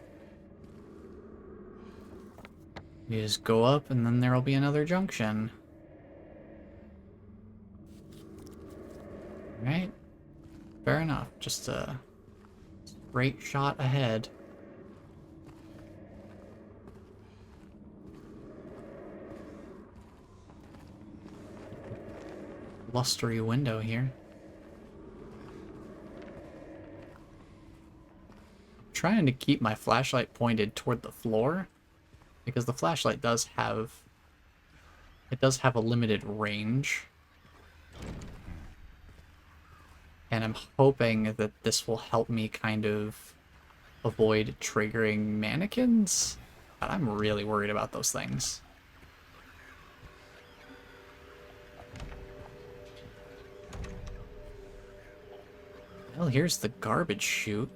You just go up and then there'll be another junction. Right? Fair enough. Just a straight shot ahead. Blustery window here. I'm trying to keep my flashlight pointed toward the floor because the flashlight does have a limited range. And I'm hoping that this will help me kind of avoid triggering mannequins. But I'm really worried about those things. Well, here's the garbage chute.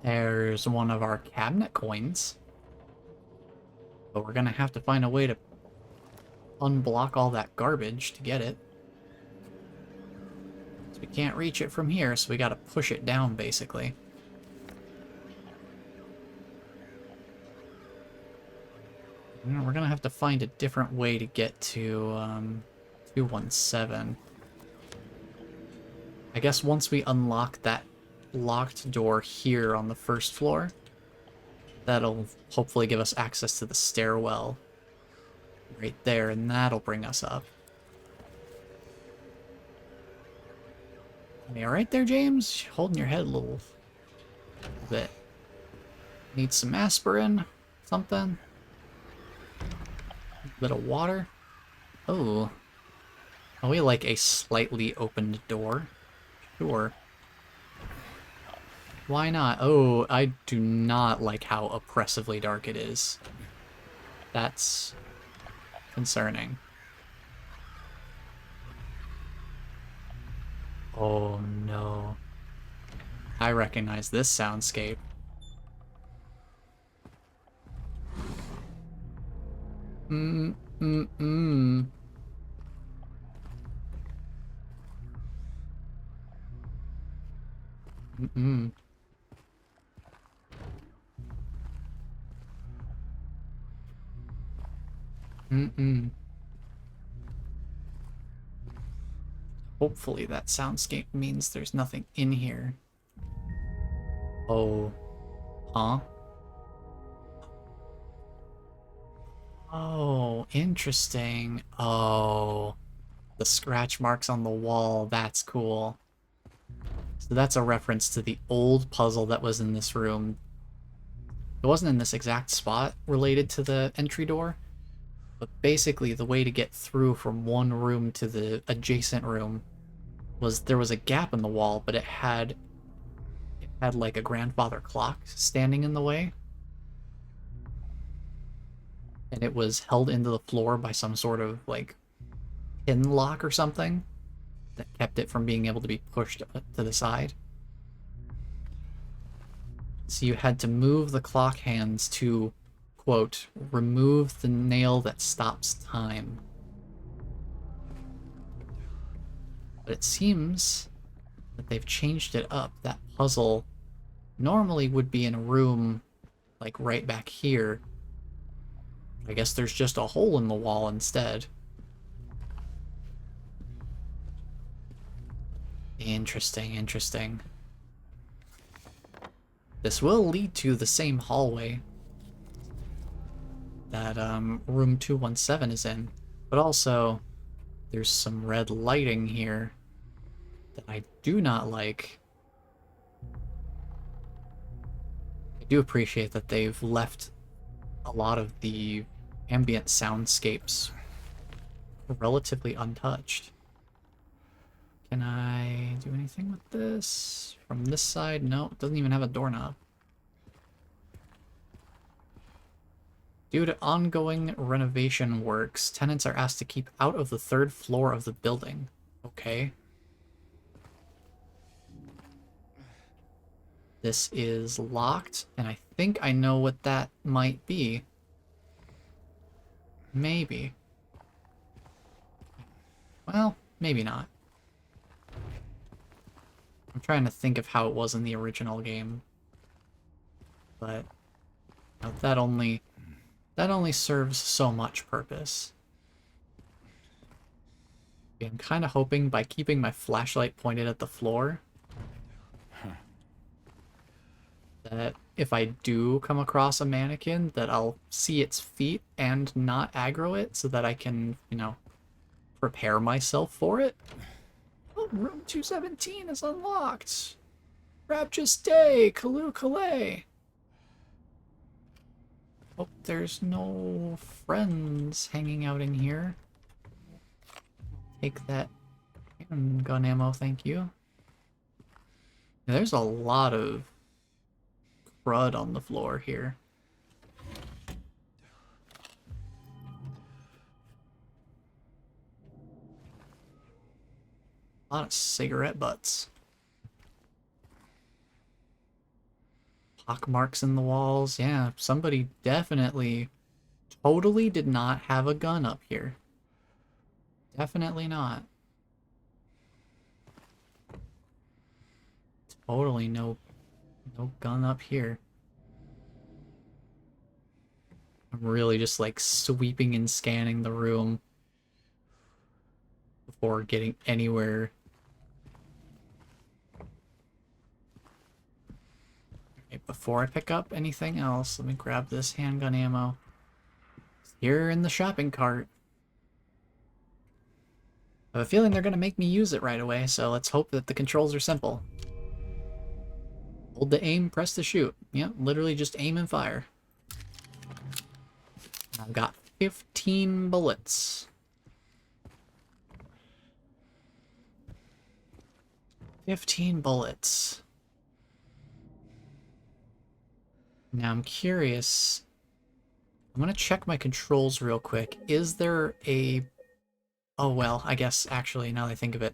There's one of our cabinet coins. But we're gonna have to find a way to unblock all that garbage to get it. So we can't reach it from here, so we gotta push it down, basically. And we're gonna have to find a different way to get to 217. I guess once we unlock that locked door here on the first floor, that'll hopefully give us access to the stairwell right there, and that'll bring us up. Are you alright there, James? Holding your head a little bit. Need some aspirin? Something? A bit of water? Oh. Oh, we like a slightly opened door. Sure. Why not? Oh, I do not like how oppressively dark it is. That's concerning. Oh no. I recognize this soundscape. Mm. Mm-mm. Mm-mm. Mm-mm. Hopefully that soundscape means there's nothing in here. Oh. Huh? Oh, interesting. Oh. The scratch marks on the wall, that's cool. So that's a reference to the old puzzle that was in this room. It wasn't in this exact spot related to the entry door, but basically the way to get through from one room to the adjacent room was there was a gap in the wall, but it had like a grandfather clock standing in the way. And it was held into the floor by some sort of like pin lock or something that kept it from being able to be pushed to the side. So you had to move the clock hands to, quote, remove the nail that stops time. But it seems that they've changed it up. That puzzle normally would be in a room like right back here. I guess there's just a hole in the wall instead. Interesting, interesting. This will lead to the same hallway that room 217 is in, but also there's some red lighting here that I do not like. I do appreciate that they've left a lot of the ambient soundscapes relatively untouched. Can I do anything with this? From this side? No, it doesn't even have a doorknob. Due to ongoing renovation works, tenants are asked to keep out of the third floor of the building. Okay. This is locked, and I think I know what that might be. Maybe. Well, maybe not. I'm trying to think of how it was in the original game. But that only serves so much purpose. I'm kind of hoping by keeping my flashlight pointed at the floor that if I do come across a mannequin, that I'll see its feet and not aggro it so that I can, you know, prepare myself for it. Oh, room 217 is unlocked. Rapture Day, Kalu Kalay. Oh, there's no friends hanging out in here. Take that gun ammo, thank you. There's a lot of crud on the floor here. A lot of cigarette butts. Pock marks in the walls. Yeah, somebody definitely, totally did not have a gun up here. Definitely not. Totally no gun up here. I'm really just like sweeping and scanning the room before getting anywhere. Okay, before I pick up anything else, let me grab this handgun ammo. It's here in the shopping cart. I have a feeling they're going to make me use it right away, so let's hope that the controls are simple. Hold the aim, press the shoot. Yep, literally just aim and fire. I've got 15 bullets. 15 bullets. Now I'm curious. I'm gonna check my controls real quick. Is there a... Oh well, I guess actually now that I think of it,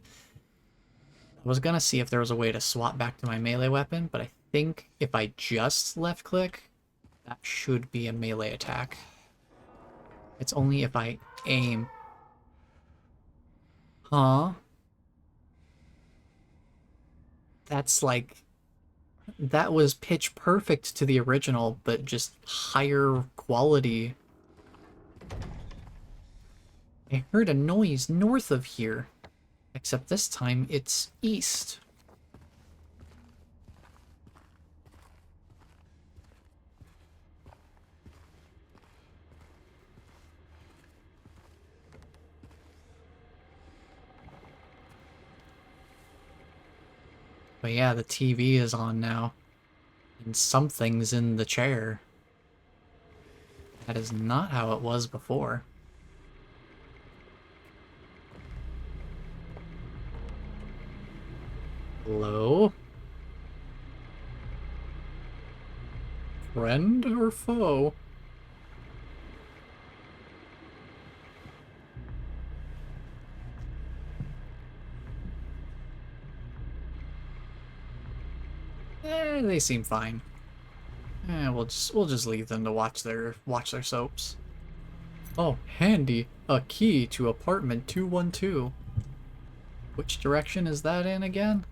I was gonna see if there was a way to swap back to my melee weapon, but I think if I just left click, that should be a melee attack. It's only if I aim. Huh? That's like... That was pitch perfect to the original, but just higher quality. I heard a noise north of here, except this time it's east. But yeah, the TV is on now, and something's in the chair. That is not how it was before. Hello? Friend or foe? They seem fine. We'll just leave them to watch their soaps. Oh, handy! A key to apartment 212. Which direction is that in again?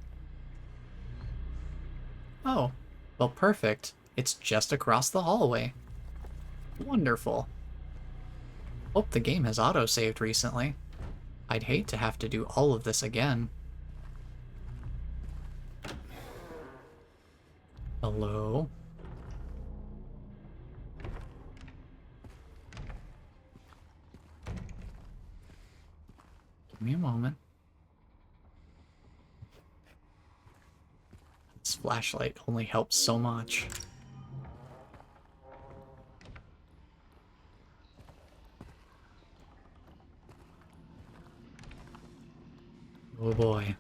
Oh, well, perfect. It's just across the hallway. Wonderful. Hope the game has auto-saved recently. I'd hate to have to do all of this again. Hello? Give me a moment. This flashlight only helps so much. Oh boy.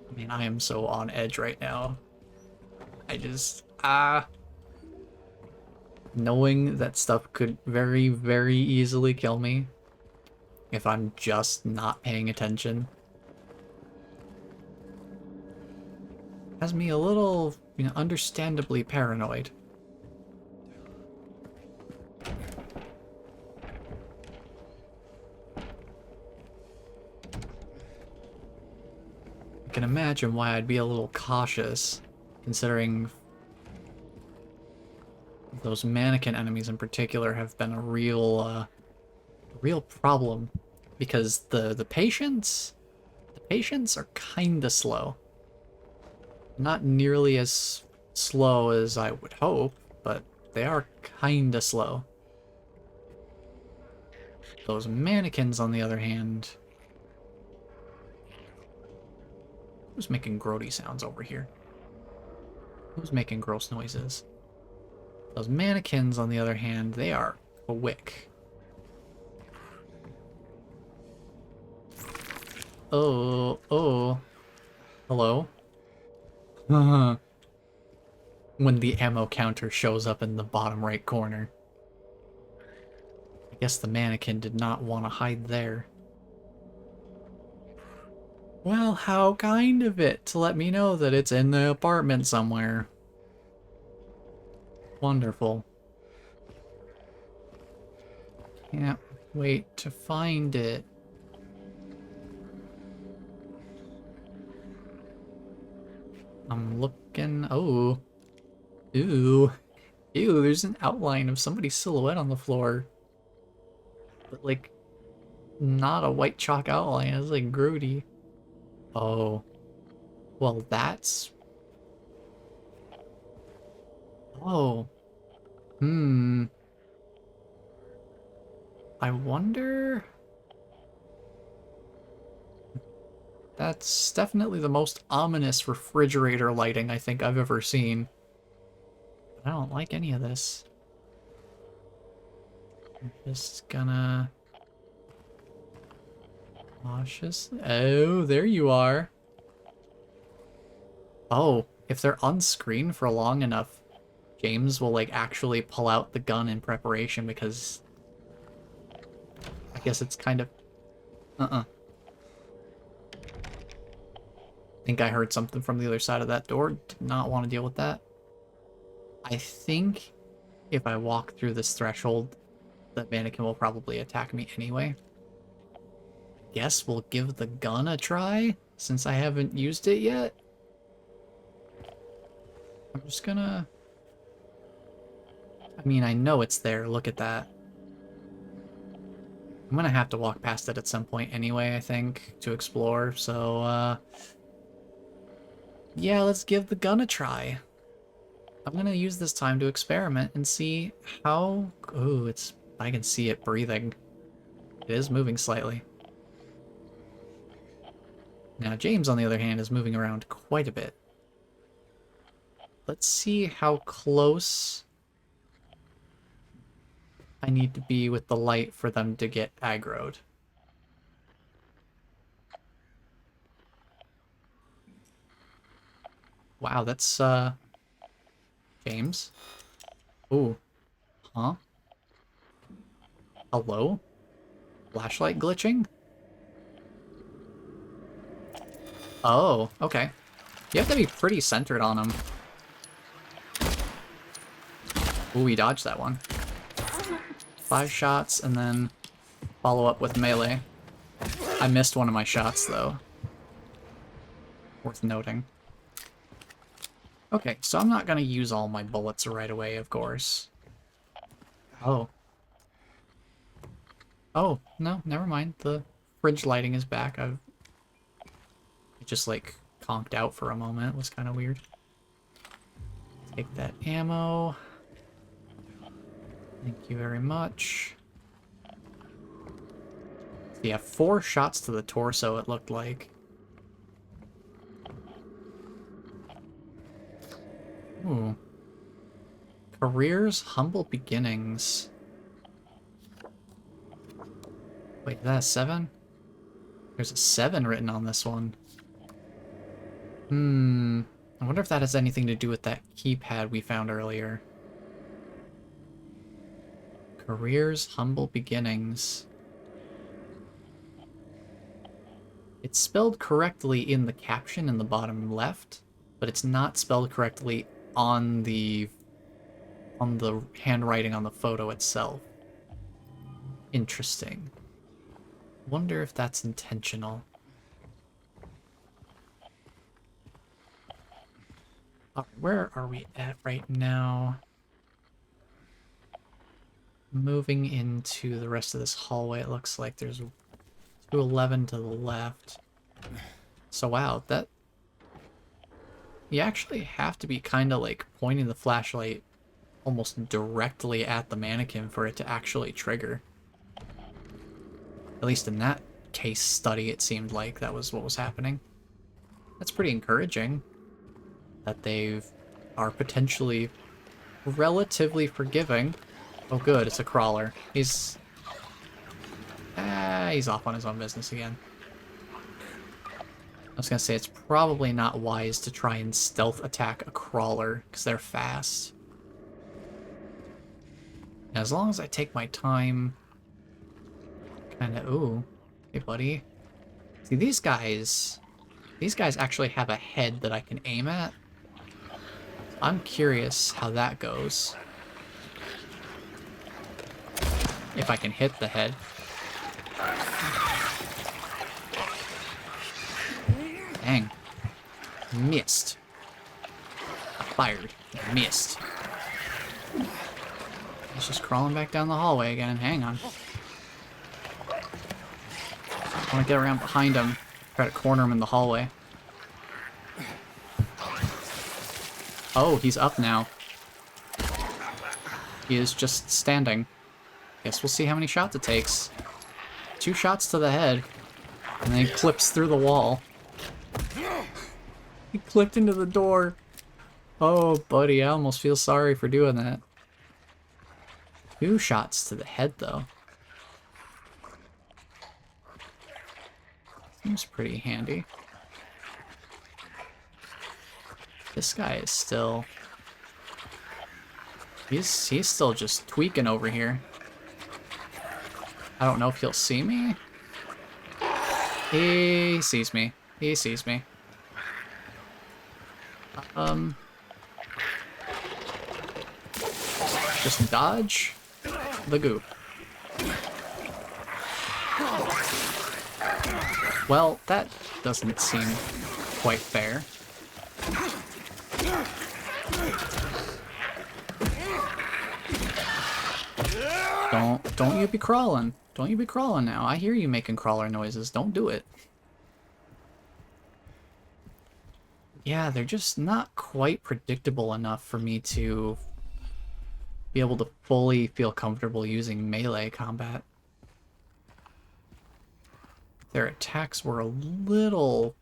I mean, I am so on edge right now. I just, knowing that stuff could very, very easily kill me if I'm just not paying attention has me a little, understandably paranoid. I can imagine why I'd be a little cautious, considering those mannequin enemies in particular have been a real problem, because the patients are kinda slow. Not nearly as slow as I would hope, but they are kinda slow. Those mannequins, on the other hand... Who's making grody sounds over here? Who's making gross noises? Those mannequins, on the other hand, they are quick. Oh. Hello? When the ammo counter shows up in the bottom right corner. I guess the mannequin did not want to hide there. Well, how kind of it to let me know that it's in the apartment somewhere. Wonderful. Can't wait to find it. I'm looking. Oh. Ooh. Ew, there's an outline of somebody's silhouette on the floor. But, like, not a white chalk outline. It's like grody. Oh. Well, that's... Oh. Hmm. I wonder... That's definitely the most ominous refrigerator lighting I think I've ever seen. I don't like any of this. I'm just gonna... Cautious. Oh, there you are. Oh, if they're on screen for long enough, James will, like, actually pull out the gun in preparation because... I guess it's kind of... think I heard something from the other side of that door. Did not want to deal with that. I think if I walk through this threshold, the mannequin will probably attack me anyway. Guess we'll give the gun a try, since I haven't used it yet. I'm just gonna... I mean, I know it's there. Look at that. I'm gonna have to walk past it at some point anyway, I think, to explore, so, yeah, let's give the gun a try. I'm gonna use this time to experiment and see how... Ooh, it's... I can see it breathing. It is moving slightly. Now, James, on the other hand, is moving around quite a bit. Let's see how close I need to be with the light for them to get aggroed. Wow, that's, James? Ooh. Huh? Hello? Flashlight glitching? Oh, okay. You have to be pretty centered on him. Ooh, we dodged that one. 5 shots, and then follow up with melee. I missed one of my shots, though. Worth noting. Okay, so I'm not gonna use all my bullets right away, of course. Oh. Oh, no, never mind. The fridge lighting is back. It just, like, conked out for a moment. It was kind of weird. Take that ammo. Thank you very much. So yeah, 4 shots to the torso, it looked like. Ooh. Careers, humble beginnings. Wait, is that a 7? There's a 7 written on this one. I wonder if that has anything to do with that keypad we found earlier. Careers, humble beginnings. It's spelled correctly in the caption in the bottom left, but it's not spelled correctly on the handwriting on the photo itself. Interesting. Wonder if that's intentional. Where are we at right now? Moving into the rest of this hallway, it looks like there's 211 to the left. So wow, that... You actually have to be kind of like pointing the flashlight almost directly at the mannequin for it to actually trigger. At least in that case study, it seemed like that was what was happening. That's pretty encouraging. That they are potentially relatively forgiving. Oh good, it's a crawler. He's off on his own business again. I was gonna say it's probably not wise to try and stealth attack a crawler, because they're fast. And as long as I take my time, kinda, ooh, hey buddy. See, these guys actually have a head that I can aim at. I'm curious how that goes. If I can hit the head. Dang. Missed. I fired. Missed. He's just crawling back down the hallway again. Hang on. I want to get around behind him. Try to corner him in the hallway. Oh, he's up now. He is just standing. Guess we'll see how many shots it takes. 2 shots to the head. And then he clips through the wall. He clipped into the door. Oh, buddy, I almost feel sorry for doing that. 2 shots to the head, though. Seems pretty handy. This guy is still... He's still just tweaking over here. I don't know if he'll see me. He sees me. He sees me. Just dodge the goop. Well, that doesn't seem quite fair. Don't you be crawling. Don't you be crawling now. I hear you making crawler noises. Don't do it. Yeah, they're just not quite predictable enough for me to be able to fully feel comfortable using melee combat. If their attacks were a little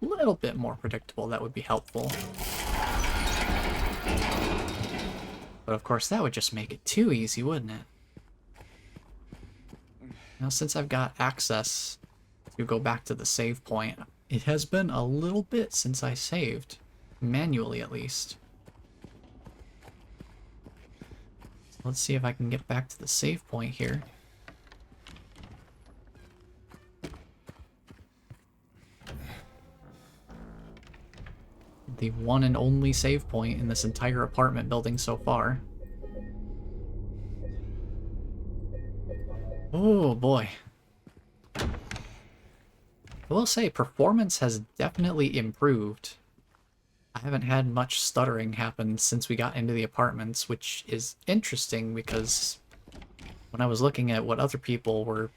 bit more predictable, that would be helpful. But of course, that would just make it too easy, wouldn't it? Now, since I've got access to go back to the save point, it has been a little bit since I saved, manually at least. So let's see if I can get back to the save point here. The one and only save point in this entire apartment building so far. Oh boy. I will say performance has definitely improved. I haven't had much stuttering happen since we got into the apartments, which is interesting because when I was looking at what other people were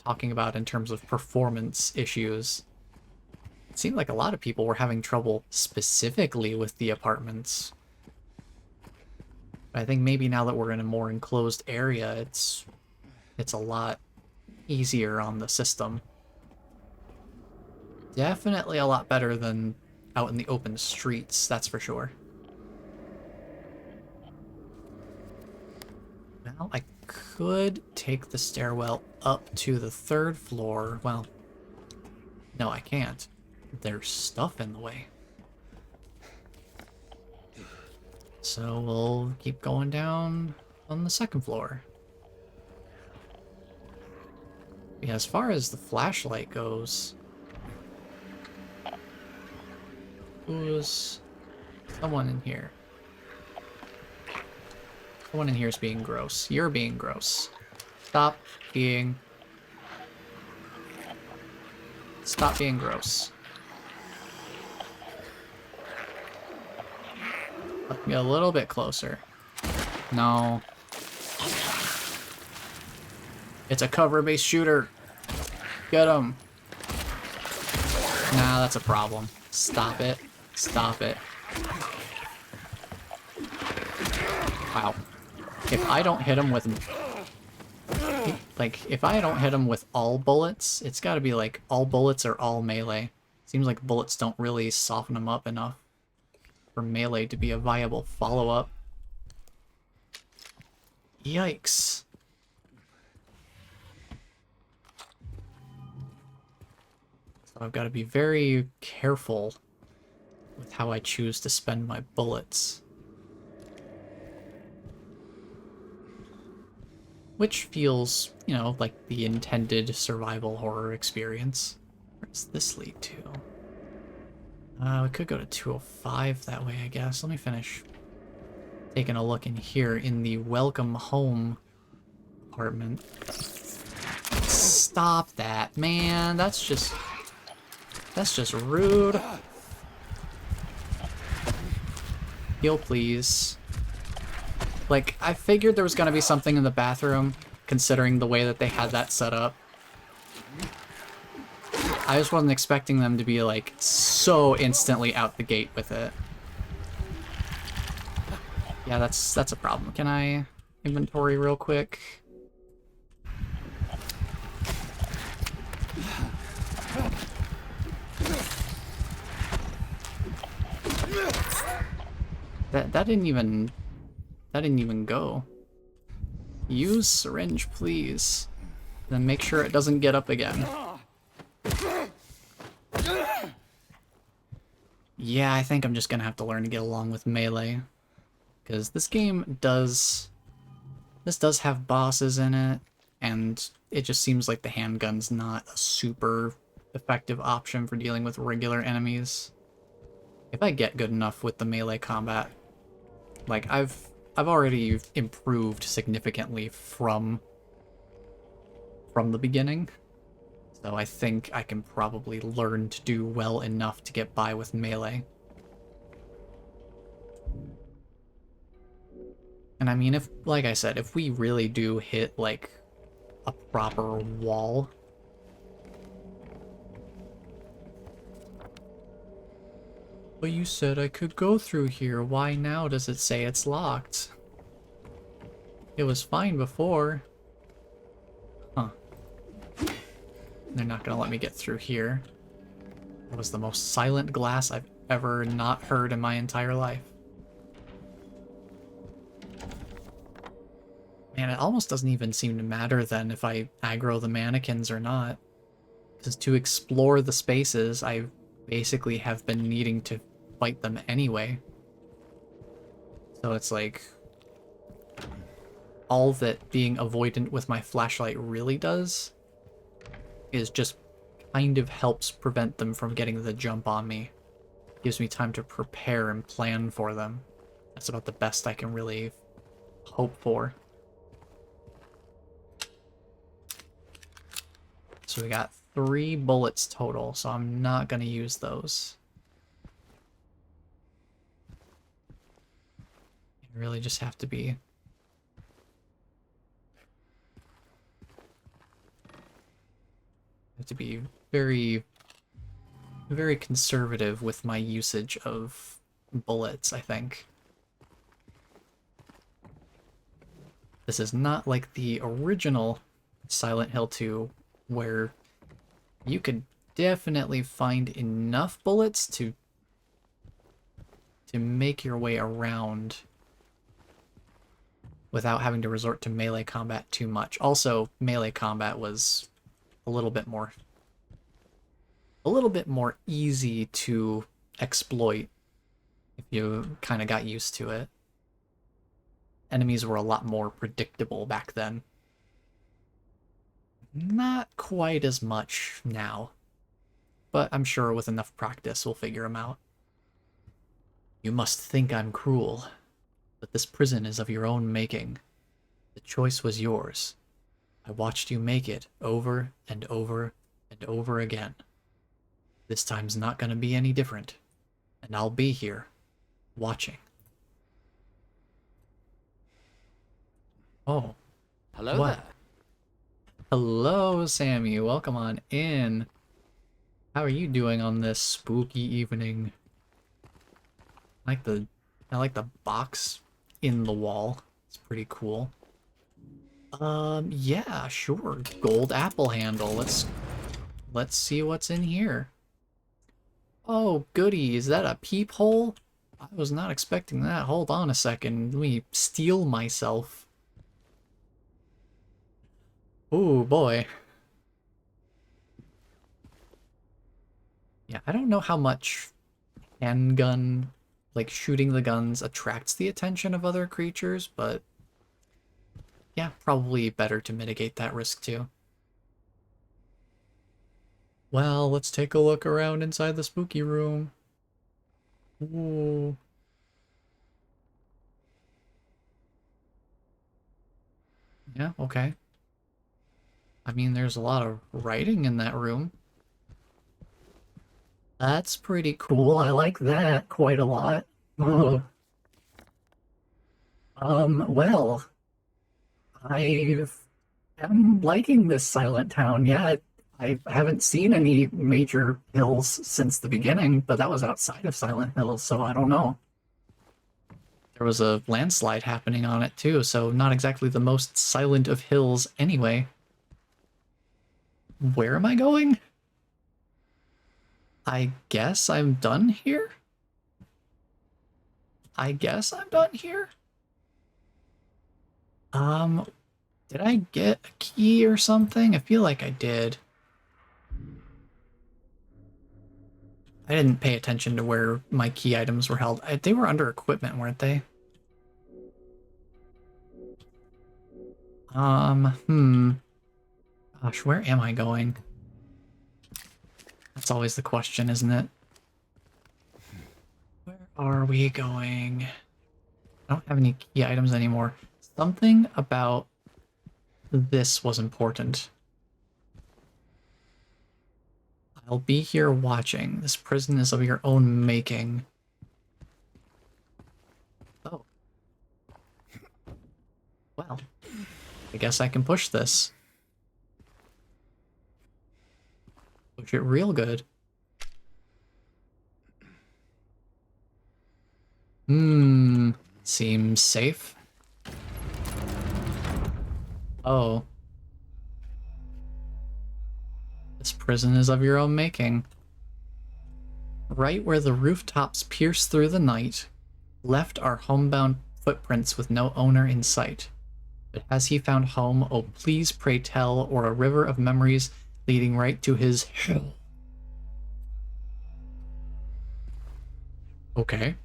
talking about in terms of performance issues, it seemed like a lot of people were having trouble specifically with the apartments. But I think maybe now that we're in a more enclosed area, it's a lot easier on the system. Definitely a lot better than out in the open streets, that's for sure. Now I could take the stairwell up to the 3rd floor. Well, no, I can't. There's stuff in the way. So we'll keep going down on the 2nd floor. Yeah, as far as the flashlight goes, who's someone in here? Someone in here is being gross. You're being gross. Stop being gross. Let me a little bit closer. No. It's a cover-based shooter. Get him. Nah, that's a problem. Stop it. Stop it. Wow. If I don't hit him with... Like, if I don't hit him with all bullets, it's gotta be like all bullets or all melee. Seems like bullets don't really soften him up enough for melee to be a viable follow-up. Yikes. So I've got to be very careful with how I choose to spend my bullets. Which feels, you know, like the intended survival horror experience. Where does this lead to? We could go to 205 that way, I guess. Let me finish taking a look in here in the welcome home apartment. Stop that, man. That's just rude. Heal, please. Like, I figured there was gonna be something in the bathroom, considering the way that they had that set up. I just wasn't expecting them to be, like, so instantly out the gate with it. Yeah, that's a problem. Can I inventory real quick? That didn't even go. Use syringe, please. Then make sure it doesn't get up again. Yeah, I think I'm just gonna have to learn to get along with melee. Because this game does have bosses in it, and it just seems like the handgun's not a super effective option for dealing with regular enemies. If I get good enough with the melee combat, like I've already improved significantly from the beginning. So I think I can probably learn to do well enough to get by with melee. And I mean, if, like I said, if we really do hit, like, a proper wall... But you said I could go through here. Why now does it say it's locked? It was fine before. Huh. They're not gonna let me get through here. That was the most silent glass I've ever not heard in my entire life. Man, it almost doesn't even seem to matter then if I aggro the mannequins or not. Because to explore the spaces, I basically have been needing to fight them anyway. So it's like... all that being avoidant with my flashlight really does is just kind of helps prevent them from getting the jump on me. Gives me time to prepare and plan for them. That's about the best I can really hope for. So we got 3 bullets total, so I'm not going to use those. You really just have to be... very, very conservative with my usage of bullets, I think. This is not like the original Silent Hill 2, where you could definitely find enough bullets to make your way around without having to resort to melee combat too much. Also, melee combat was a little bit more easy to exploit if you kind of got used to it. Enemies were a lot more predictable back then. Not quite as much now, but I'm sure with enough practice we'll figure them out. You must think I'm cruel, but this prison is of your own making. The choice was yours. I watched you make it over and over and over again. This time's not gonna be any different, and I'll be here, watching. Oh. Hello What? there. Hello, Sammy. Welcome on in. How are you doing on this spooky evening? I like the box in the wall. It's pretty cool. Yeah, sure. Gold apple handle. Let's see what's in here. Oh, goody. Is that a peephole? I was not expecting that. Hold on a second. Let me steel myself. Ooh, boy. Yeah, I don't know how much handgun, like shooting the guns, attracts the attention of other creatures, but yeah, probably better to mitigate that risk too. Well, let's take a look around inside the spooky room. Ooh. Yeah, okay. I mean, there's a lot of writing in that room. That's pretty cool. I like that quite a lot. Oh. Well, I am liking this silent town. Yeah, I haven't seen any major hills since the beginning, but that was outside of Silent Hills, so I don't know. There was a landslide happening on it too, so not exactly the most silent of hills anyway. Where am I going? I guess I'm done here? I guess I'm done here? Did I get a key or something? I feel like I did. I didn't pay attention to where my key items were held. They were under equipment, weren't they? Gosh, where am I going? That's always the question, isn't it? Where are we going? I don't have any key items anymore. Something about this was important. I'll be here watching. This prison is of your own making. Oh. Well, I guess I can push this. Push it real good. Seems safe. Oh. This prison is of your own making. Right where the rooftops pierce through the night, left are homebound footprints with no owner in sight. But has he found home? Oh, please pray tell, or a river of memories leading right to his hell. Okay.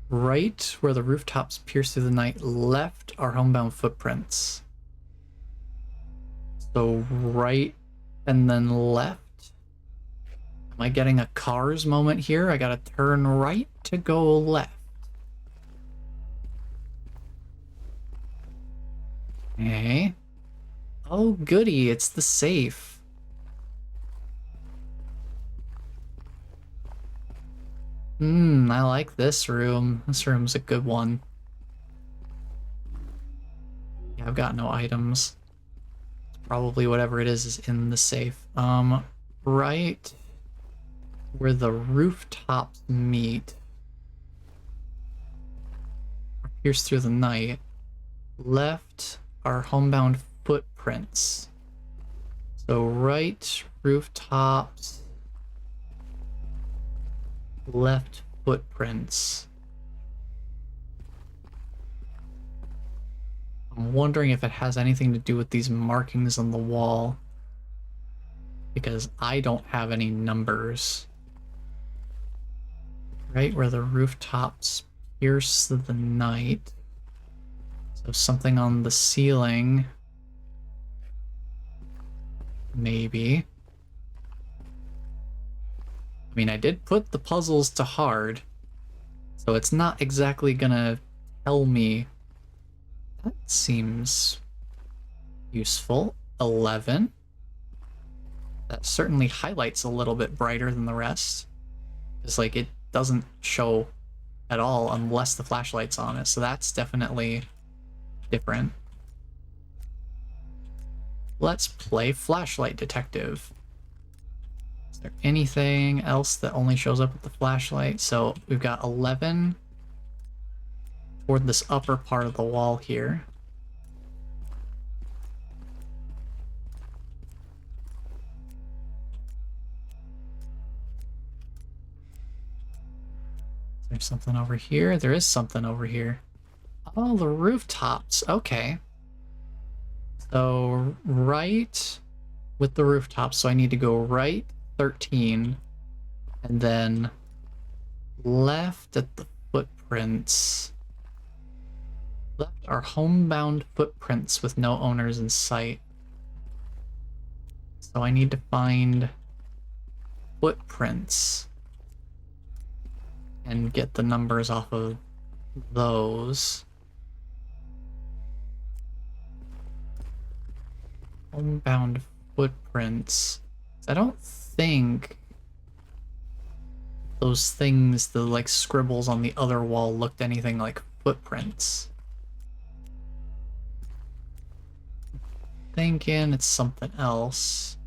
Right where the rooftops pierce through the night, left are homebound footprints. So right and then left. Am I getting a Cars moment here? I gotta turn right to go left. Okay. Oh, goody, it's the safe. I like this room. This room's a good one. Yeah, I've got no items. Probably whatever it is in the safe. Right where the rooftops meet. Pierce through the night. Left are homebound footprints. So right rooftops. Left footprints. I'm wondering if it has anything to do with these markings on the wall. Because I don't have any numbers. Right where the rooftops pierce the night. So something on the ceiling. Maybe. I mean, I did put the puzzles to hard. So it's not exactly gonna tell me. That seems useful. 11. That certainly highlights a little bit brighter than the rest. It's like it doesn't show at all unless the flashlight's on it. So that's definitely different. Let's play Flashlight Detective. Is there anything else that only shows up with the flashlight? So we've got 11 toward this upper part of the wall here. Is there something over here? There is something over here. Oh, the rooftops. Okay. So right with the rooftops, so I need to go right 13 and then left at the footprints. Left are homebound footprints with no owners in sight. So I need to find footprints and get the numbers off of those. Homebound footprints. I don't think those things, the like scribbles on the other wall, looked anything like footprints. Thinking it's something else.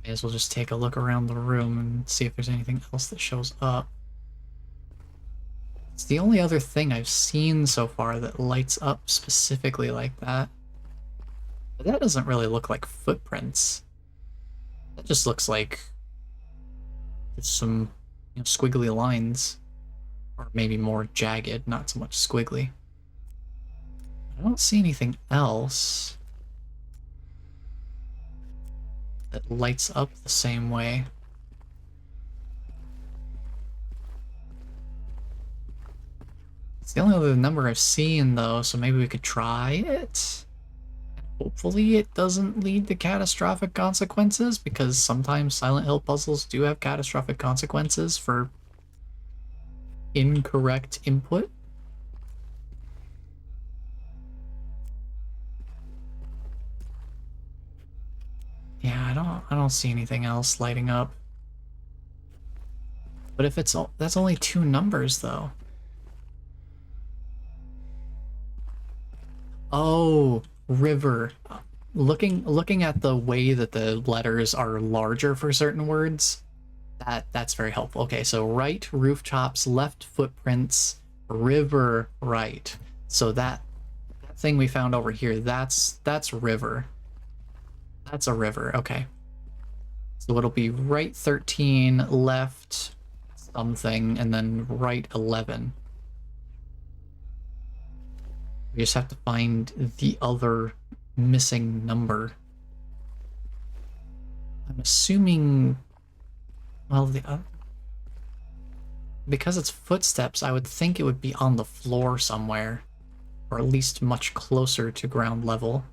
May as well just take a look around the room and see if there's anything else that shows up. It's the only other thing I've seen so far that lights up specifically like that. But that doesn't really look like footprints. That just looks like just some, squiggly lines. Or maybe more jagged, not so much squiggly. I don't see anything else that lights up the same way. It's the only other number I've seen, though, so maybe we could try it. Hopefully it doesn't lead to catastrophic consequences, because sometimes Silent Hill puzzles do have catastrophic consequences for incorrect input. Yeah, I don't see anything else lighting up. But if it's that's only 2 numbers though. Oh, river. Looking at the way that the letters are larger for certain words, that's very helpful. Okay, so right rooftops, left footprints, river right. So that thing we found over here, that's river. That's a river, okay. So it'll be right 13, left something, and then right 11. We just have to find the other missing number. I'm assuming, well, because it's footsteps, I would think it would be on the floor somewhere, or at least much closer to ground level.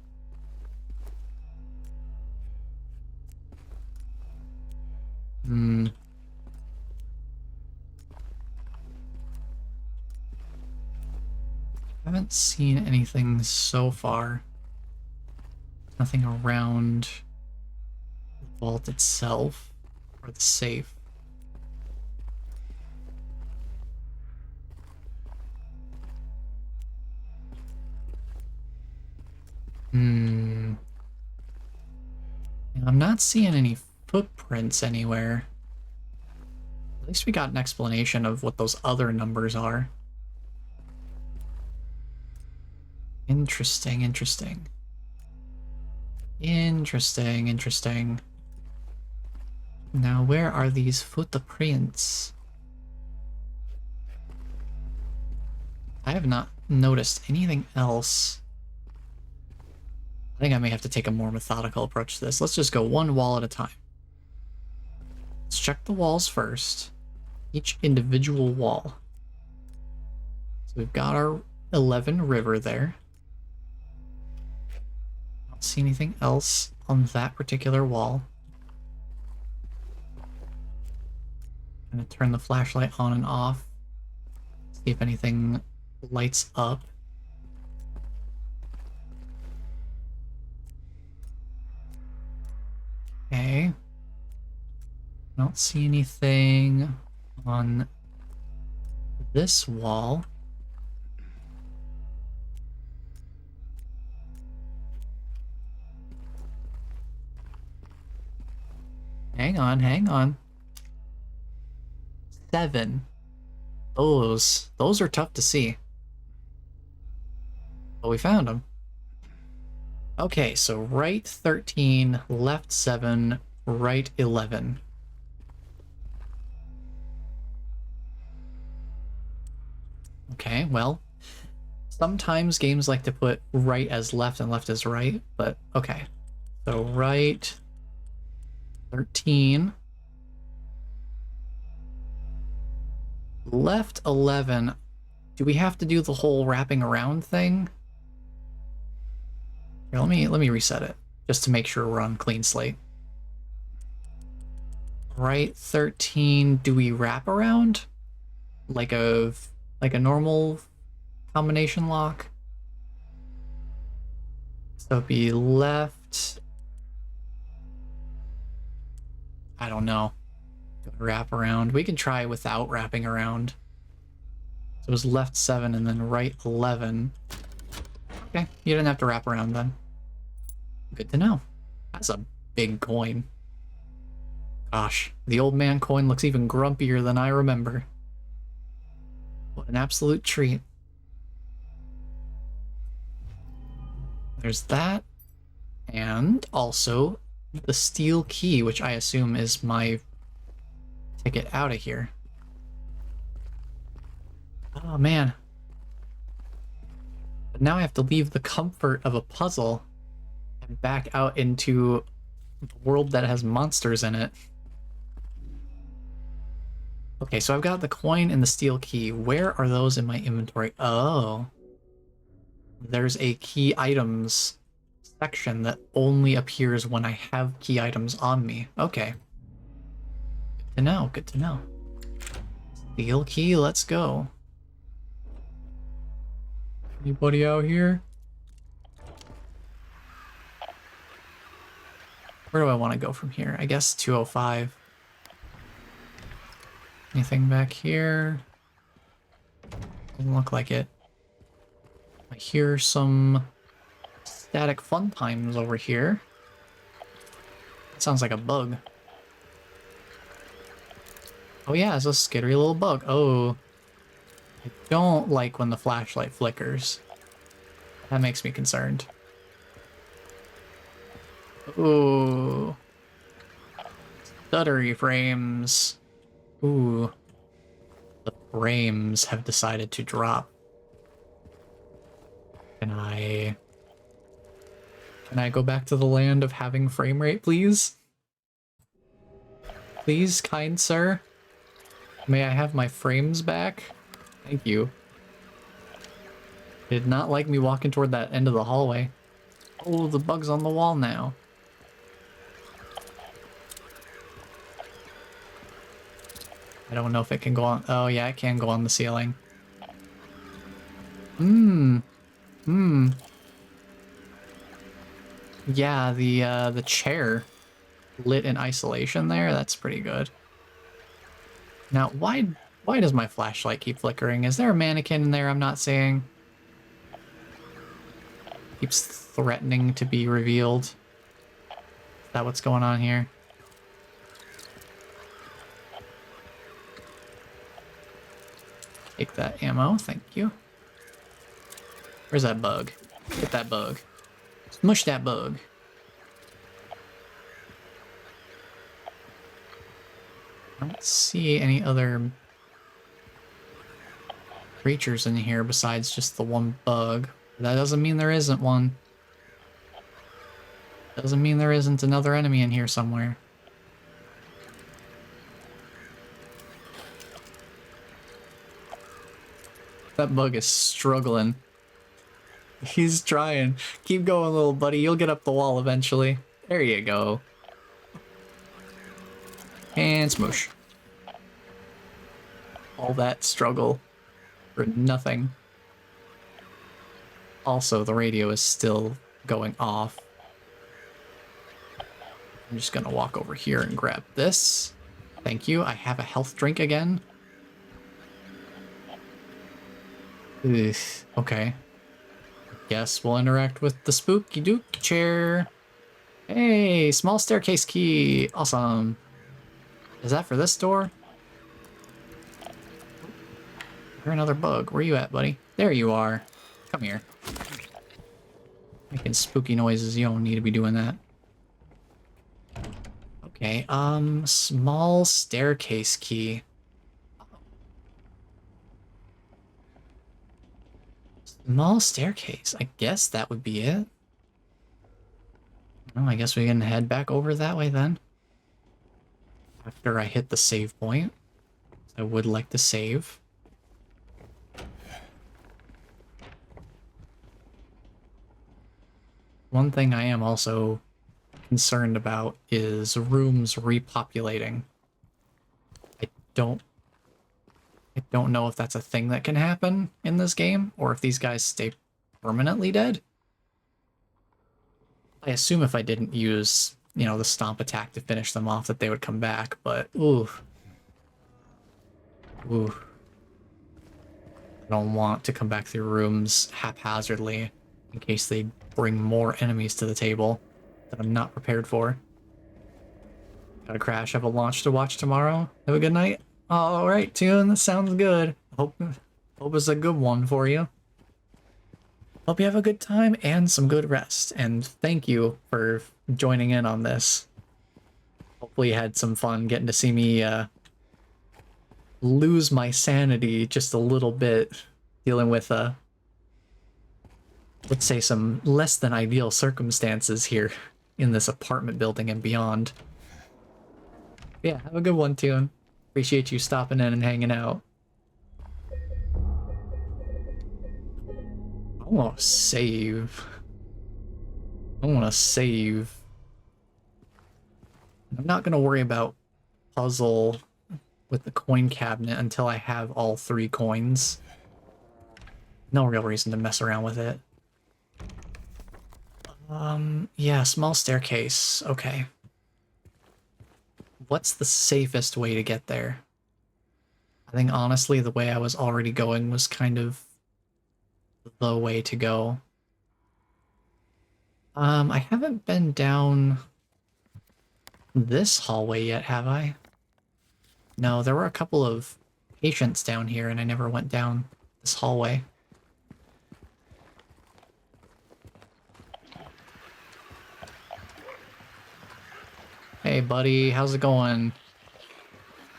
Haven't seen anything so far. Nothing around the vault itself or the safe. I'm not seeing any footprints anywhere. At least we got an explanation of what those other numbers are. Interesting, interesting. Interesting. Now, where are these footprints? I have not noticed anything else. I think I may have to take a more methodical approach to this. Let's just go one wall at a time. Let's check the walls first. Each individual wall. So we've got our 11 river there. Don't see anything else on that particular wall. I'm gonna turn the flashlight on and off. See if anything lights up. Okay. Don't see anything on this wall. Hang on. 7. Those are tough to see. But we found them. Okay, so right 13, left 7, right 11. Okay, well, Sometimes games like to put right as left and left as right, but okay. So right 13. Left 11. Do we have to do the whole wrapping around thing? Here, let me reset it just to make sure we're on clean slate. Right 13. Do we wrap around like a normal combination lock? So it'd be left. I don't know. Wrap around. We can try without wrapping around. So it was left 7 and then right 11. Okay, you didn't have to wrap around then. Good to know. That's a big coin. Gosh, the old man coin looks even grumpier than I remember. What an absolute treat. There's that. And also the steel key, which I assume is my ticket out of here. Oh man. But now I have to leave the comfort of a puzzle and back out into the world that has monsters in it. Okay, so I've got the coin and the steel key. Where are those in my inventory? Oh. There's a key items section that only appears when I have key items on me. Okay. Good to know, good to know. Steel key, let's go. Anybody out here? Where do I want to go from here? I guess 205. Anything back here? Doesn't look like it. I hear some static fun times over here. That sounds like a bug. Oh yeah, it's a skittery little bug. Oh. I don't like when the flashlight flickers. That makes me concerned. Ooh. Stuttery frames. Ooh. The frames have decided to drop. Can I go back to the land of having frame rate, please? Please, kind sir? May I have my frames back? Thank you. Did not like me walking toward that end of the hallway. Oh, the bug's on the wall now. I don't know if it can go on. Oh yeah, it can go on the ceiling. Yeah, the chair lit in isolation there. That's pretty good. Now, why does my flashlight keep flickering? Is there a mannequin in there I'm not seeing? Keeps threatening to be revealed. Is that what's going on here? Take that ammo, thank you. Where's that bug? Get that bug. Smush that bug. I don't see any other creatures in here besides just the one bug. That doesn't mean there isn't one. Doesn't mean there isn't another enemy in here somewhere. That bug is struggling. He's trying. Keep going, little buddy. You'll get up the wall eventually. There you go. And smoosh. All that struggle for nothing. Also, the radio is still going off. I'm just gonna walk over here and grab this. Thank you. I have a health drink again. Ugh, okay. Guess we'll interact with the spooky dook chair. Hey, small staircase key. Awesome. Is that for this door? You're another bug. Where you at, buddy? There you are. Come here. Making spooky noises. You don't need to be doing that. Okay, small staircase key. Small staircase. I guess that would be it. Well, I guess we can head back over that way then. After I hit the save point. I would like to save. One thing I am also concerned about is rooms repopulating. I don't know if that's a thing that can happen in this game, or if these guys stay permanently dead. I assume if I didn't use, you know, the stomp attack to finish them off that they would come back, but ooh. Ooh. I don't want to come back through rooms haphazardly in case they bring more enemies to the table that I'm not prepared for. Gotta crash, have a launch to watch tomorrow. Have a good night. Alright, Tune, that sounds good. Hope it's a good one for you. Hope you have a good time and some good rest, and thank you for joining in on this. Hopefully you had some fun getting to see me lose my sanity just a little bit, dealing with let's say some less than ideal circumstances here in this apartment building and beyond. Yeah, have a good one, Tune. Appreciate you stopping in and hanging out. I want to save. I'm not going to worry about puzzle with the coin cabinet until I have all 3 coins. No real reason to mess around with it. Yeah, small staircase. Okay. What's the safest way to get there? I think honestly the way I was already going was kind of the way to go. I haven't been down this hallway yet, have I? No, there were a couple of patients down here and I never went down this hallway. Hey buddy, how's it going?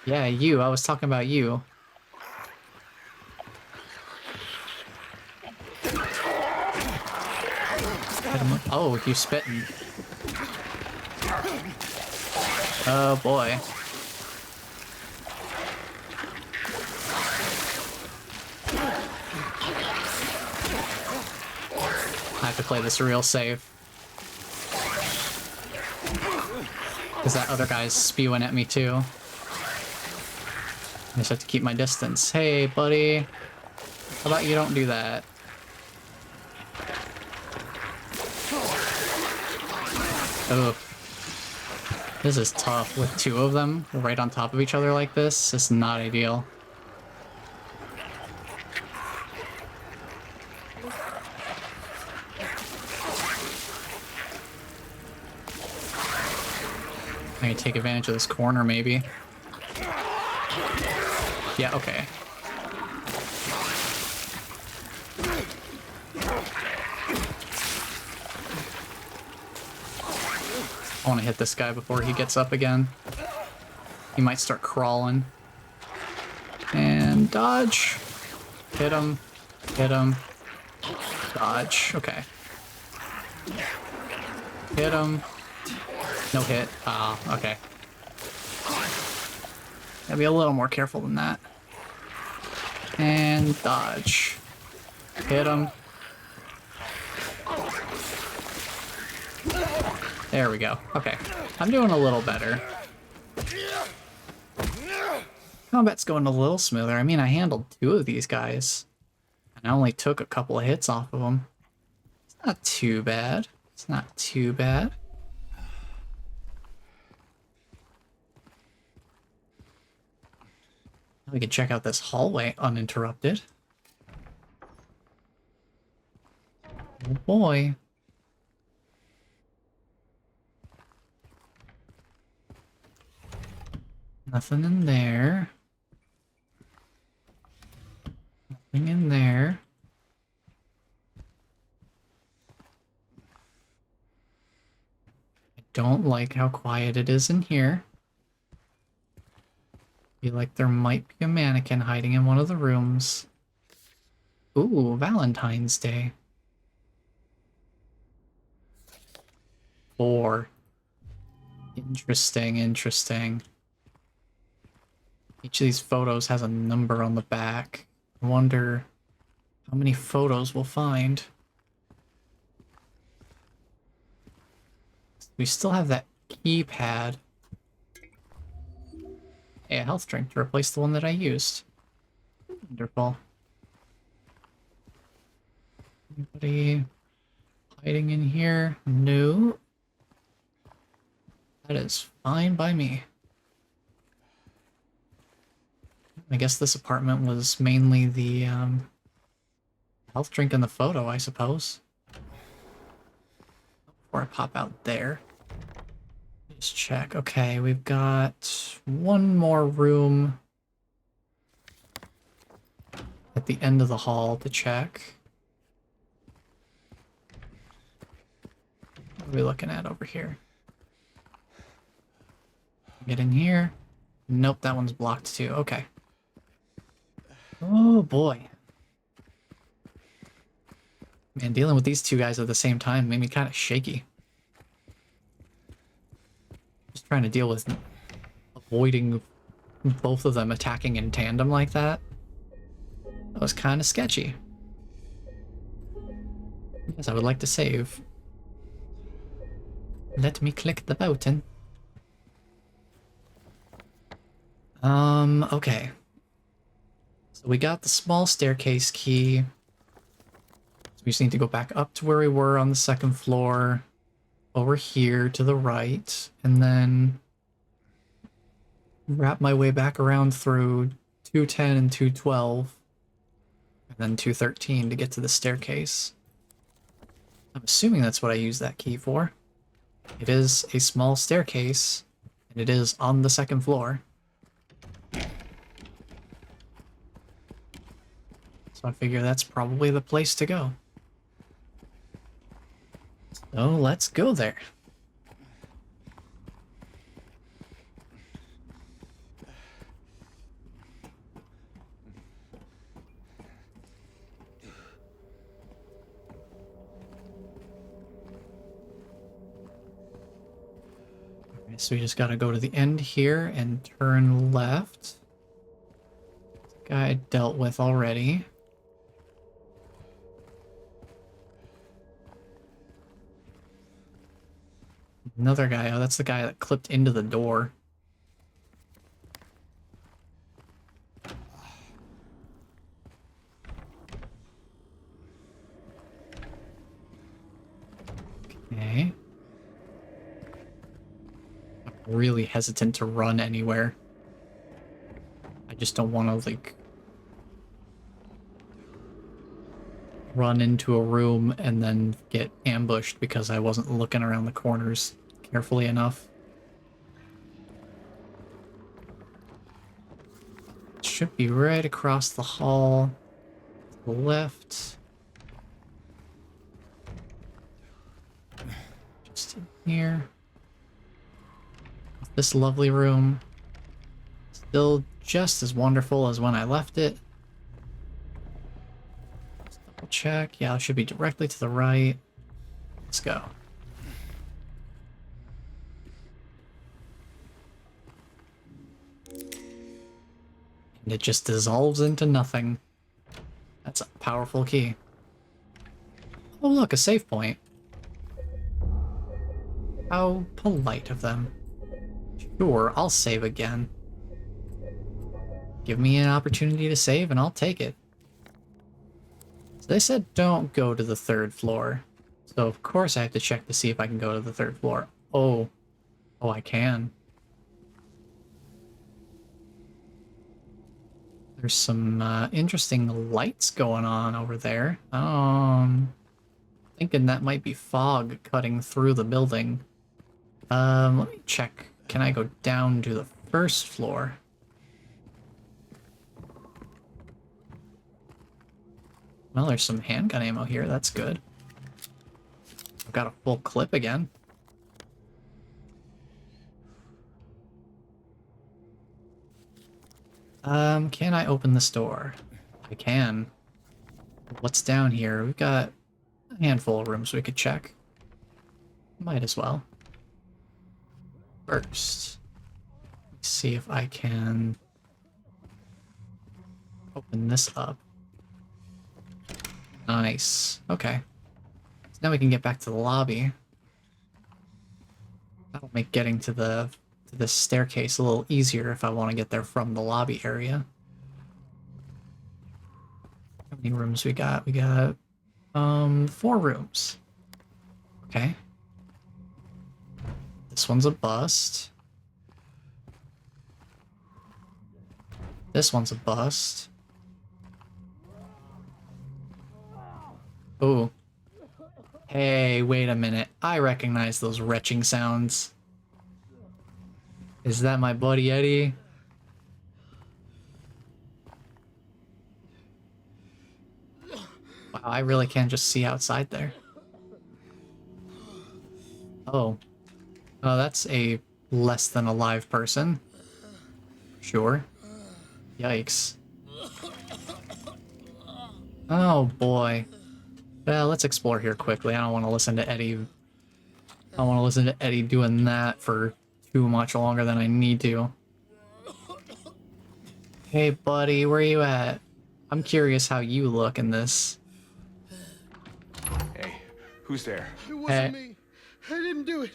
Yeah, you, I was talking about you. Oh, you spitting. Oh boy. I have to play this real safe. Because that other guy's spewing at me too. I just have to keep my distance. Hey, buddy. How about you don't do that? Oh. This is tough with 2 of them right on top of each other like this. It's not ideal. I can take advantage of this corner, maybe. Yeah, okay. I want to hit this guy before he gets up again. He might start crawling. And dodge. Hit him. Hit him. Dodge. Okay. Hit him. No hit. Ah, okay. Gotta be a little more careful than that. And dodge. Hit him. There we go. Okay. I'm doing a little better. Combat's going a little smoother. I mean, I handled 2 of these guys. And I only took a couple of hits off of them. It's not too bad. It's not too bad. We can check out this hallway uninterrupted. Oh boy. Nothing in there. Nothing in there. I don't like how quiet it is in here. Feel like there might be a mannequin hiding in one of the rooms. Ooh, Valentine's Day. 4. Interesting, interesting. Each of these photos has a number on the back. I wonder how many photos we'll find. We still have that keypad. Hey, a health drink to replace the one that I used. Wonderful. Anybody hiding in here? No. That is fine by me. I guess this apartment was mainly the health drink in the photo, I suppose. Before I pop out there. Just check. Okay, we've got one more room at the end of the hall to check. What are we looking at over here? Get in here. Nope, that one's blocked too. Okay. Oh boy. Man, dealing with these two guys at the same time made me kind of shaky. Just trying to deal with avoiding both of them attacking in tandem like that. That was kind of sketchy. Yes, I would like to save. Let me click the button. Okay. So we got the small staircase key. So we just need to go back up to where we were on the second floor. Over here to the right. And then wrap my way back around through 210 and 212. And then 213 to get to the staircase. I'm assuming that's what I use that key for. It is a small staircase, and it is on the second floor. So I figure that's probably the place to go. So let's go there. Okay, so we just gotta go to the end here and turn left. This guy I dealt with already. Another guy. Oh, that's the guy that clipped into the door. Okay. I'm really hesitant to run anywhere. I just don't want to, like, run into a room and then get ambushed because I wasn't looking around the corners carefully enough. It should be right across the hall to the left. Just in here. This lovely room. Still just as wonderful as when I left it. Just double check. Yeah, it should be directly to the right. Let's go. And it just dissolves into nothing. That's a powerful key. Oh look, a save point. How polite of them. Sure, I'll save again. Give me an opportunity to save and I'll take it. So they said don't go to the 3rd floor. So of course I have to check to see if I can go to the 3rd floor. Oh. Oh, I can. There's some interesting lights going on over there. Thinking that might be fog cutting through the building. Let me check. Can I go down to the 1st floor? Well, there's some handgun ammo here. That's good. I've got a full clip again. Can I open this door? I can. What's down here? We've got a handful of rooms we could check. Might as well. First, let's see if I can open this up. Nice. Okay. So now we can get back to the lobby. That'll make getting to the staircase a little easier if I want to get there from the lobby area. How many rooms we got? We got 4 rooms. Okay. This one's a bust. This one's a bust. Ooh. Hey, wait a minute. I recognize those retching sounds. Is that my buddy Eddie? Wow, I really can't just see outside there. Oh. Oh, that's a less than alive person. Sure. Yikes. Oh boy. Well, let's explore here quickly. I don't want to listen to Eddie. I don't want to listen to Eddie doing that for too much longer than I need to. Hey buddy, where you at? I'm curious how you look in this. Hey, who's there? It wasn't me. I didn't do it.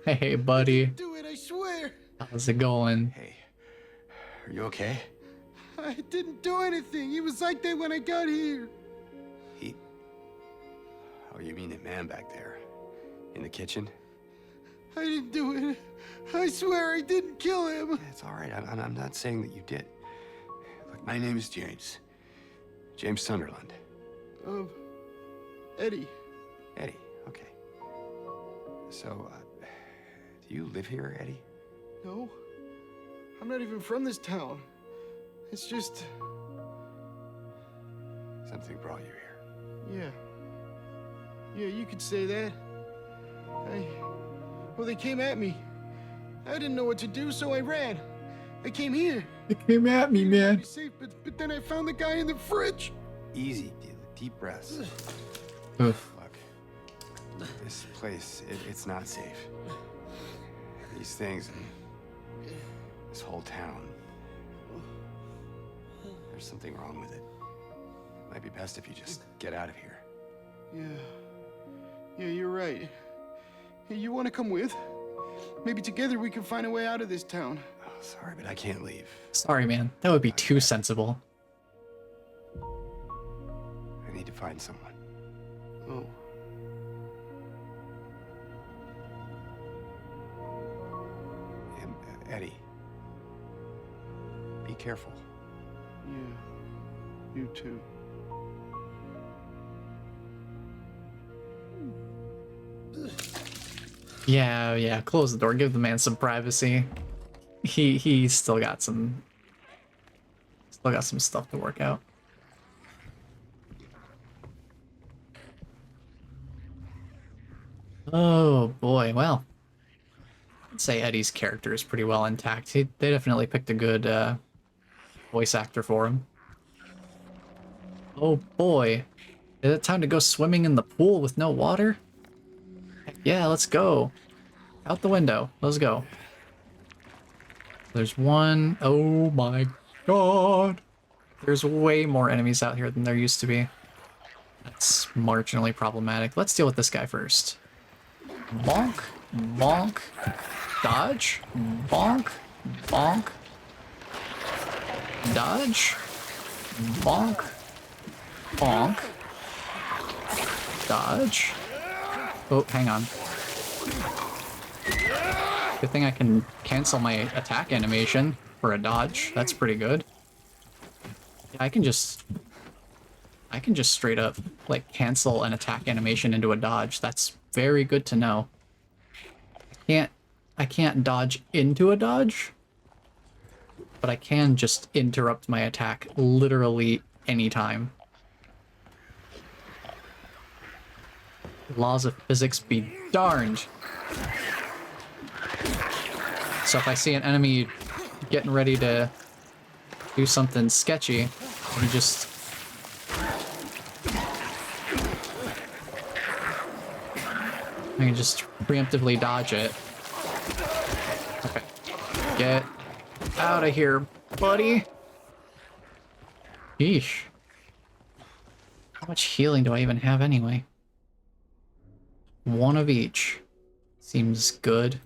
Hey buddy, Do it, I swear. how's it going? Hey, are you okay? I didn't do anything. He was like that when I got here. He... Oh, you mean the man back there? In the kitchen? I didn't do it. I swear I didn't kill him. It's all right. I'm not saying that you did. Look, my name is James. James Sunderland. Eddie. Eddie, okay. So, do you live here, Eddie? No. I'm not even from this town. It's just... Something brought you here. Yeah. Yeah, you could say that. Well, they came at me. I didn't know what to do, so I ran. I came here. They came at me, man. Be safe, but then I found the guy in the fridge. Easy, deep breaths. Oof. Look, this place, it's not safe. These things, and this whole town. There's something wrong with it. It might be best if you just get out of here. Yeah, you're right. Hey, you want to come with? Maybe together we can find a way out of this town. Oh, sorry, but I can't leave. Sorry, man. That would be too sensible. I need to find someone. Oh. And, Eddie, be careful. Yeah, you too. Yeah, close the door. Give the man some privacy. He's still got some stuff to work out. Oh boy, well. I'd say Eddie's character is pretty well intact. They definitely picked a good voice actor for him. Oh boy. Is it time to go swimming in the pool with no water? Heck yeah, let's go. Out the window. Let's go. There's one. Oh my god. There's way more enemies out here than there used to be. That's marginally problematic. Let's deal with this guy first. Bonk. Bonk. Dodge. Bonk. Bonk. Dodge. Bonk. Bonk. Dodge. Oh, hang on. Good thing I can cancel my attack animation for a dodge. That's pretty good. Yeah, I can just straight up like cancel an attack animation into a dodge. That's very good to know. I can't dodge into a dodge, but I can just interrupt my attack literally anytime. Laws of physics be darned. So if I see an enemy getting ready to do something sketchy, you just I can just preemptively dodge it. Okay. Get out of here, buddy. Yeesh. How much healing do I even have anyway? One of each. Seems good.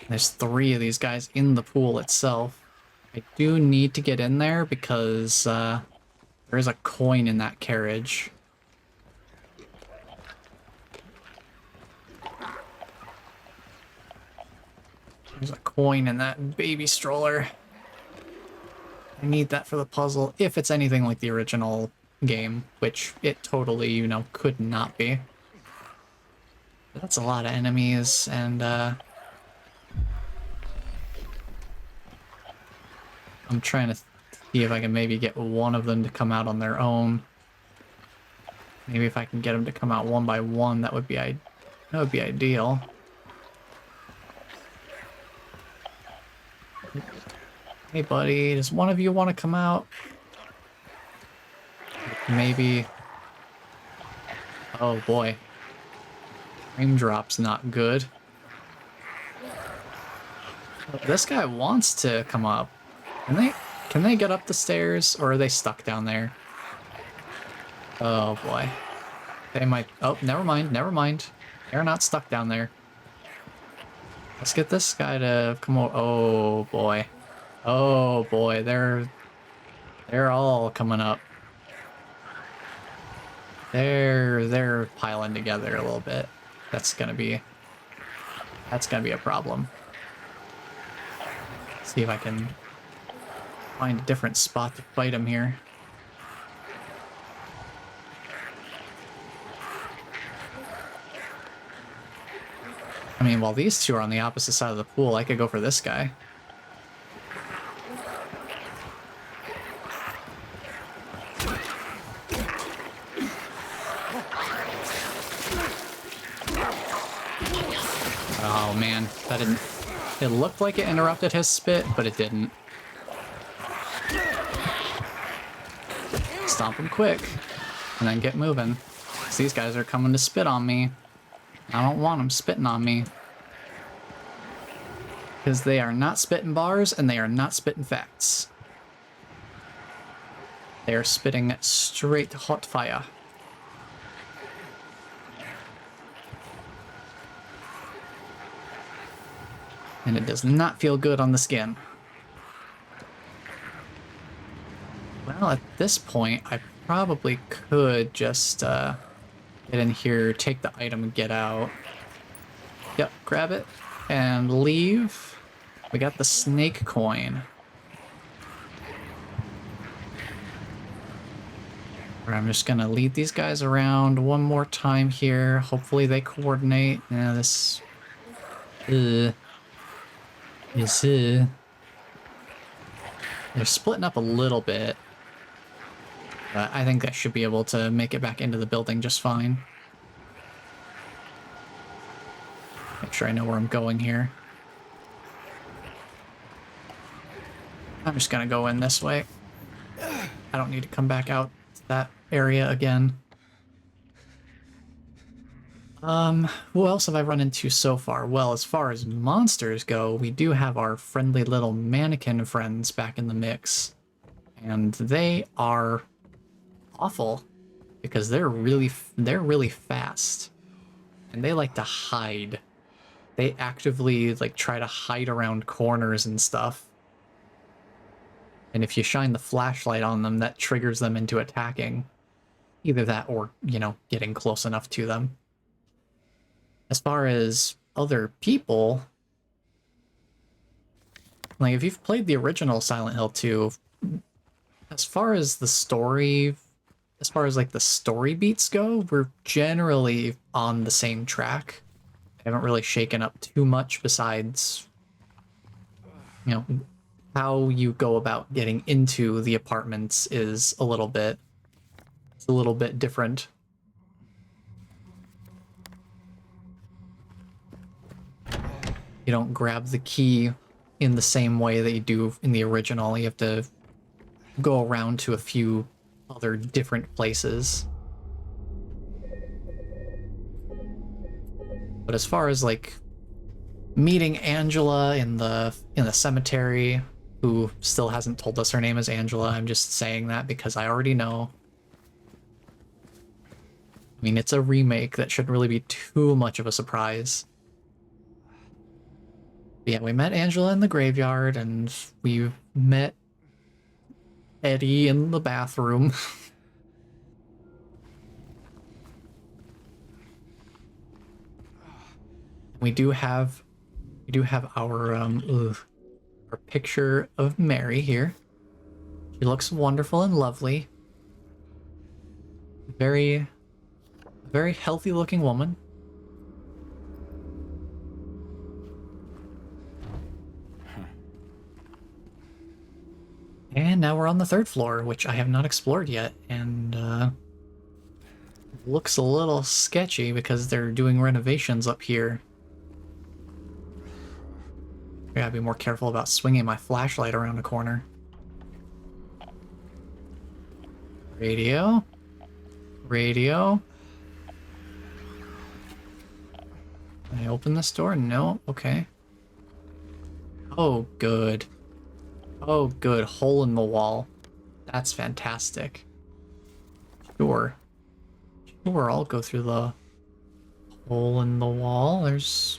There's 3 of these guys in the pool itself. I do need to get in there because there is a coin in that carriage. There's a coin in that baby stroller. I need that for the puzzle, if it's anything like the original game, which it totally, you know, could not be. That's a lot of enemies, and I'm trying to see if I can maybe get one of them to come out on their own. Maybe if I can get them to come out one by one, that would be ideal. Hey buddy, does one of you want to come out? Maybe. Oh boy. Frame drop's not good. This guy wants to come up. Can they get up the stairs, or are they stuck down there? Oh boy. They might. Oh, never mind, never mind. They're not stuck down there. Let's get this guy to come over. Oh boy. Oh boy, they're all coming up. They're piling together a little bit. That's gonna be a problem. See if I can find a different spot to fight him here. I mean, while these two are on the opposite side of the pool, I could go for this guy. Oh man, that didn't... It looked like it interrupted his spit, but it didn't. Stomp him quick, and then get moving. 'Cause these guys are coming to spit on me. I don't want them spitting on me. Because they are not spitting bars, and they are not spitting facts. They are spitting straight hot fire. And it does not feel good on the skin. Well, at this point, I probably could just get in here, take the item, and get out. Yep, grab it and leave. We got the snake coin. I'm just gonna lead these guys around one more time here. Hopefully they coordinate. Yeah, this... They're splitting up a little bit. But I think I should be able to make it back into the building just fine. Make sure I know where I'm going here. I'm just gonna go in this way. I don't need to come back out to that area again. Who else have I run into so far? Well, as far as monsters go, we do have our friendly little mannequin friends back in the mix. And they are awful because they're really fast. And they like to hide. They actively like try to hide around corners and stuff. And if you shine the flashlight on them, that triggers them into attacking. Either that or, you know, getting close enough to them. As far as other people, like if you've played the original Silent Hill 2, as far as the story, as far as like the story beats go, we're generally on the same track. I haven't really shaken up too much besides, you know, how you go about getting into the apartments is a little bit different. You don't grab the key in the same way that you do in the original. You have to go around to a few other different places. But as far as like meeting Angela in the cemetery, who still hasn't told us her name is Angela, I'm just saying that because I already know. I mean, it's a remake that shouldn't really be too much of a surprise. But yeah, we met Angela in the graveyard, and we met Eddie in the bathroom. we do have our picture of Mary here. She looks wonderful and lovely. Very healthy looking woman. And now we're on the 3rd floor, which I have not explored yet, and looks a little sketchy because they're doing renovations up here. I gotta be more careful about swinging my flashlight around a corner. Radio. Radio. Can I open this door? No? Okay. Oh, good. Oh, good. Hole in the wall. That's fantastic. Sure. Sure, I'll go through the hole in the wall. There's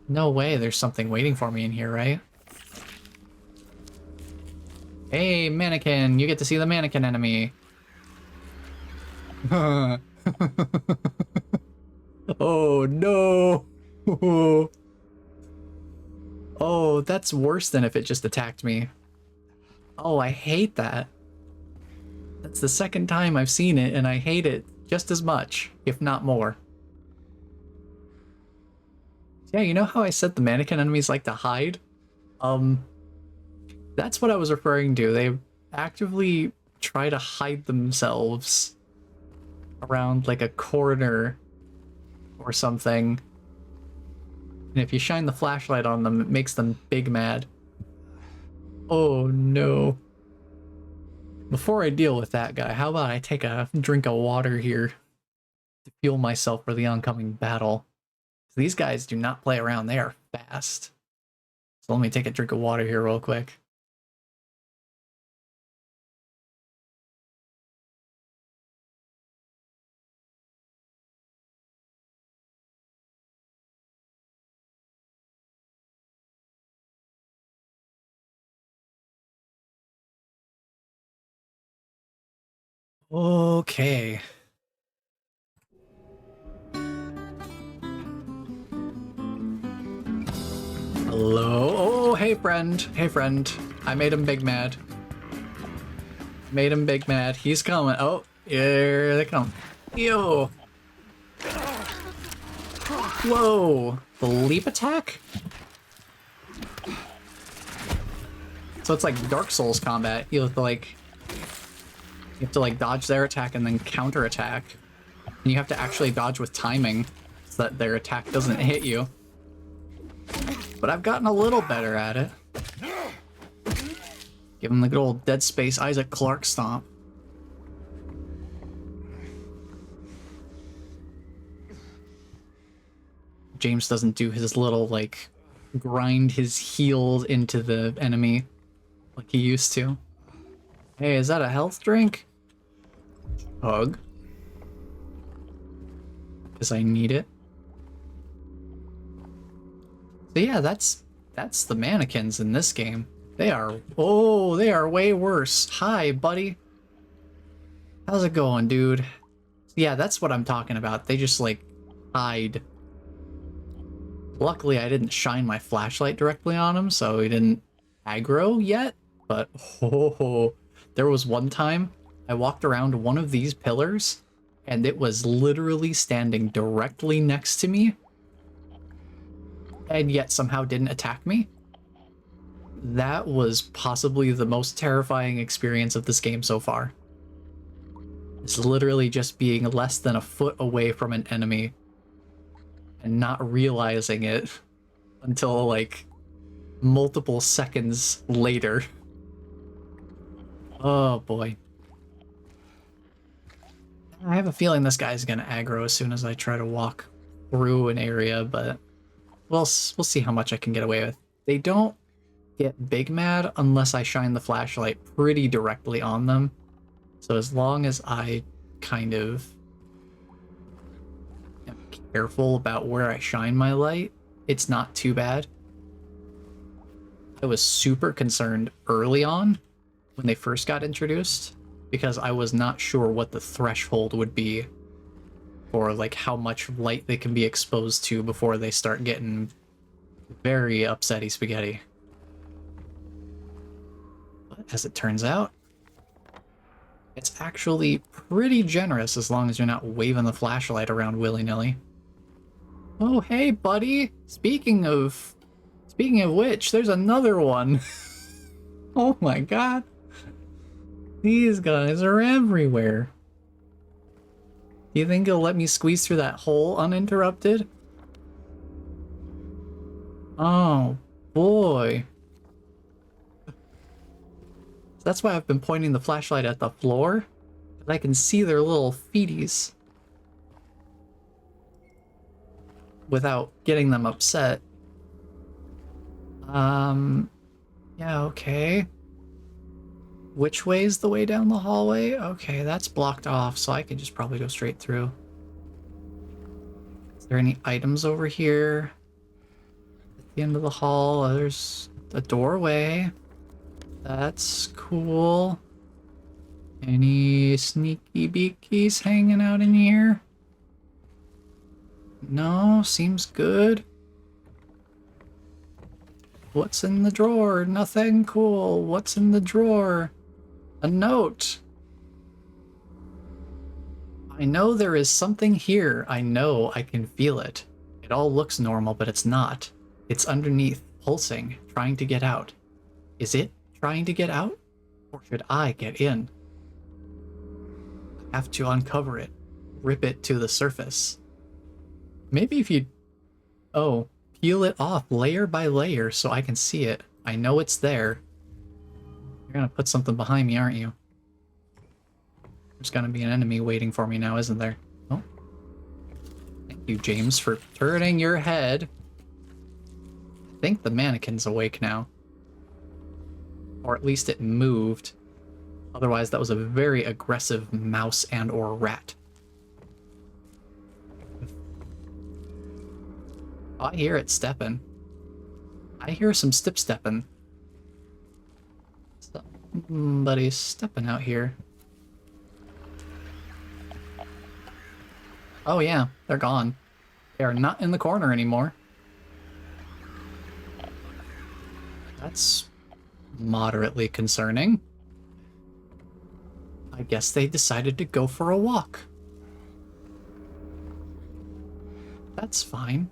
no way there's something waiting for me in here, right? Hey, mannequin! You get to see the mannequin enemy. Oh, no! Oh, that's worse than if it just attacked me. Oh, I hate that. That's the 2nd time I've seen it, and I hate it just as much, if not more. Yeah, you know how I said the mannequin enemies like to hide? That's what I was referring to. They actively try to hide themselves around like a corner or something. And if you shine the flashlight on them, it makes them big mad. Oh no. Before I deal with that guy, how about I take a drink of water here to fuel myself for the oncoming battle? These guys do not play around, they are fast. So let me take a drink of water here real quick. Okay. Hello? Oh, hey friend. Hey friend. I made him big mad. Made him big mad. He's coming. Oh, here they come. Yo. Whoa. The leap attack? So it's like Dark Souls combat. You have to like dodge their attack and then counter attack. And you have to actually dodge with timing so that their attack doesn't hit you. But I've gotten a little better at it. Give him the good old Dead Space Isaac Clarke stomp. James doesn't do his little, like, grind his heels into the enemy like he used to. Hey, is that a health drink? Hug. Because I need it. So yeah, that's the mannequins in this game. They are way worse. Hi, buddy. How's it going, dude? Yeah, that's what I'm talking about. They just, like, hide. Luckily, I didn't shine my flashlight directly on him, so he didn't aggro yet. But, there was one time I walked around one of these pillars, and it was literally standing directly next to me, and yet somehow didn't attack me. That was possibly the most terrifying experience of this game so far. It's literally just being less than a foot away from an enemy and not realizing it until, like, multiple seconds later. Oh boy. I have a feeling this guy's gonna aggro as soon as I try to walk through an area, but we'll see how much I can get away with. They don't get big mad unless I shine the flashlight pretty directly on them. So as long as I kind of am careful about where I shine my light, it's not too bad. I was super concerned early on when they first got introduced because I was not sure what the threshold would be for like how much light they can be exposed to before they start getting very upsetty spaghetti. But as it turns out, it's actually pretty generous as long as you're not waving the flashlight around willy-nilly. Oh, hey, buddy. Speaking of which, there's another one. Oh my god. These guys are everywhere. Do you think he'll let me squeeze through that hole uninterrupted? Oh, boy. That's why I've been pointing the flashlight at the floor. I can see their little feeties without getting them upset. Yeah, okay. Which way is the way down the hallway? Okay, that's blocked off, so I can just probably go straight through. Is there any items over here? At the end of the hall, there's a doorway. That's cool. Any sneaky beakies hanging out in here? No, seems good. What's in the drawer? Nothing cool. What's in the drawer? A note. I know there is something here. I know I can feel it. It all looks normal, but it's not. It's underneath, pulsing, trying to get out. Is it trying to get out? Or should I get in? I have to uncover it. Rip it to the surface. Maybe if you... Oh, peel it off layer by layer so I can see it. I know it's there. You're gonna put something behind me, aren't you? There's gonna be an enemy waiting for me now, isn't there? Oh. Thank you, James, for turning your head. I think the mannequin's awake now. Or at least it moved. Otherwise, that was a very aggressive mouse and or rat. Oh, I hear it stepping. I hear some stepping. Somebody's stepping out here. Oh yeah, they're gone. They are not in the corner anymore. That's moderately concerning. I guess they decided to go for a walk. That's fine.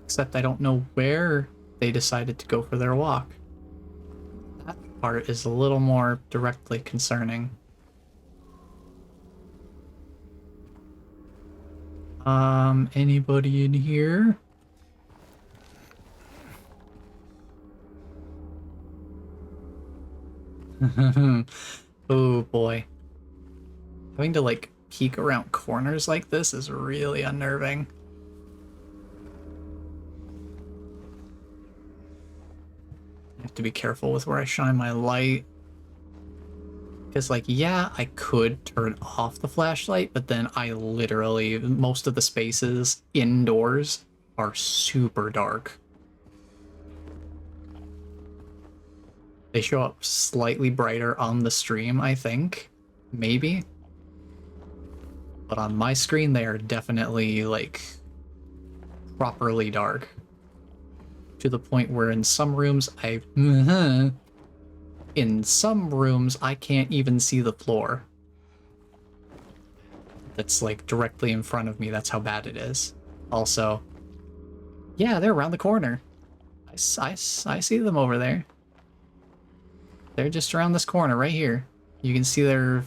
Except I don't know where they decided to go for their walk. That part is a little more directly concerning. Anybody in here? Oh boy. Having to like peek around corners like this is really unnerving. I have to be careful with where I shine my light. Because like, yeah, I could turn off the flashlight, but then I literally, most of the spaces indoors are super dark. They show up slightly brighter on the stream, I think. Maybe. But on my screen, they are definitely, like, properly dark. To the point where in some rooms, in some rooms, I can't even see the floor. That's, like, directly in front of me. That's how bad it is. Also, yeah, they're around the corner. I see them over there. They're just around this corner right here. You can see their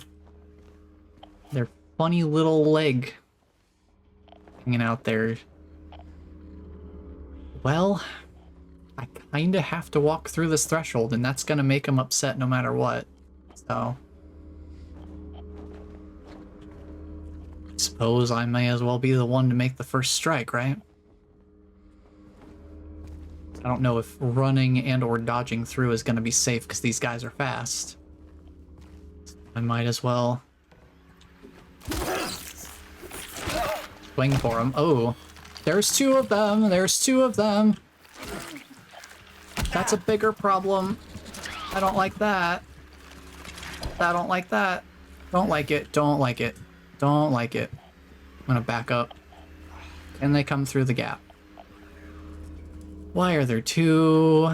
funny little leg hanging out there. Well, I kind of have to walk through this threshold, and that's going to make them upset no matter what. So Suppose I may as well be the one to make the first strike, right? I don't know if running and or dodging through is going to be safe because these guys are fast. I might as well swing for them. Oh, there's two of them. There's two of them. That's a bigger problem. I don't like that. I don't like that. Don't like it. Don't like it. Don't like it. I'm gonna back up. Can they come through the gap? Why are there two?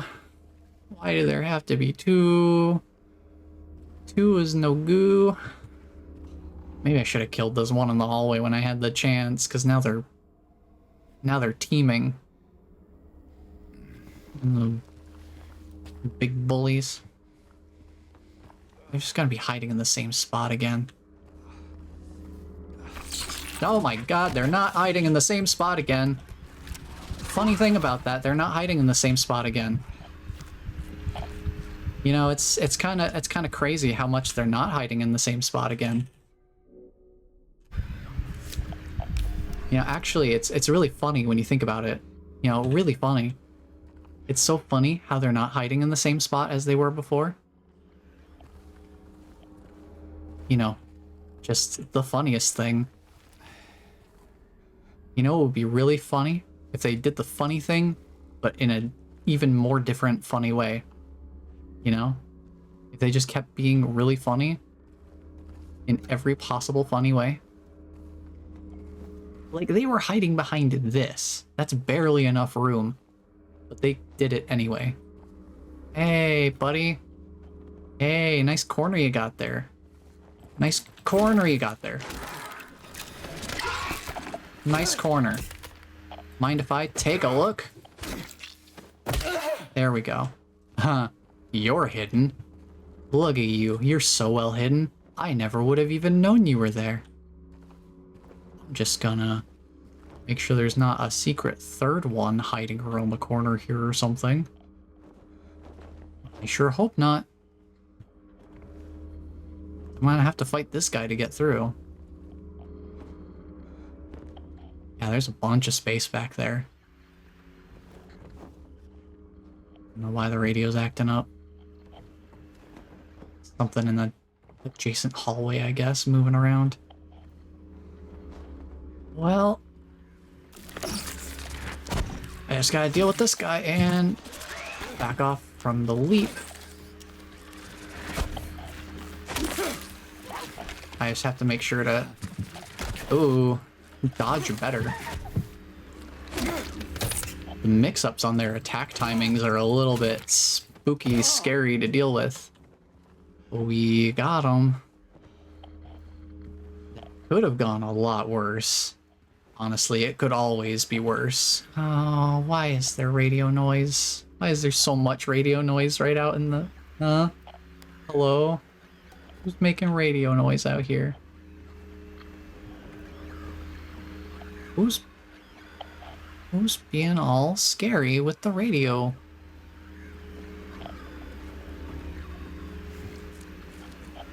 Why do there have to be two? Two is no goo. Maybe I should have killed this one in the hallway when I had the chance, because now they're teaming. The big bullies. They're just gonna be hiding in the same spot again. Oh my god, they're not hiding in the same spot again. Funny thing about that, they're not hiding in the same spot again. You know, it's kind of crazy how much they're not hiding in the same spot again. You know, actually, it's really funny when you think about it. You know, really funny. It's so funny how they're not hiding in the same spot as they were before. You know, just the funniest thing. You know, it would be really funny if they did the funny thing, but in an even more different funny way. You know? If they just kept being really funny in every possible funny way. Like, they were hiding behind this. That's barely enough room. But they did it anyway. Hey, buddy. Hey, nice corner you got there. Nice corner you got there. Nice corner. Mind if I take a look? There we go. Huh. You're hidden. Look at you. You're so well hidden. I never would have even known you were there. I'm just gonna make sure there's not a secret third one hiding around the corner here or something. I sure hope not. I'm gonna have to fight this guy to get through. Yeah, there's a bunch of space back there. I don't know why the radio's acting up. Something in the adjacent hallway, I guess, moving around. Well, I just gotta deal with this guy and back off from the leap. I just have to make sure to... Ooh, dodge better. The mix-ups on their attack timings are a little bit spooky, scary to deal with. We got him. Could have gone a lot worse. Honestly, it could always be worse. Oh, why is there radio noise? Why is there so much radio noise right out in the... Huh? Hello? Who's making radio noise out here? Who's being all scary with the radio?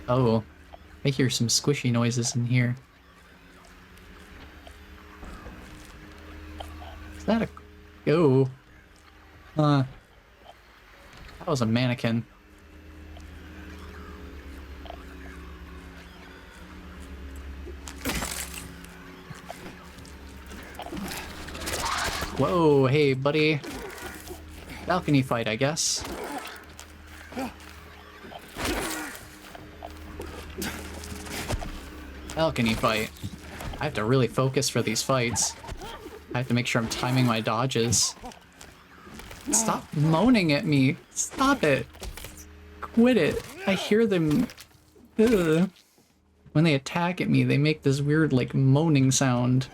Oh, I hear some squishy noises in here. Is that a... Oh. That was a mannequin. Whoa, hey, buddy. Balcony fight, I guess. Balcony fight. I have to really focus for these fights. I have to make sure I'm timing my dodges. Stop moaning at me. Stop it. Quit it. I hear them. Ugh. When they attack at me, they make this weird, like, moaning sound.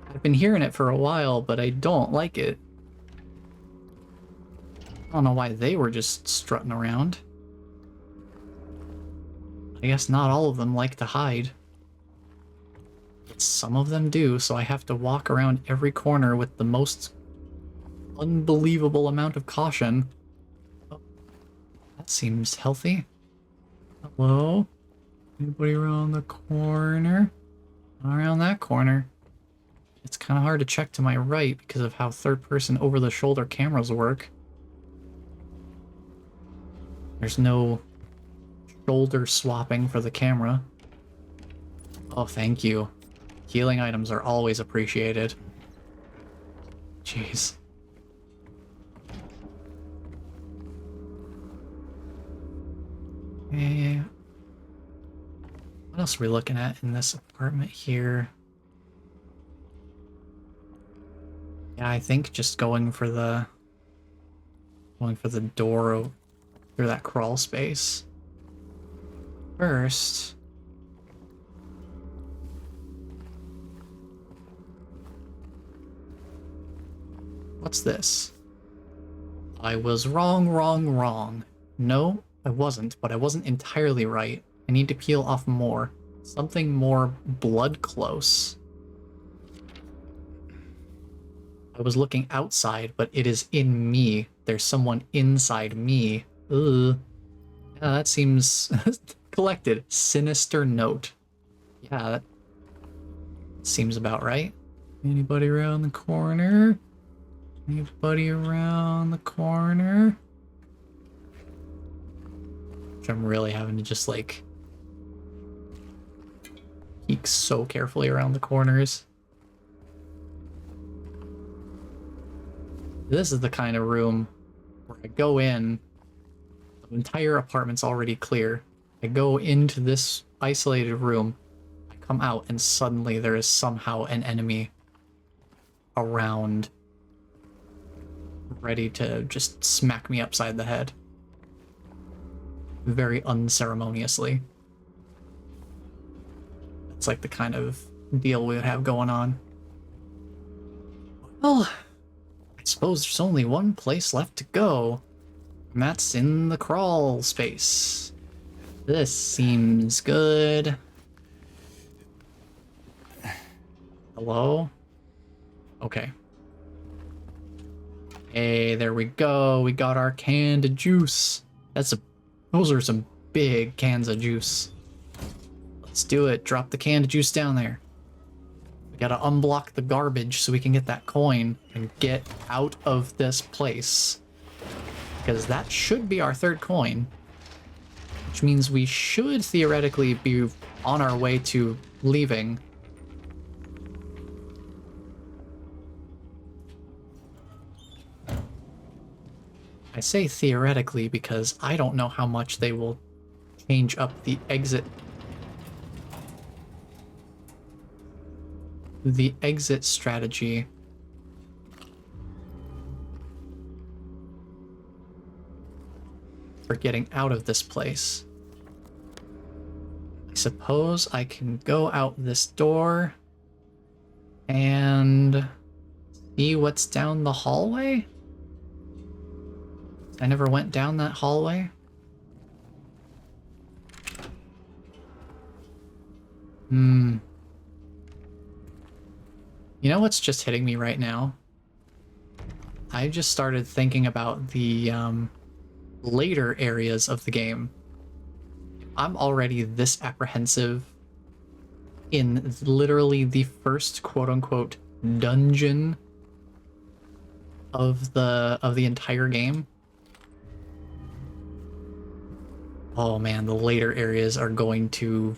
I've been hearing it for a while, but I don't like it. I don't know why they were just strutting around. I guess not all of them like to hide. But some of them do, so I have to walk around every corner with the most unbelievable amount of caution. Oh, that seems healthy. Hello? Anybody around the corner? Around that corner. It's kind of hard to check to my right because of how third-person over-the-shoulder cameras work. There's no shoulder swapping for the camera. Oh, thank you. Healing items are always appreciated. Jeez. Okay. What else are we looking at in this apartment here? Yeah, I think just going for the door through that crawl space. First. What's this? I was wrong. No, I wasn't, but I wasn't entirely right. I need to peel off more. Something more blood close. I was looking outside, but it is in me. There's someone inside me. Ugh. Yeah, that seems collected. Sinister note. Yeah, that seems about right. Anybody around the corner? Anybody around the corner? Which I'm really having to just like peek so carefully around the corners. This is the kind of room where I go in, the entire apartment's already clear. I go into this isolated room, I come out, and suddenly there is somehow an enemy around, ready to just smack me upside the head. Very unceremoniously. It's like the kind of deal we would have going on. Well, I suppose there's only one place left to go, and that's in the crawl space. This seems good. Hello? Okay. Hey, there we go. We got our canned juice. Those are some big cans of juice. Let's do it. Drop the canned juice down there. We gotta unblock the garbage so we can get that coin and get out of this place. Because that should be our third coin. Which means we should theoretically be on our way to leaving. I say theoretically because I don't know how much they will change up the exit strategy. For getting out of this place. I suppose I can go out this door and see what's down the hallway? I never went down that hallway. You know what's just hitting me right now? I just started thinking about the later areas of the game. I'm already this apprehensive in literally the first quote-unquote dungeon of the entire game. Oh man, the later areas are going to...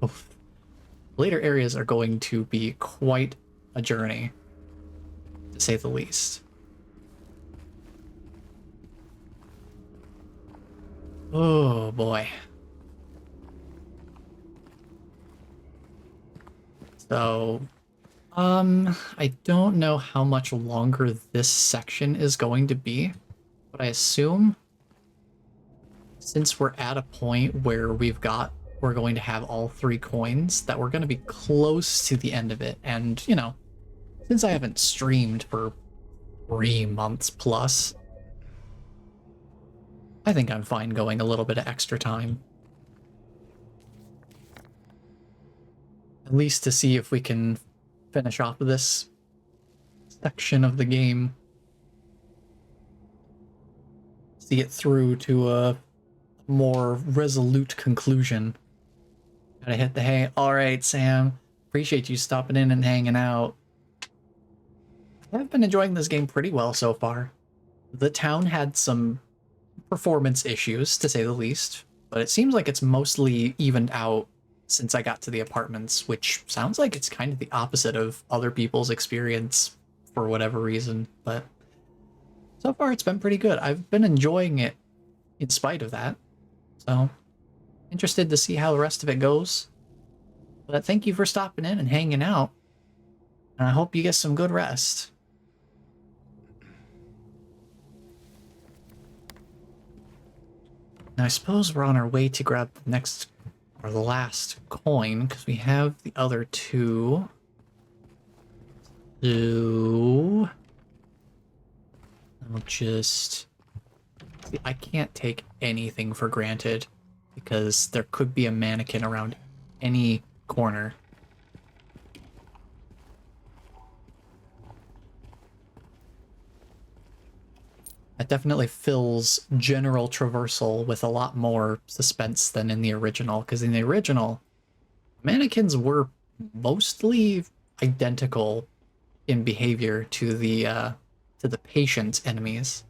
Oh, later areas are going to be quite a journey, to say the least. Oh boy. So, I don't know how much longer this section is going to be, but I assume since we're at a point where we're going to have all 3 coins, that we're going to be close to the end of it. And, you know, since I haven't streamed for 3 months plus, I think I'm fine going a little bit of extra time. At least to see if we can finish off this section of the game. See it through to a more resolute conclusion. Gotta hit the hay. Alright, Sam. Appreciate you stopping in and hanging out. I've been enjoying this game pretty well so far. The town had some performance issues, to say the least, but it seems like it's mostly evened out since I got to the apartments, which sounds like it's kind of the opposite of other people's experience for whatever reason, but so far it's been pretty good. I've been enjoying it in spite of that, so interested to see how the rest of it goes. But thank you for stopping in and hanging out, and I hope you get some good rest. Now I suppose we're on our way to grab the next or the last coin, because we have the other two. So I'll just see, I can't take anything for granted because there could be a mannequin around any corner. That definitely fills general traversal with a lot more suspense than in the original, because in the original, mannequins were mostly identical in behavior to the patient enemies.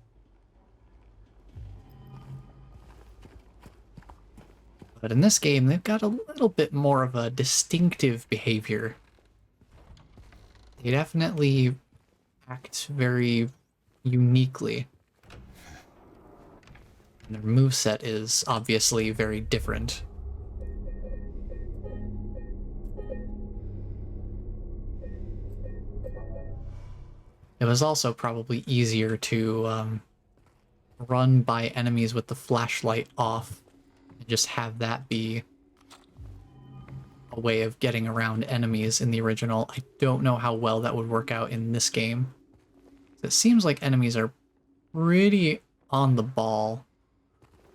But in this game, they've got a little bit more of a distinctive behavior. They definitely act very uniquely. And their moveset is obviously very different. It was also probably easier to run by enemies with the flashlight off and just have that be a way of getting around enemies in the original. I don't know how well that would work out in this game. It seems like enemies are pretty on the ball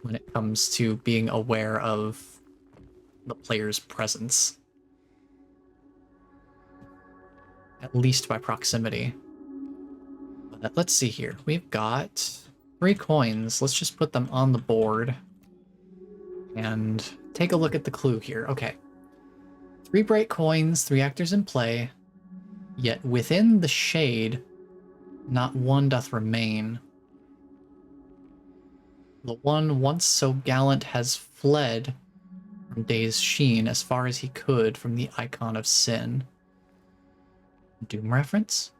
when it comes to being aware of the player's presence. At least by proximity. But let's see here. We've got 3 coins. Let's just put them on the board and take a look at the clue here. Okay. 3 bright coins, 3 actors in play, yet within the shade, not one doth remain. The one once so gallant has fled from day's sheen as far as he could from the icon of sin. Doom reference?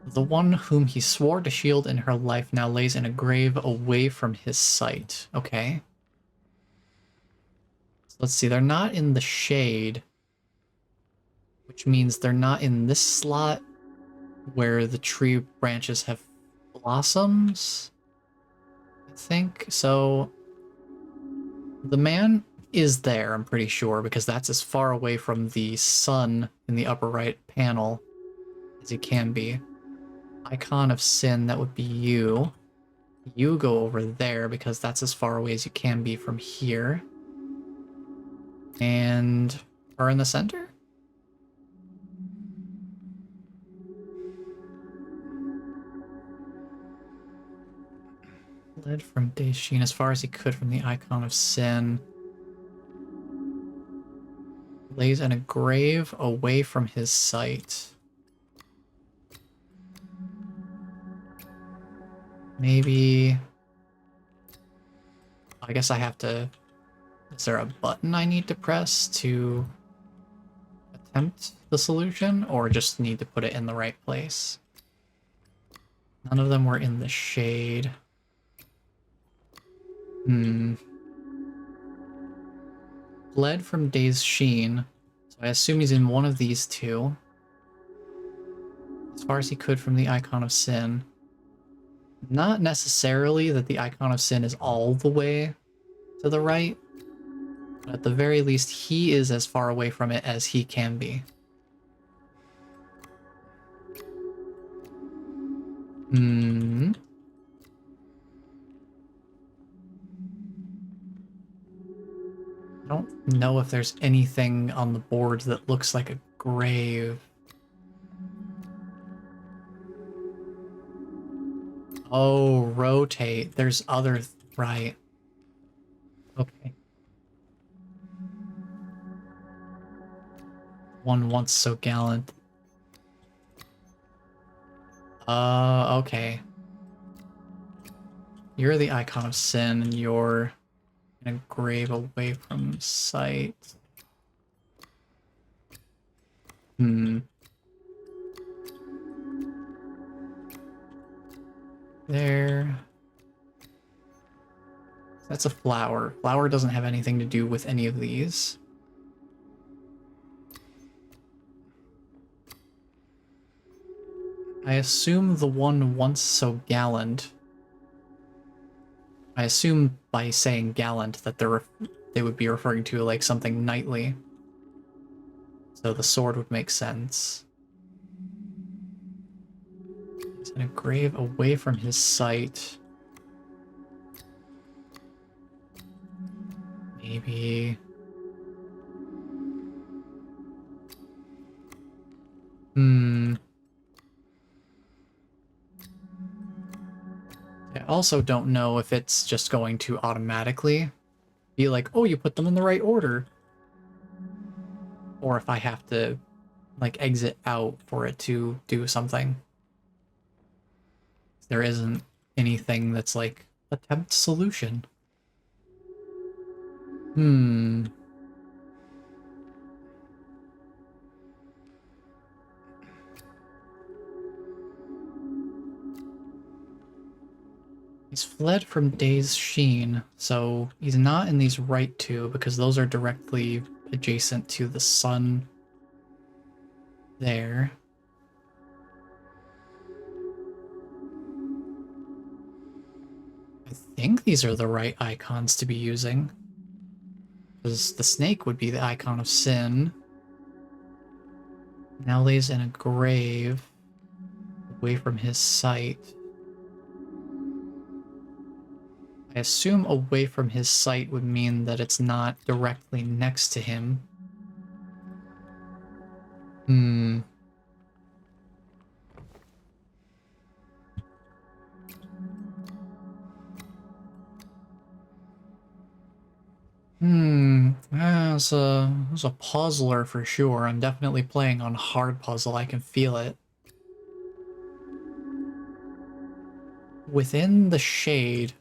The one whom he swore to shield in her life now lays in a grave away from his sight. Okay. So let's see, they're not in the shade, which means they're not in this slot where the tree branches have blossoms, I think. So the man is there, I'm pretty sure, because that's as far away from the sun in the upper right panel as it can be. Icon of sin, that would be you. You go over there because that's as far away as you can be from here. And are in the center? Fled from day's sheen as far as he could from the icon of sin. Lays in a grave away from his sight. Maybe... I guess I have to... Is there a button I need to press to attempt the solution, or just need to put it in the right place? None of them were in the shade. Fled from day's sheen. So I assume he's in one of these two. As far as he could from the icon of sin. Not necessarily that the icon of sin is all the way to the right, but at the very least, he is as far away from it as he can be. I don't know if there's anything on the board that looks like a grave. Oh, rotate. There's other... right. Okay. One once so gallant. Okay. You're the icon of sin, and you're in a grave away from sight. Hmm. There. That's a flower. Flower doesn't have anything to do with any of these. I assume the one once so gallant. I assume by saying gallant that they would be referring to like something knightly. So the sword would make sense. He's in a grave away from his sight. Maybe. I also don't know if it's just going to automatically be like, oh, you put them in the right order. Or if I have to, like, exit out for it to do something. There isn't anything that's like, attempt solution. He's fled from Day's Sheen, so he's not in these right two because those are directly adjacent to the sun there. I think these are the right icons to be using. Because the snake would be the icon of sin. Now lays in a grave away from his sight. I assume away from his sight would mean that it's not directly next to him. It's a puzzler for sure. I'm definitely playing on hard puzzle. I can feel it. Within the shade,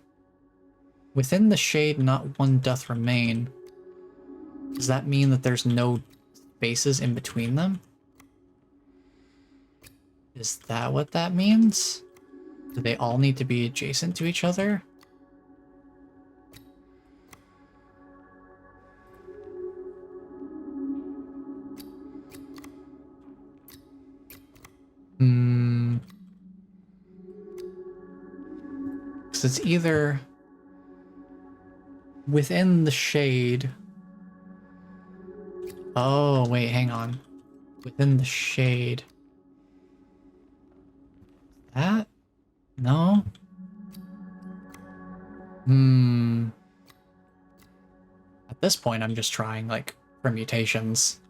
not one doth remain. Does that mean that there's no spaces in between them? Is that what that means? Do they all need to be adjacent to each other? Because it's either within the shade. Oh, wait, hang on. Within the shade. That? No? At this point, I'm just trying, like, permutations.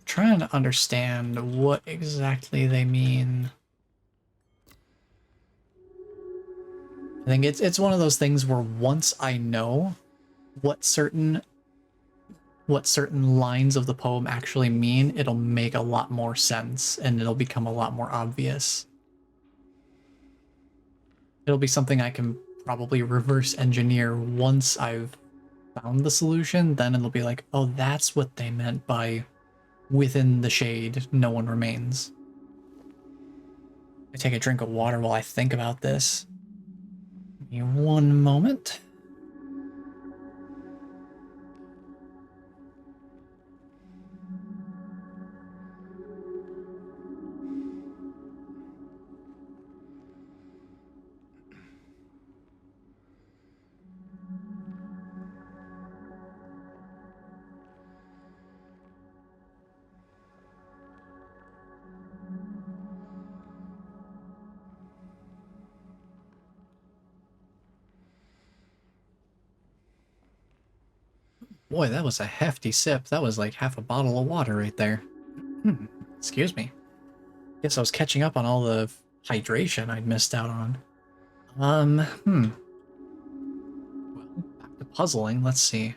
Trying to understand what exactly they mean. I think it's one of those things where once I know what certain lines of the poem actually mean, it'll make a lot more sense and it'll become a lot more obvious. It'll be something I can probably reverse engineer once I've found the solution, then it'll be like, oh, that's what they meant by within the shade, no one remains. I take a drink of water while I think about this. Give me one moment. Boy, that was a hefty sip. That was like half a bottle of water right there. Excuse me. Guess I was catching up on all the hydration I'd missed out on. Well, back to puzzling. Let's see.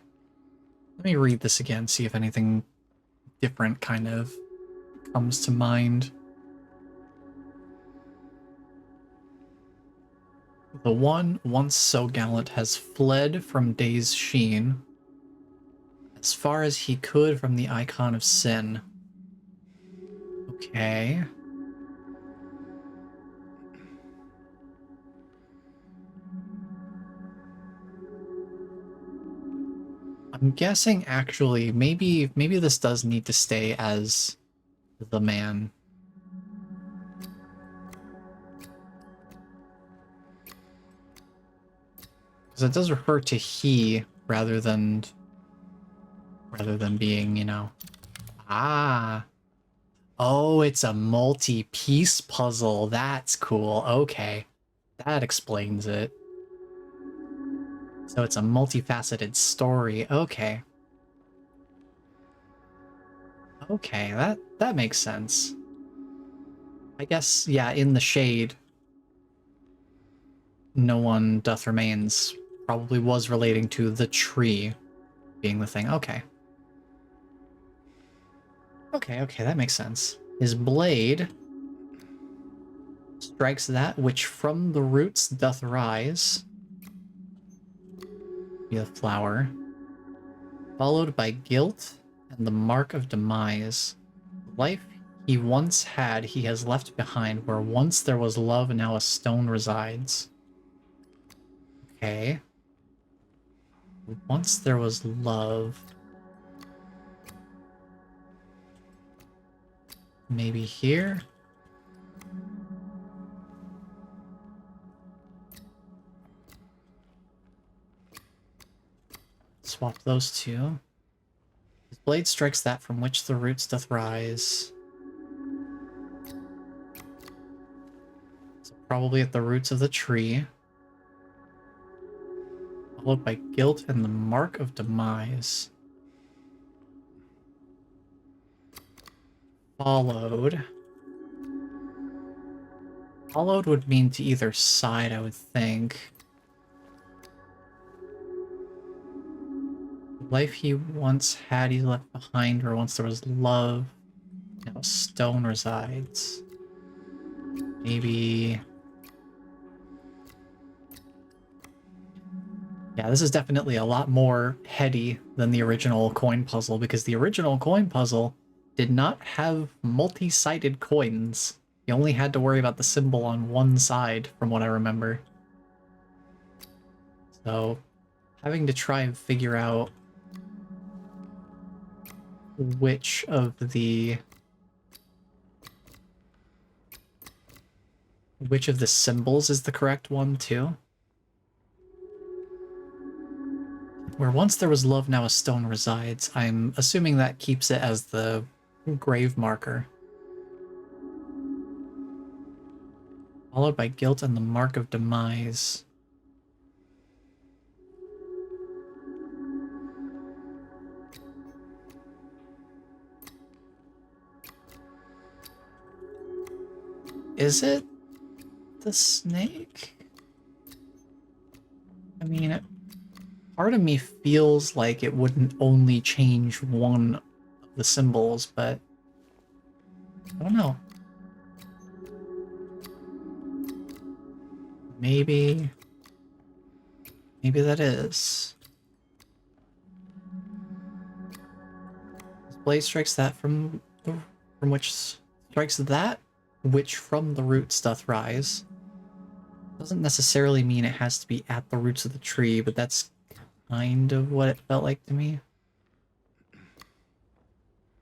Let me read this again, see if anything different kind of comes to mind. The one once so gallant has fled from day's sheen as far as he could from the icon of sin. Okay. I'm guessing actually maybe this does need to stay as the man. Because it does refer to he rather than being, you know. Ah. Oh, it's a multi-piece puzzle. That's cool. Okay. That explains it. So it's a multifaceted story. Okay. Okay, that makes sense. I guess, yeah, in the shade, no one doth remains probably was relating to the tree being the thing. Okay. Okay, that makes sense. His blade strikes that which from the roots doth rise, be the flower, followed by guilt and the mark of demise. Life he once had he has left behind, where once there was love, now a stone resides. Okay. Once there was love. Maybe here? Swap those two. His blade strikes that from which the roots doth rise. So probably at the roots of the tree. Followed by guilt and the mark of demise. Followed. Followed would mean to either side, I would think. The life he once had, he left behind, where once there was love, now stone resides. Maybe... Yeah, this is definitely a lot more heady than the original coin puzzle, because the original coin puzzle did not have multi-sided coins. You only had to worry about the symbol on one side, from what I remember. So, having to try and figure out which of the symbols is the correct one, too. Where once there was love, now a stone resides. I'm assuming that keeps it as the grave marker. Followed by guilt and the mark of demise. Is it the snake? I mean, part of me feels like it wouldn't only change one of the symbols, but I don't know. Maybe that is. This blade strikes that from which strikes that which from the roots doth rise. Doesn't necessarily mean it has to be at the roots of the tree, but that's kind of what it felt like to me.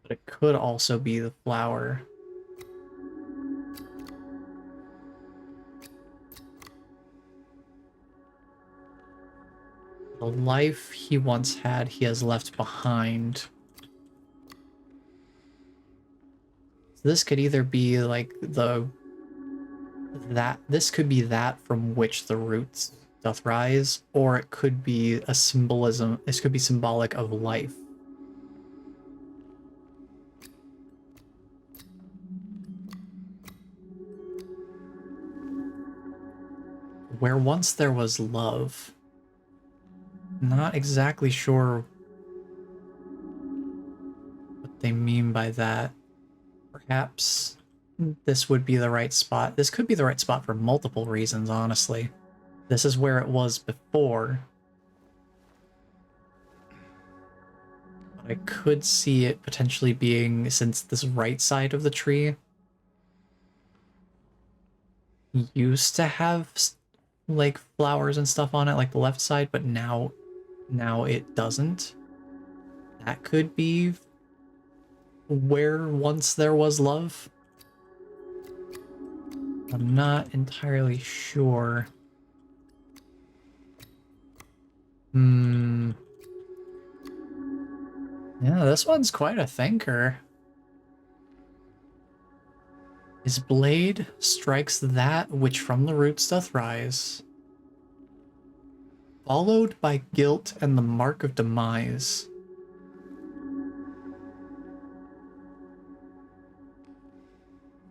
But it could also be the flower. The life he once had, he has left behind. So this could either be like this could be that from which the roots doth rise, or it could be a symbolism. This could be symbolic of life. Where once there was love. Not exactly sure what they mean by that. Perhaps this would be the right spot. This could be the right spot for multiple reasons, honestly. This is where it was before. But I could see it potentially being, since this right side of the tree used to have like flowers and stuff on it, like the left side, but now it doesn't. That could be where once there was love. I'm not entirely sure. Yeah, this one's quite a thinker. His blade strikes that which from the roots doth rise, followed by guilt and the mark of demise.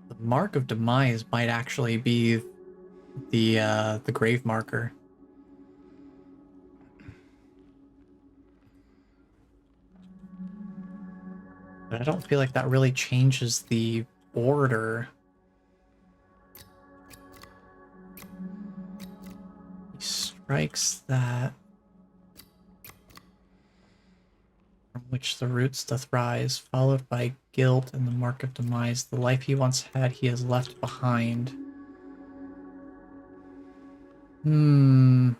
The mark of demise might actually be the grave marker. But I don't feel like that really changes the order. He strikes that from which the roots doth rise, followed by guilt and the mark of demise. The life he once had, he has left behind. I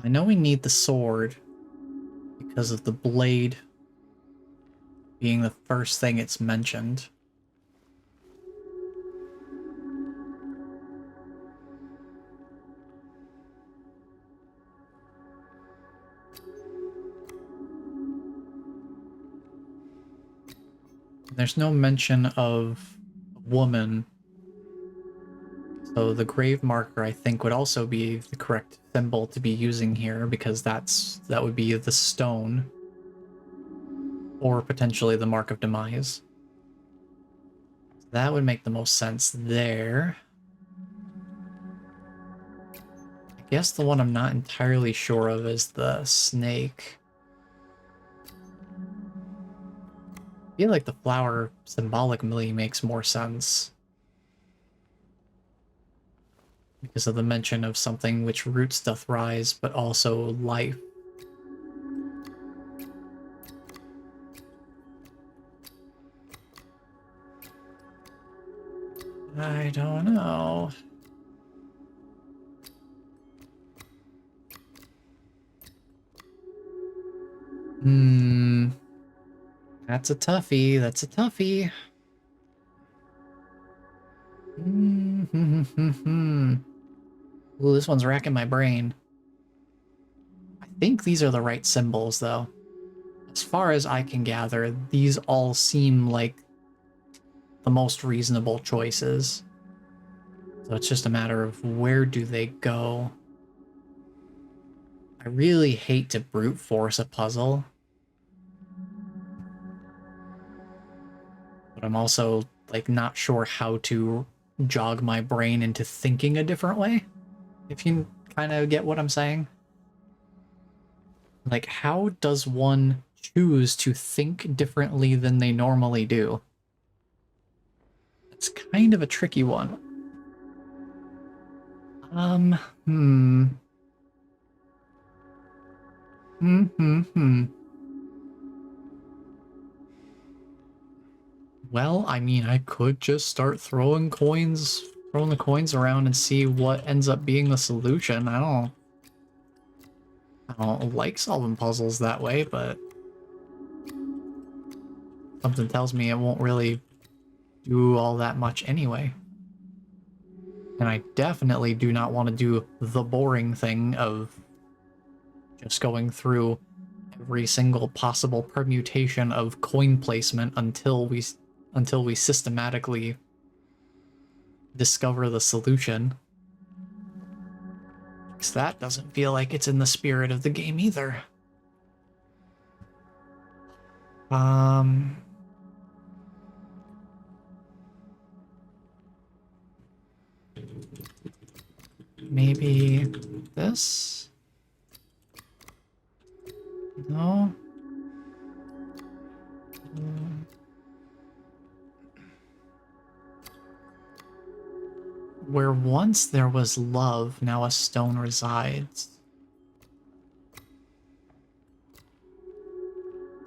know we need the sword because of the blade being the first thing it's mentioned. There's no mention of a woman, so the grave marker I think would also be the correct symbol to be using here, because that would be the stone, or potentially the mark of demise. That would make the most sense there. I guess the one I'm not entirely sure of is the snake. I feel like the flower symbolically makes more sense because of the mention of something which roots doth rise, but also life. I don't know. That's a toughie. That's a toughie. Ooh, this one's racking my brain. I think these are the right symbols, though. As far as I can gather, these all seem like the most reasonable choices. So it's just a matter of where do they go. I really hate to brute force a puzzle, but I'm also like not sure how to jog my brain into thinking a different way, if you kind of get what I'm saying. Like, how does one choose to think differently than they normally do? It's kind of a tricky one. Well, I mean, I could just start throwing the coins around and see what ends up being the solution. I don't like solving puzzles that way, but something tells me it won't really do all that much anyway. And I definitely do not want to do the boring thing of just going through every single possible permutation of coin placement until we systematically discover the solution. Because that doesn't feel like it's in the spirit of the game either. Maybe this? No. Mm. Where once there was love, now a stone resides.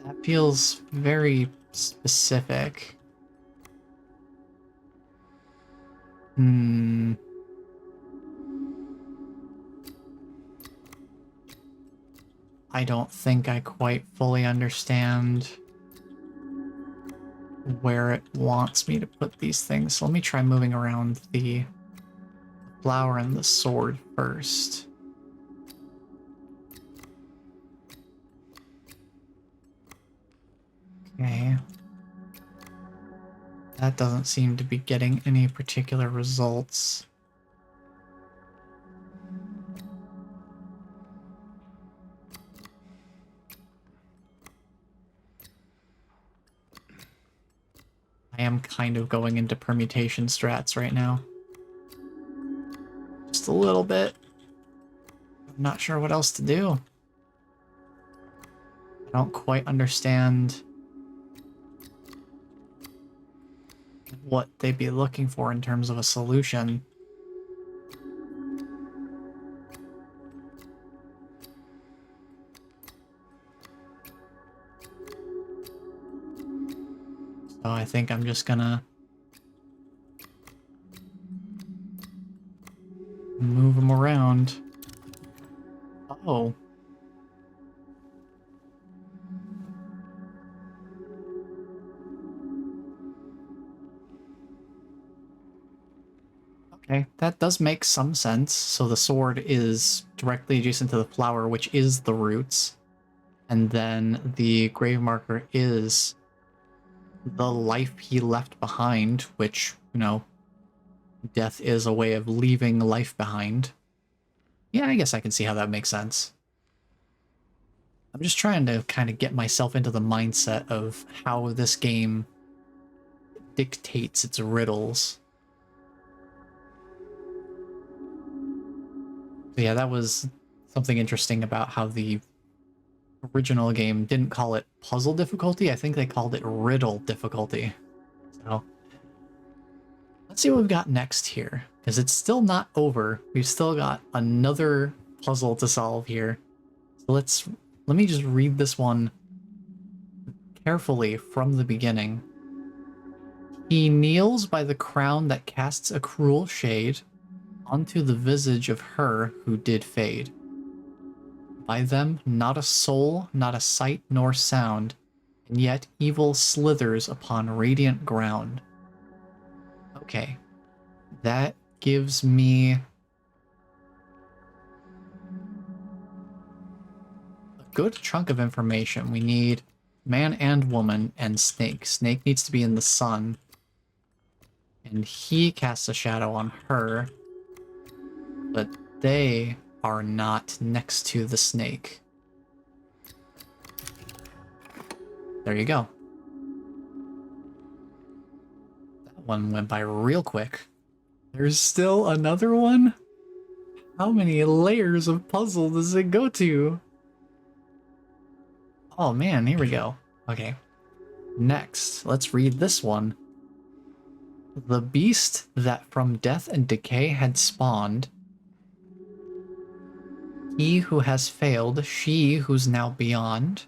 That feels very specific. Hmm. I don't think I quite fully understand where it wants me to put these things. So let me try moving around the flower and the sword first. Okay. That doesn't seem to be getting any particular results. I am kind of going into permutation strats right now. Just a little bit. I'm not sure what else to do. I don't quite understand what they'd be looking for in terms of a solution. So I think I'm just gonna move them around. Oh. Okay, that does make some sense. So the sword is directly adjacent to the flower, which is the roots. And then the grave marker is the life he left behind, which, you know, death is a way of leaving life behind. Yeah, I guess I can see how that makes sense. I'm just trying to kind of get myself into the mindset of how this game dictates its riddles. So yeah, that was something interesting about how the original game didn't call it puzzle difficulty. I think they called it riddle difficulty. So let's see what we've got next here, because it's still not over. We've still got another puzzle to solve here. So let me just read this one carefully from the beginning. He kneels by the crown that casts a cruel shade onto the visage of her who did fade. By them not a soul, not a sight nor sound, and yet evil slithers upon radiant ground. Okay, that gives me a good chunk of information. We need man and woman and snake. Snake needs to be in the sun, and he casts a shadow on her, but they are not next to the snake. There you go. That one went by real quick. There's still another one? How many layers of puzzle does it go to? Oh man, here we go. Okay. Next, let's read this one. The beast that from death and decay had spawned, he who has failed, she who's now beyond.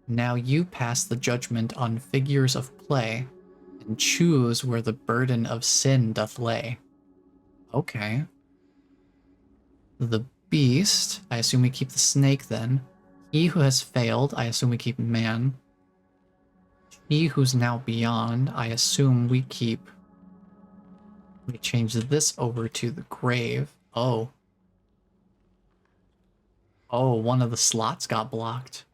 Now you pass the judgment on figures of play, and choose where the burden of sin doth lay. Okay. The beast, I assume we keep the snake then. He who has failed, I assume we keep man. He who's now beyond, I assume we keep... We change this over to the grave. Oh. Oh, one of the slots got blocked.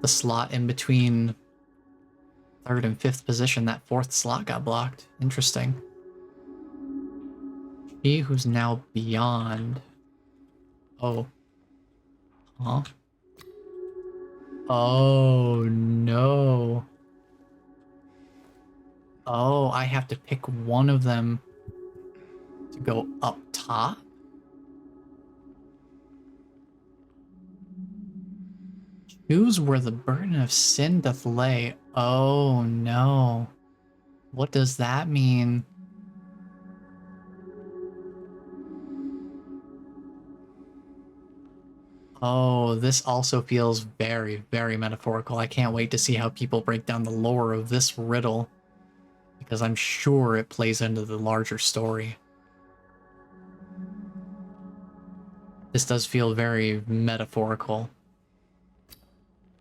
The slot in between third and fifth position, that fourth slot got blocked. Interesting. He who's now beyond. Oh. Huh? Oh, no. Oh, I have to pick one of them to go up top? Choose where the burden of sin doth lay. Oh no. What does that mean? Oh, this also feels very, very metaphorical. I can't wait to see how people break down the lore of this riddle, because I'm sure it plays into the larger story. This does feel very metaphorical.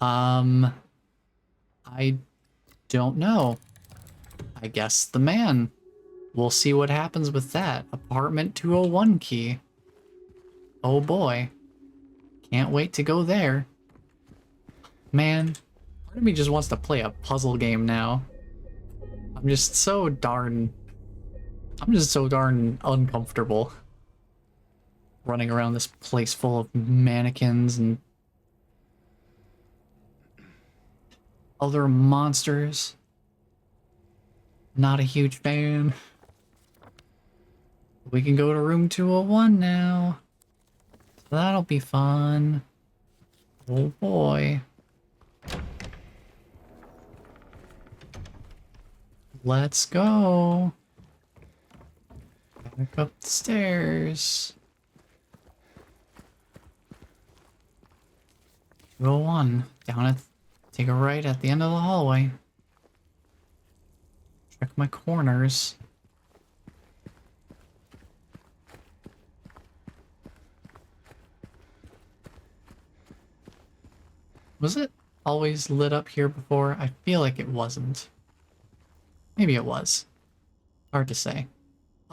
I don't know. I guess the man. We'll see what happens with that. Apartment 201 key. Oh boy. Can't wait to go there. Man, part of me just wants to play a puzzle game now. I'm just so darn uncomfortable running around this place full of mannequins and other monsters. Not a huge fan. We can go to room 201 now. That'll be fun. Oh boy. Let's go. Back up the stairs. 201. Down at... Take a right at the end of the hallway. Check my corners. Was it always lit up here before? I feel like it wasn't. Maybe it was. Hard to say.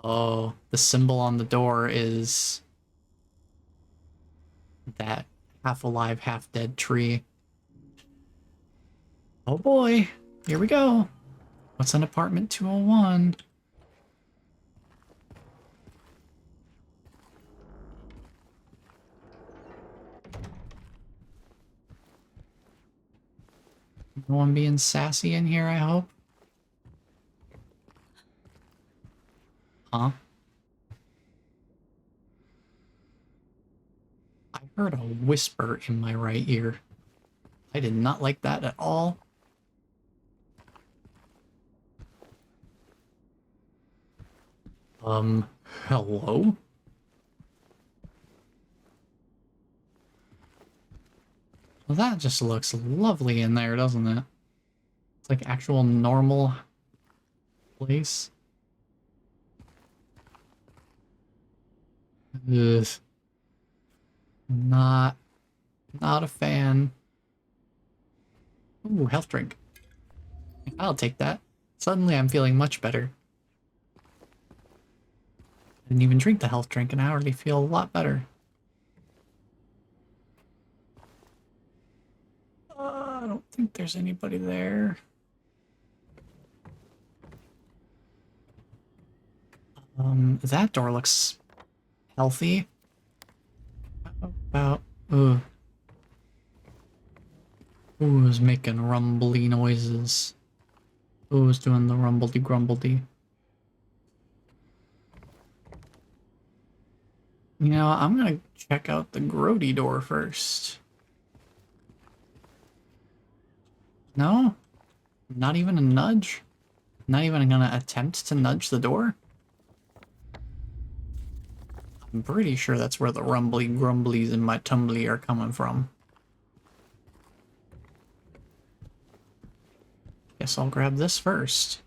Oh, the symbol on the door is that half alive, half dead tree. Oh boy, here we go. What's in apartment 201? No one being sassy in here, I hope. Huh? I heard a whisper in my right ear. I did not like that at all. Hello? Well, that just looks lovely in there, doesn't it? It's like actual normal place. Ugh. Not a fan. Ooh, health drink. I'll take that. Suddenly I'm feeling much better. I didn't even drink the health drink and I already feel a lot better. I don't think there's anybody there. That door looks healthy. How about, who's making rumbly noises? Who's doing the rumbledy grumbledy? You know, I'm gonna check out the grody door first. No? Not even a nudge? Not even gonna attempt to nudge the door? I'm pretty sure that's where the rumbly grumblies in my tumbly are coming from. Guess I'll grab this first.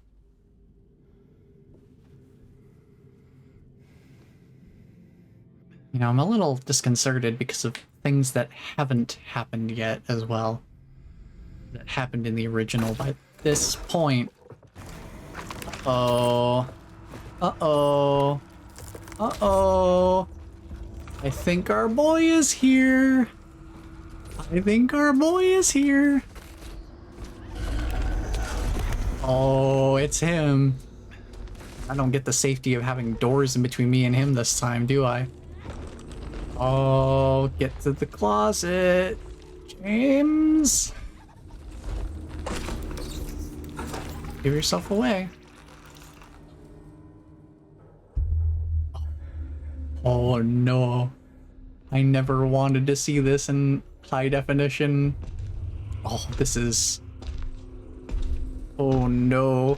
You know, I'm a little disconcerted because of things that haven't happened yet as well. That happened in the original by this point. Uh-oh. Uh-oh. Uh-oh. I think our boy is here. I think our boy is here. Oh, it's him. I don't get the safety of having doors in between me and him this time, do I? Oh, get to the closet, James. Give yourself away. Oh no. I never wanted to see this in high definition. Oh, this is... Oh no.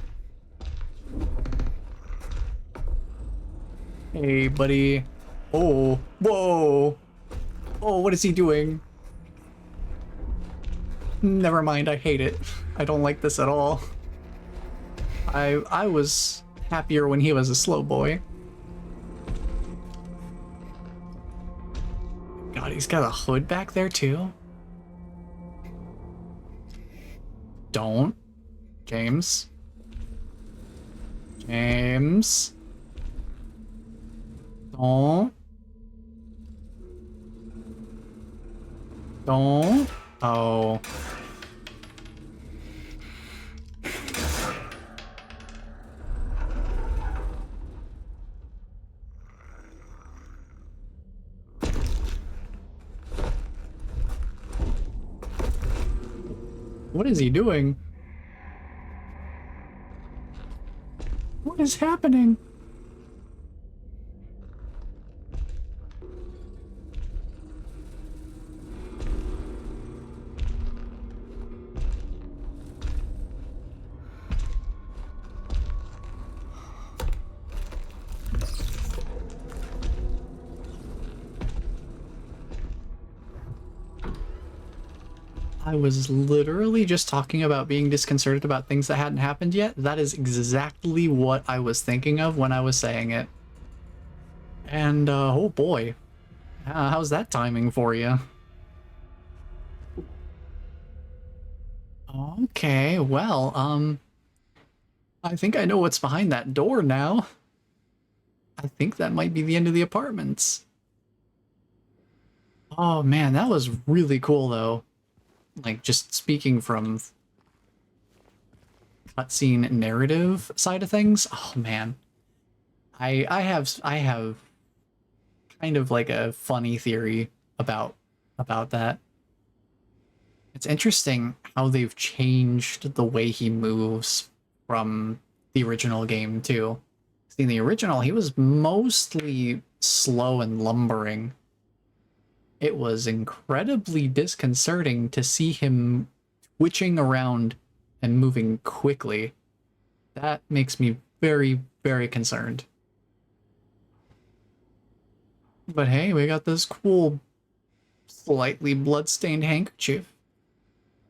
Hey, buddy. Oh, whoa. Oh, what is he doing? Never mind, I hate it. I don't like this at all. I was happier when he was a slow boy. God, he's got a hood back there too? Don't. James. James. Don't. Don't. Oh. What is he doing? What is happening? I was literally just talking about being disconcerted about things that hadn't happened yet. That is exactly what I was thinking of when I was saying it. And, oh boy. How's that timing for you? Okay, well, I think I know what's behind that door now. I think that might be the end of the apartments. Oh man, that was really cool though. Like, just speaking from cutscene narrative side of things, oh man. I have kind of like a funny theory about that. It's interesting how they've changed the way he moves from the original game too. In the original, he was mostly slow and lumbering. It was incredibly disconcerting to see him twitching around and moving quickly. That makes me very, very concerned. But hey, we got this cool, slightly blood-stained handkerchief.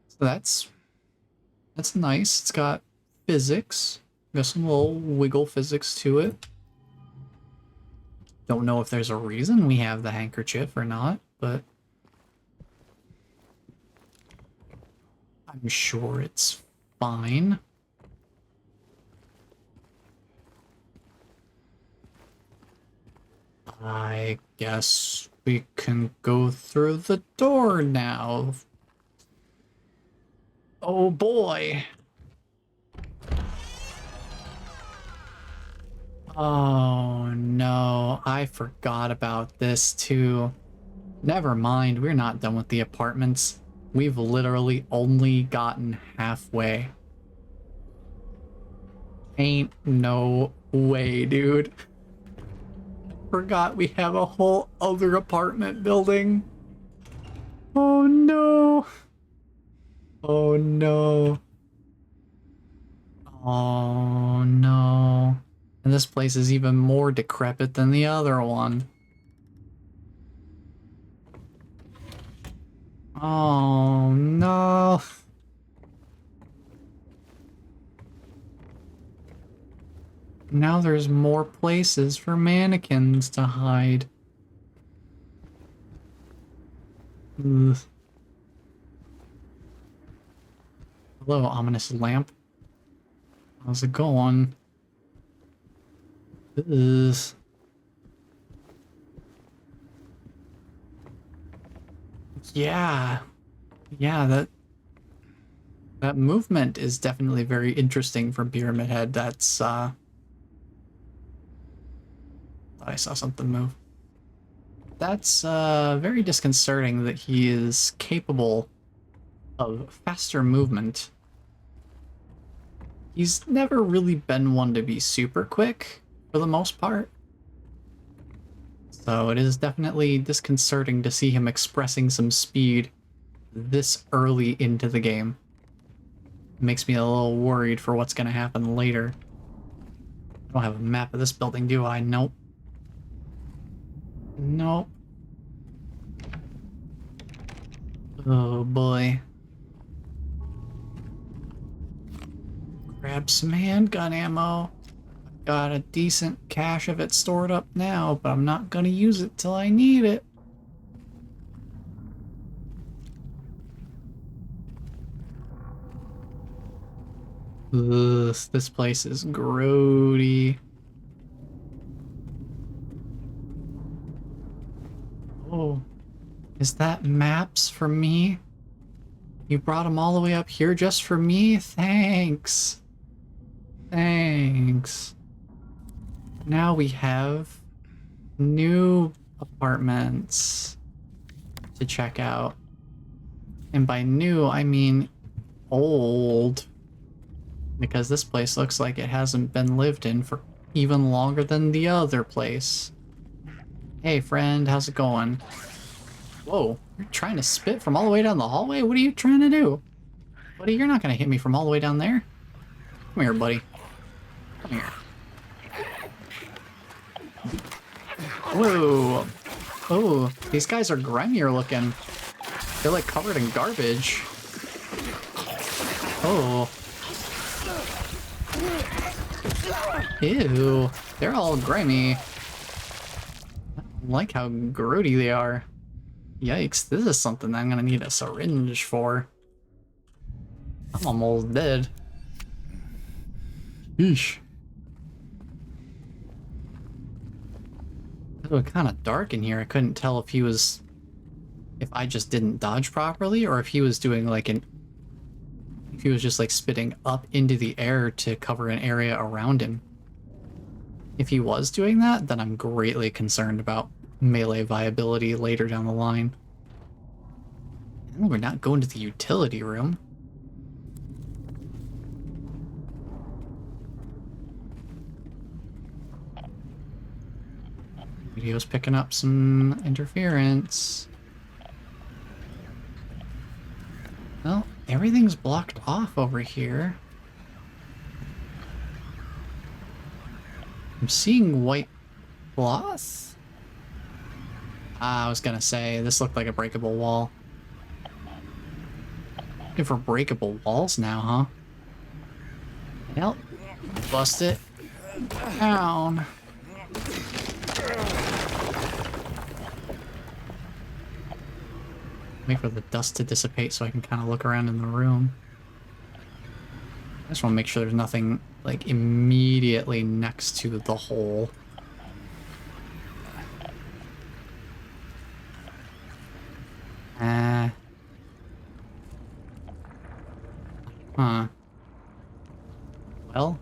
So that's nice. It's got physics. Got some little wiggle physics to it. Don't know if there's a reason we have the handkerchief or not, but I'm sure it's fine. I guess we can go through the door now. Oh boy. Oh no, I forgot about this too. Never mind, we're not done with the apartments. We've literally only gotten halfway. Ain't no way, dude. Forgot we have a whole other apartment building. Oh no. Oh no. Oh no. And this place is even more decrepit than the other one. Oh no. Now there's more places for mannequins to hide. Ugh. Hello, ominous lamp. How's it going? Ugh. Yeah. Yeah, that movement is definitely very interesting from Pyramid Head. That's thought I saw something move. That's very disconcerting that he is capable of faster movement. He's never really been one to be super quick, for the most part. So it is definitely disconcerting to see him expressing some speed this early into the game. Makes me a little worried for what's going to happen later. I don't have a map of this building, do I? Nope. Nope. Oh boy. Grab some handgun ammo. I've got a decent cache of it stored up now, but I'm not gonna use it till I need it. Ugh, this place is grody. Oh, is that maps for me? You brought them all the way up here just for me? Thanks. Thanks. Now we have new apartments to check out. And by new, I mean old. Because this place looks like it hasn't been lived in for even longer than the other place. Hey friend, how's it going? Whoa, you're trying to spit from all the way down the hallway? What are you trying to do? Buddy, you're not gonna hit me from all the way down there. Come here, buddy. Come here. Whoa. Oh, these guys are grimier looking. They're like covered in garbage. Oh. Ew, they're all grimy. I don't like how grody they are. Yikes, this is something I'm gonna need a syringe for. I'm almost dead. Yeesh. It was kind of dark in here. I couldn't tell if if I just didn't dodge properly, or if he was doing like if he was just like spitting up into the air to cover an area around him. If he was doing that, then I'm greatly concerned about melee viability later down the line. And we're not going to the utility room. Video's picking up some interference. Well, everything's blocked off over here. I'm seeing white cloth. I was gonna say, this looked like a breakable wall. Looking for breakable walls now, huh? Yep. Bust it down. Wait for the dust to dissipate so I can kind of look around in the room. I just want to make sure there's nothing like immediately next to the hole. Huh. Well,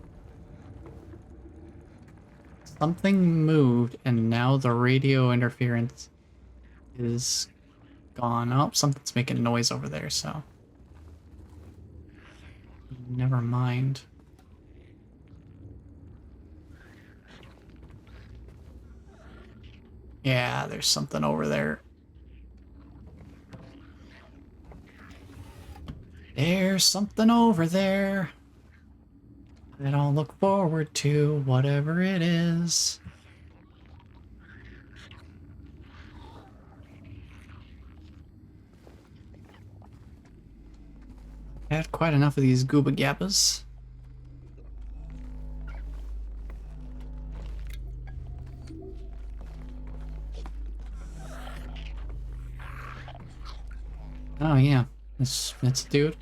something moved and now the radio interference is gone. Oh, something's making noise over there, so never mind. Yeah, there's something over there. There's something over there that I'll look forward to, whatever it is. Had quite enough of these Gooba Gabbas. Oh yeah, it's a dude.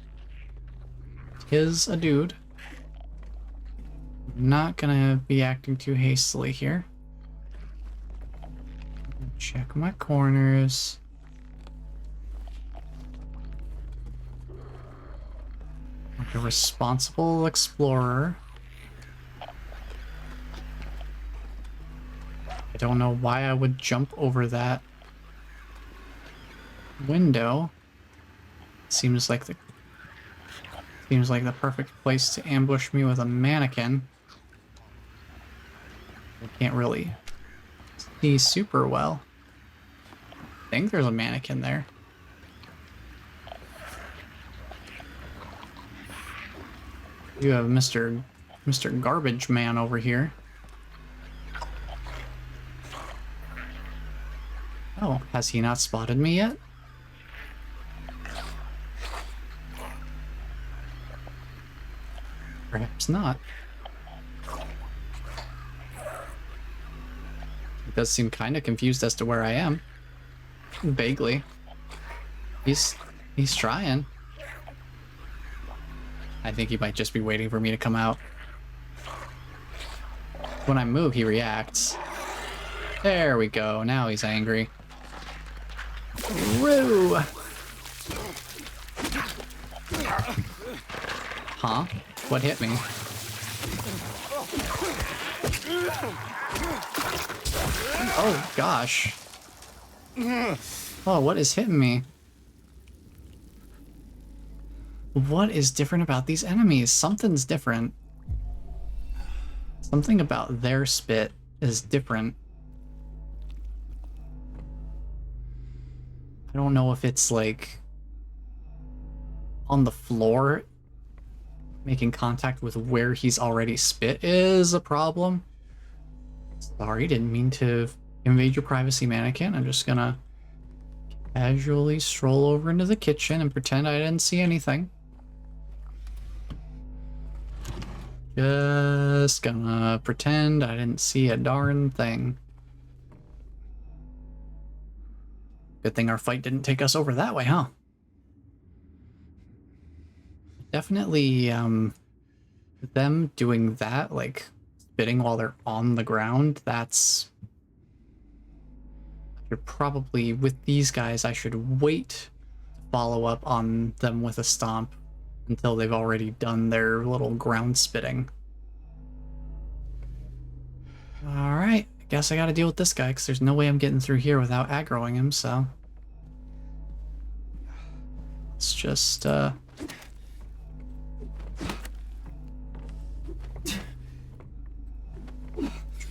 Is a dude. I'm not gonna be acting too hastily here. Check my corners. Like a responsible explorer. I don't know why I would jump over that window. Seems like the perfect place to ambush me with a mannequin. I can't really see super well. I think there's a mannequin there. You have Mr. Garbage Man over here. Oh, has he not spotted me yet? Perhaps not. He does seem kind of confused as to where I am. Vaguely. He's trying. I think he might just be waiting for me to come out. When I move, he reacts. There we go. Now he's angry. Woo! Huh? What hit me? Oh, gosh. Oh, what is hitting me? What is different about these enemies? Something's different. Something about their spit is different. I don't know if it's like on the floor making contact with where he's already spit is a problem. Sorry, didn't mean to invade your privacy, mannequin. I'm just gonna casually stroll over into the kitchen and pretend I didn't see anything. Just gonna pretend I didn't see a darn thing. Good thing our fight didn't take us over that way, huh? Definitely, them doing that, like, spitting while they're on the ground, that's... I should probably, with these guys, I should wait to follow up on them with a stomp until they've already done their little ground spitting. Alright, I guess I gotta deal with this guy, because there's no way I'm getting through here without aggroing him, so... Let's just,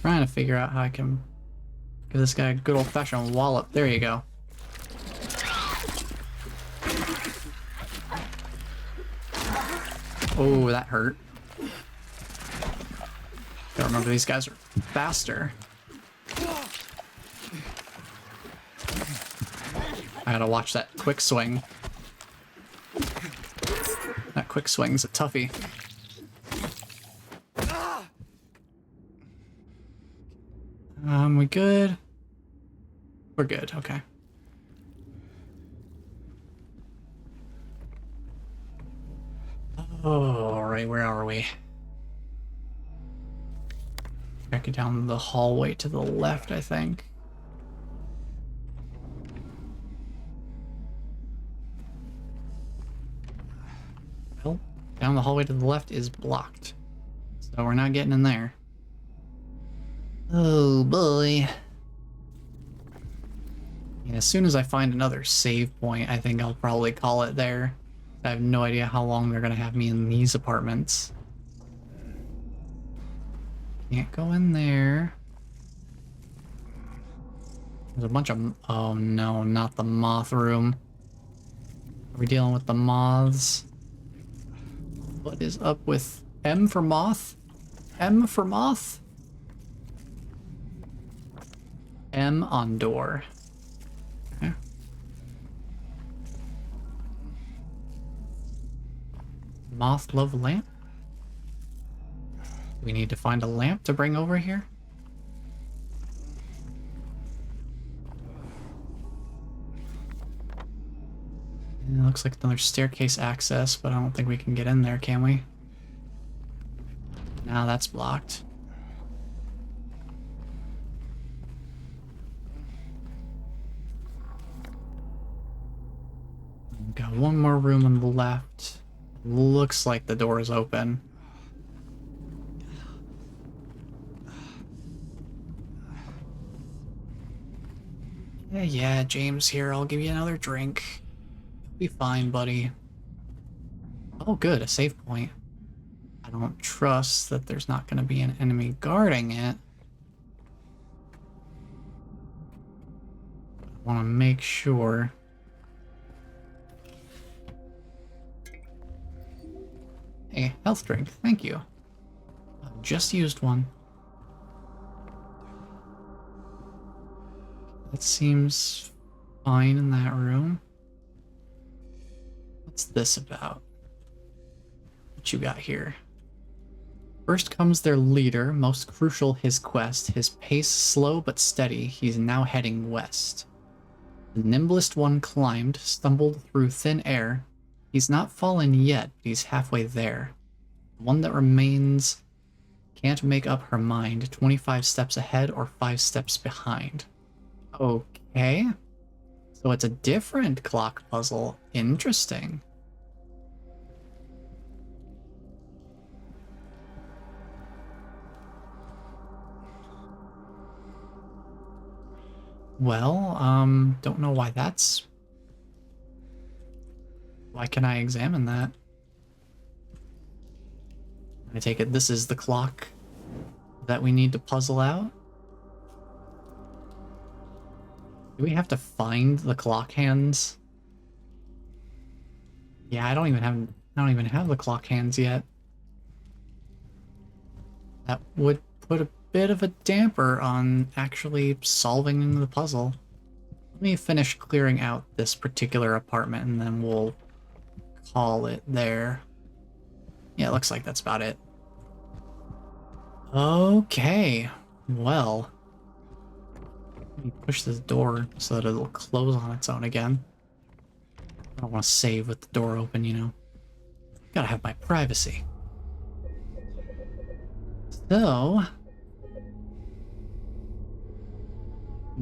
trying to figure out how I can give this guy a good old-fashioned wallop. There you go. Oh, that hurt. Gotta remember these guys are faster. I gotta watch that quick swing. That quick swing's a toughie. We good? We're good, okay. Oh, alright, where are we? Back down the hallway to the left, I think. Well, down the hallway to the left is blocked. So we're not getting in there. Oh boy. Yeah, as soon as I find another save point, I think I'll probably call it there. I have no idea how long they're gonna have me in these apartments. Can't go in there. There's a bunch of... Oh no, not the moth room. Are we dealing with the moths? What is up with M for moth? M for moth? M on door. Okay. Moth love lamp? We need to find a lamp to bring over here? It looks like another staircase access, but I don't think we can get in there, can we? No, that's blocked. Got one more room on the left. Looks like the door is open. Yeah, James here. I'll give you another drink. You'll be fine, buddy. Oh, good. A save point. I don't trust that there's not going to be an enemy guarding it. I want to make sure. Hey. health drink. Thank you. Just used one. That seems fine in that room. What's this about? What you got here? First comes their leader, most crucial his quest. His pace slow but steady, he's now heading west. The nimblest one climbed, stumbled through thin air. He's not fallen yet, but he's halfway there. The one that remains can't make up her mind, 25 steps ahead or 5 steps behind. Okay. So it's a different clock puzzle. Interesting. Well, don't know why that's... Why can I examine that? I take it this is the clock that we need to puzzle out? Do we have to find the clock hands? Yeah, I don't even have the clock hands yet. That would put a bit of a damper on actually solving the puzzle. Let me finish clearing out this particular apartment and then we'll call it there. Yeah, it looks like that's about it. Okay, well. Let me push this door so that it'll close on its own again. I don't want to save with the door open, you know. Gotta have my privacy. So...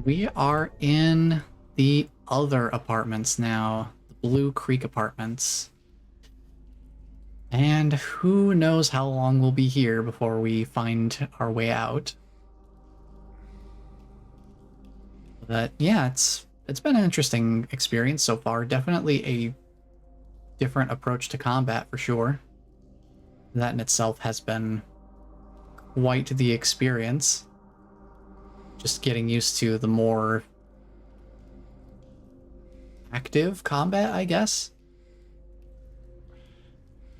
we are in the other apartments now. The Blue Creek apartments. And who knows how long we'll be here before we find our way out. But yeah, it's been an interesting experience so far. Definitely a different approach to combat for sure. That in itself has been quite the experience. Just getting used to the more active combat, I guess.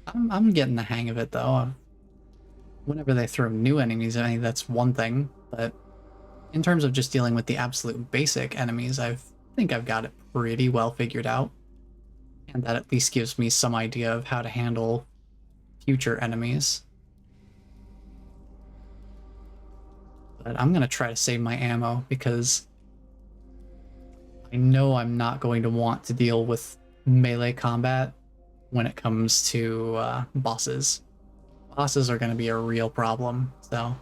I'm getting the hang of it though. Whenever they throw new enemies at me, that's one thing, but in terms of just dealing with the absolute basic enemies, I think I've got it pretty well figured out. And that at least gives me some idea of how to handle future enemies. But I'm gonna try to save my ammo because I know I'm not going to want to deal with melee combat when it comes to bosses. Bosses are going to be a real problem, so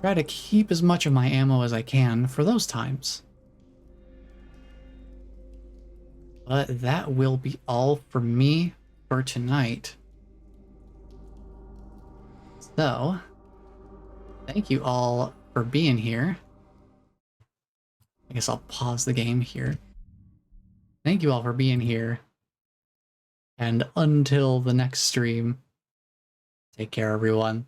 try to keep as much of my ammo as I can for those times. But that will be all for me for tonight. So, thank you all for being here. I guess I'll pause the game here. Thank you all for being here. And until the next stream, take care, everyone.